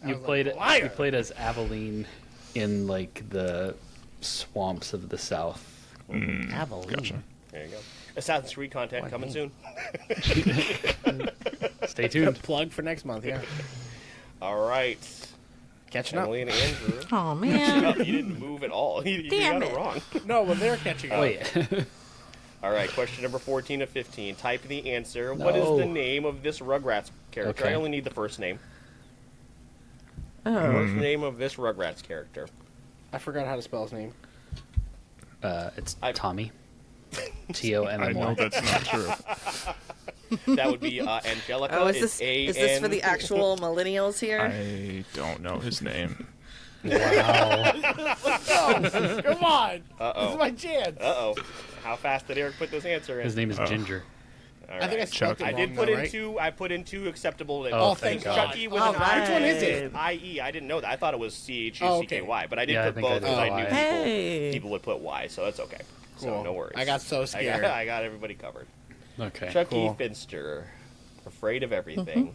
You played liar. you played as Aveline in like the swamps of the south. Aveline. Gotcha. There you go. Assassin's Creed content coming soon. Stay tuned. Plug for next month, yeah. All right. Catching up. Emily and Andrew. Oh man. Oh, you didn't move at all. You Damn got it it. wrong. No, well, they're catching up. Wait. All right, question number 14 of 15. Type the answer. What is No. the name of this Rugrats character? Okay. I only need the first name. Oh. First name of this Rugrats character. I forgot how to spell his name. It's I- Tommy. I know Tommy. that's not true. That would be Angelica. Oh, is It's this for the actual millennials here? I don't know his name. Wow. Come on. Uh-oh. This is my chance. Uh-oh. How fast did Eric put this answer in? His name is Ginger. All I think I right. spelled it I wrong, did put though, in right? 2. I put in 2 acceptable. Oh, thank God. Chucky with All an right. I. Which one is it? I-E. I didn't know that. I thought it was C-H-U-C-K-Y, Oh, okay. but I did Yeah, I put think I both did because I Y. knew Hey. people would put Y, so that's okay. So Cool. no worries. I got so scared. I got everybody covered. Okay. Chucky Cool. Finster, afraid of everything.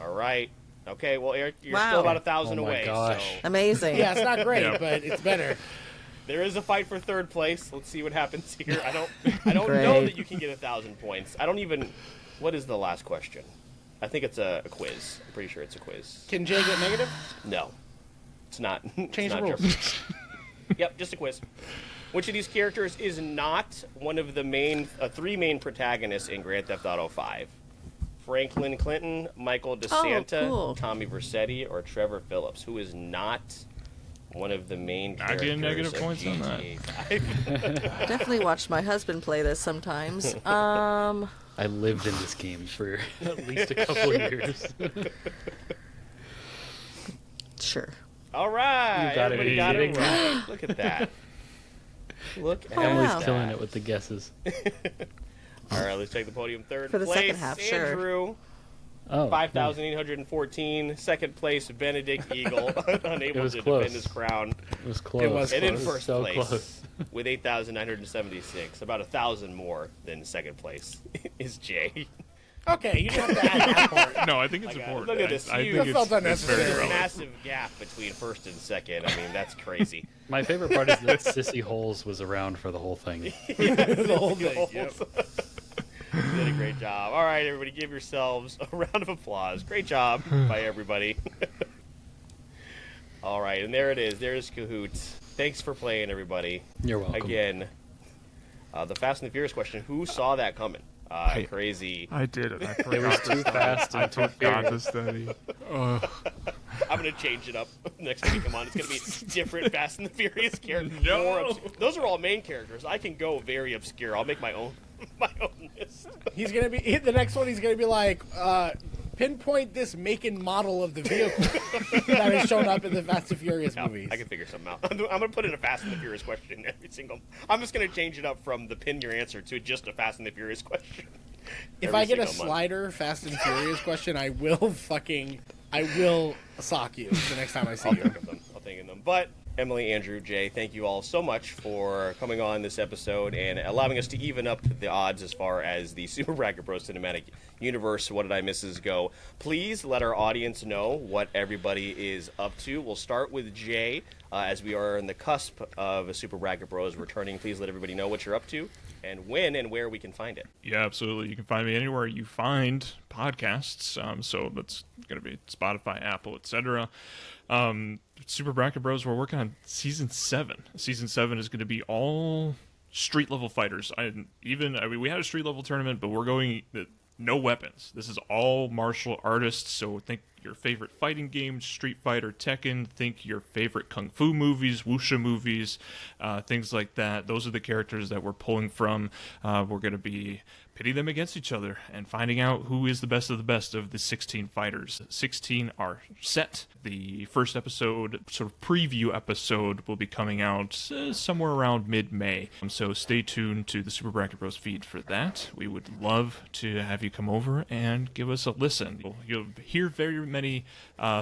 All right. Okay. Well, Eric, you're Wow. still about 1,000 Oh my away. gosh. So Amazing. Yeah, it's not great, Yeah. but it's better. there is a fight for 3rd place. Let's see what happens here. I don't know Great. that you can get 1,000 points. I don't even. What is the last question? I think it's a quiz. I'm pretty sure it's a quiz. Can Jay get negative? No, it's not. Change it's the not rules. Jeopardy. Yep, just a quiz. Which of these characters is not one of the 3 main protagonists in Grand Theft Auto 5? Franklin Clinton, Michael DeSanta, cool. Tommy Vercetti, or Trevor Phillips? Who is not one of the main Not characters getting negative of points on GTA 5? Definitely watched my husband play this sometimes. I lived in this game for at least a couple of years. Sure. All right, You got it. everybody got it Ding. right. Look at that. Look at Emily's Wow. killing it with the guesses. All right, let's take the podium. 3rd For the place, second half, sure. Andrew. Oh, 5,814. Second place, Benedict Eagle, unable was to close. defend his crown. it was close. It was And in close. first So place, close. with 8,976, about 1,000 more than second place, is Jay. Okay, you didn't have to add that part. No, I think it's Like, important. look at this I huge- think That felt it's unnecessary. very There's a relevant. massive gap between first and second. I mean, that's crazy. My favorite part is that Sissy Holes was around for the whole thing. The whole thing. Yep. You did a great job. All right, everybody, give yourselves a round of applause. Great job by everybody. All right, and there it is. There's Kahoot. Thanks for playing, everybody. You're welcome. Again, the Fast and the Furious question, who saw that coming? Crazy. I did it. I forgot It was too fast I and too forgot to furious. study. Ugh. I'm gonna change it up next time you come on. It's gonna be different Fast and the Furious characters. No! Those are all main characters. I can go very obscure. I'll make my own list. He's gonna be the next one. He's gonna be like, pinpoint this make and model of the vehicle that has shown up in the Fast and Furious movies. I can figure something out. I'm gonna put in a Fast and the Furious question in every single. I'm just gonna change it up from the pin your answer to just a Fast and the Furious question. If Every I get a single month. slider Fast and Furious question, I will sock you the next time I see I'll you. think of them. I'll think of them. But Emily, Andrew, Jay, thank you all so much for coming on this episode and allowing us to even up the odds as far as the Super Bracket Bros Cinematic Universe What Did I Misses go. Please let our audience know what everybody is up to. We'll start with Jay, as we are on the cusp of a Super Bracket Bros returning. Please let everybody know what you're up to and when and where we can find it. Yeah, absolutely. You can find me anywhere you find podcasts. So that's going to be Spotify, Apple, etc. Super Bracket Bros, we're working on Season 7. Season 7 is going to be all street-level fighters. We had a street-level tournament, but we're going no weapons. This is all martial artists, so think your favorite fighting games, Street Fighter, Tekken, think your favorite Kung Fu movies, Wuxia movies, things like that. Those are the characters that we're pulling from. We're going to be pitting them against each other and finding out who is the best of the 16 fighters. 16 are set. The first episode, sort of preview episode, will be coming out somewhere around mid-May. So stay tuned to the Super Bracket Bros feed for that. We would love to have you come over and give us a listen. You'll hear very many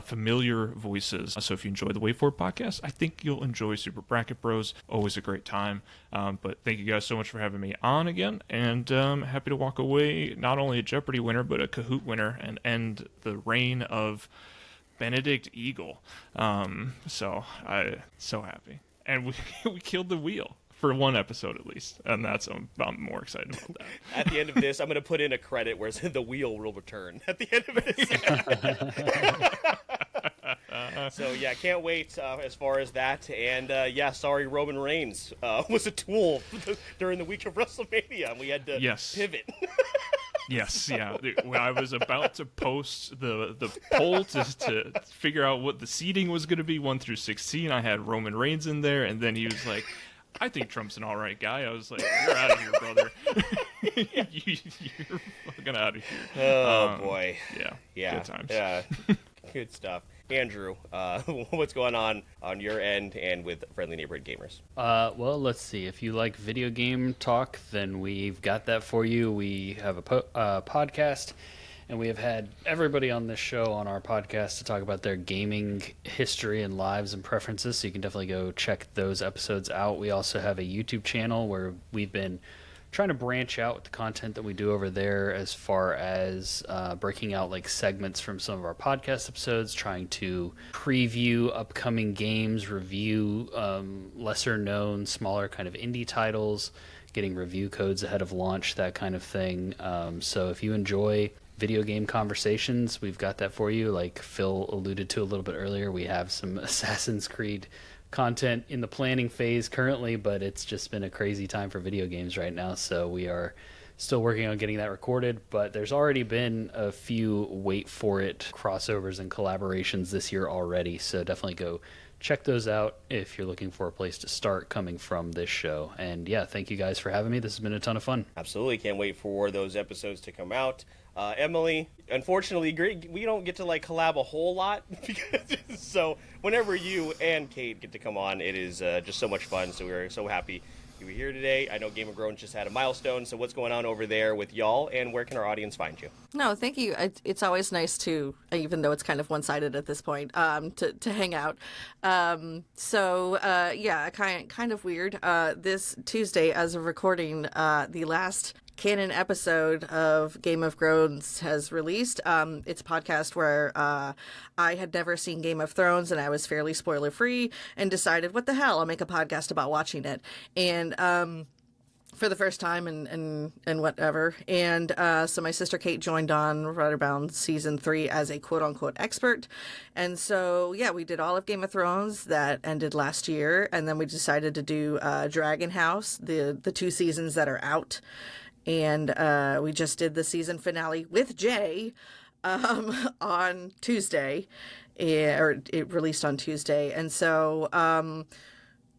familiar voices. So if you enjoy the Wait For It podcast, I think you'll enjoy Super Bracket Bros. Always a great time. But thank you guys so much for having me on again, and happy to walk away not only a Jeopardy winner, but a Kahoot winner, and end the reign of Benedict Eagle. So happy. And we killed the wheel for one episode at least, and I'm more excited about that. At the end of this, I'm going to put in a credit where the wheel will return at the end of this. So yeah, can't wait as far as that. And sorry, Roman Reigns was a tool during the week of WrestleMania, and we had to pivot. Yes, yeah. When I was about to post the poll to figure out what the seeding was going to be, 1 through 16, I had Roman Reigns in there, and then he was like, I think Trump's an all right guy. I was like, you're out of here, brother. You're fucking out of here. Oh, boy. Yeah. Good times. Yeah. Good stuff. Andrew, what's going on your end and with Friendly Neighborhood Gamers? Well, let's see. If you like video game talk, then we've got that for you. We have a podcast, and we have had everybody on this show on our podcast to talk about their gaming history and lives and preferences, so you can definitely go check those episodes out. We also have a YouTube channel where we've been trying to branch out the content that we do over there as far as breaking out like segments from some of our podcast episodes, trying to preview upcoming games, review lesser known, smaller kind of indie titles, getting review codes ahead of launch, that kind of thing. So if you enjoy video game conversations, we've got that for you. Like Phil alluded to a little bit earlier, we have some Assassin's Creed content in the planning phase currently, but it's just been a crazy time for video games right now, so we are still working on getting that recorded. But there's already been a few Wait For It crossovers and collaborations this year already, so definitely go check those out if you're looking for a place to start coming from this show. And yeah, thank you guys for having me. This has been a ton of fun. Absolutely. Can't wait for those episodes to come out. Emily, unfortunately, we don't get to collab a whole lot, so whenever you and Kate get to come on, it is just so much fun. So we're so happy you were here today. I know Game of Thrones just had a milestone, so what's going on over there with y'all, and where can our audience find you? No, thank you. It's always nice to, even though it's kind of one-sided at this point, to hang out. Kind of weird. This Tuesday, as of recording, the last canon episode of Game of Thrones has released. It's a podcast where I had never seen Game of Thrones, and I was fairly spoiler free, and decided, what the hell, I'll make a podcast about watching it. And for the first time and whatever. And so my sister Kate joined on right around season 3 as a quote unquote expert. And so, yeah, we did all of Game of Thrones that ended last year. And then we decided to do Dragon House, the 2 seasons that are out. And we just did the season finale with Jay on Tuesday, or it released on Tuesday. And so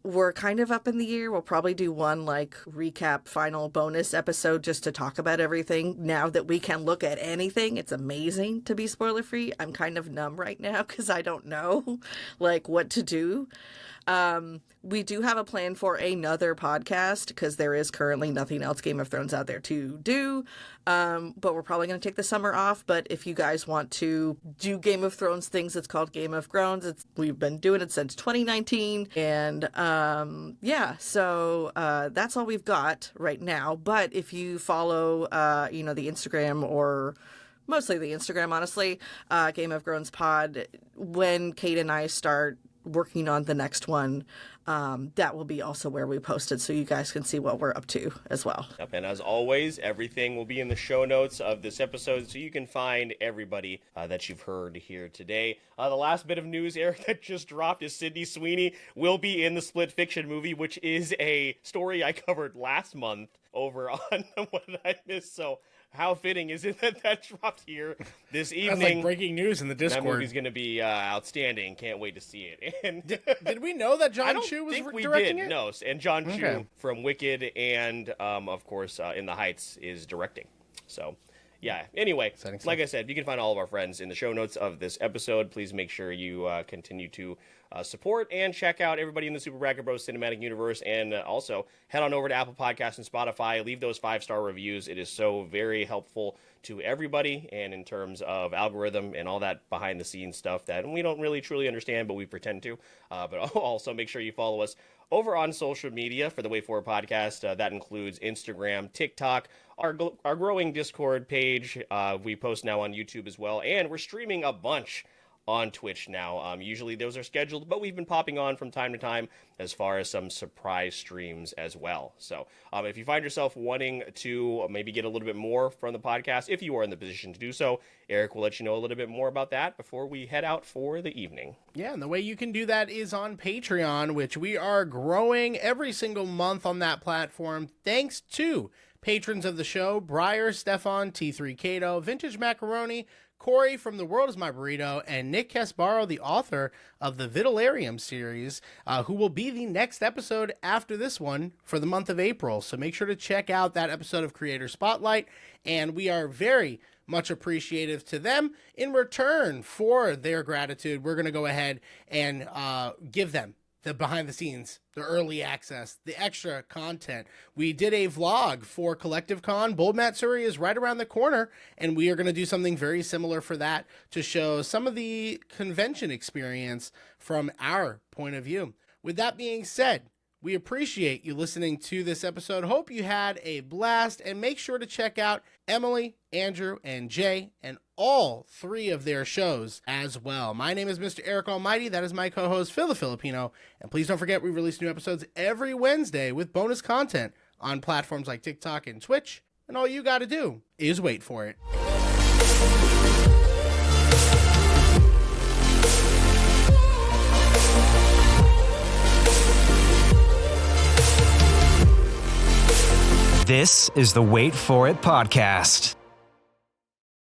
we're kind of up in the air. We'll probably do one like recap final bonus episode just to talk about everything. Now that we can look at anything, it's amazing to be spoiler free. I'm kind of numb right now because I don't know like what to do. We do have a plan for another podcast because there is currently nothing else Game of Thrones out there to do. But we're probably going to take the summer off. But if you guys want to do Game of Thrones things, it's called Game of Groans. We've been doing it since 2019. And so that's all we've got right now. But if you follow, the Instagram, or mostly the Instagram, honestly, Game of Groans Pod, when Kate and I start working on the next one, that will be also where we post it, so you guys can see what we're up to as well. Yep, and as always, everything will be in the show notes of this episode, so you can find everybody that you've heard here today. The last bit of news, Eric, that just dropped is Sydney Sweeney will be in the Split Fiction movie, which is a story I covered last month over on What Did I Miss? So how fitting is it that dropped here this evening? That's like breaking news in the Discord. That movie's going to be outstanding. Can't wait to see it. And did we know that John Chu was directing it? No, and John Chu from Wicked and, of course, In the Heights is directing. So, yeah. Anyway, like I said, you can find all of our friends in the show notes of this episode. Please make sure you continue to support and check out everybody in the Super Bracket Bros Cinematic Universe, and also head on over to Apple Podcasts and Spotify. Leave those 5-star reviews. It is so very helpful to everybody, and in terms of algorithm and all that behind the scenes stuff that we don't really truly understand, but we pretend to. But also make sure you follow us over on social media for the Wait For It podcast. That includes Instagram, TikTok, our growing Discord page. We post now on YouTube as well, and we're streaming a bunch on Twitch now. Usually those are scheduled, but we've been popping on from time to time as far as some surprise streams as well. So if you find yourself wanting to maybe get a little bit more from the podcast, if you are in the position to do so, Eric will let you know a little bit more about that before we head out for the evening. Yeah, and the way you can do that is on Patreon, which we are growing every single month on that platform, thanks to patrons of the show: Briar, Stefan, T3 Cato, Vintage Macaroni, Corey from The World Is My Burrito, and Nick Casparo, the author of the Vitellarium series, who will be the next episode after this one for the month of April. So make sure to check out that episode of Creator Spotlight, and we are very much appreciative to them. In return for their gratitude, we're going to go ahead and give them the behind the scenes, the early access, the extra content. We did a vlog for Collective Con. Bold Matsuri is right around the corner, and we are going to do something very similar for that to show some of the convention experience from our point of view. With that being said, we appreciate you listening to this episode. Hope you had a blast, and make sure to check out Emily, Andrew, and Jay, and all 3 of their shows as well. My name is Mr. Eric Almighty. That is my co-host, Phil the Filipino. And please don't forget, we release new episodes every Wednesday with bonus content on platforms like TikTok and Twitch. And all you got to do is wait for it. This is the Wait For It podcast.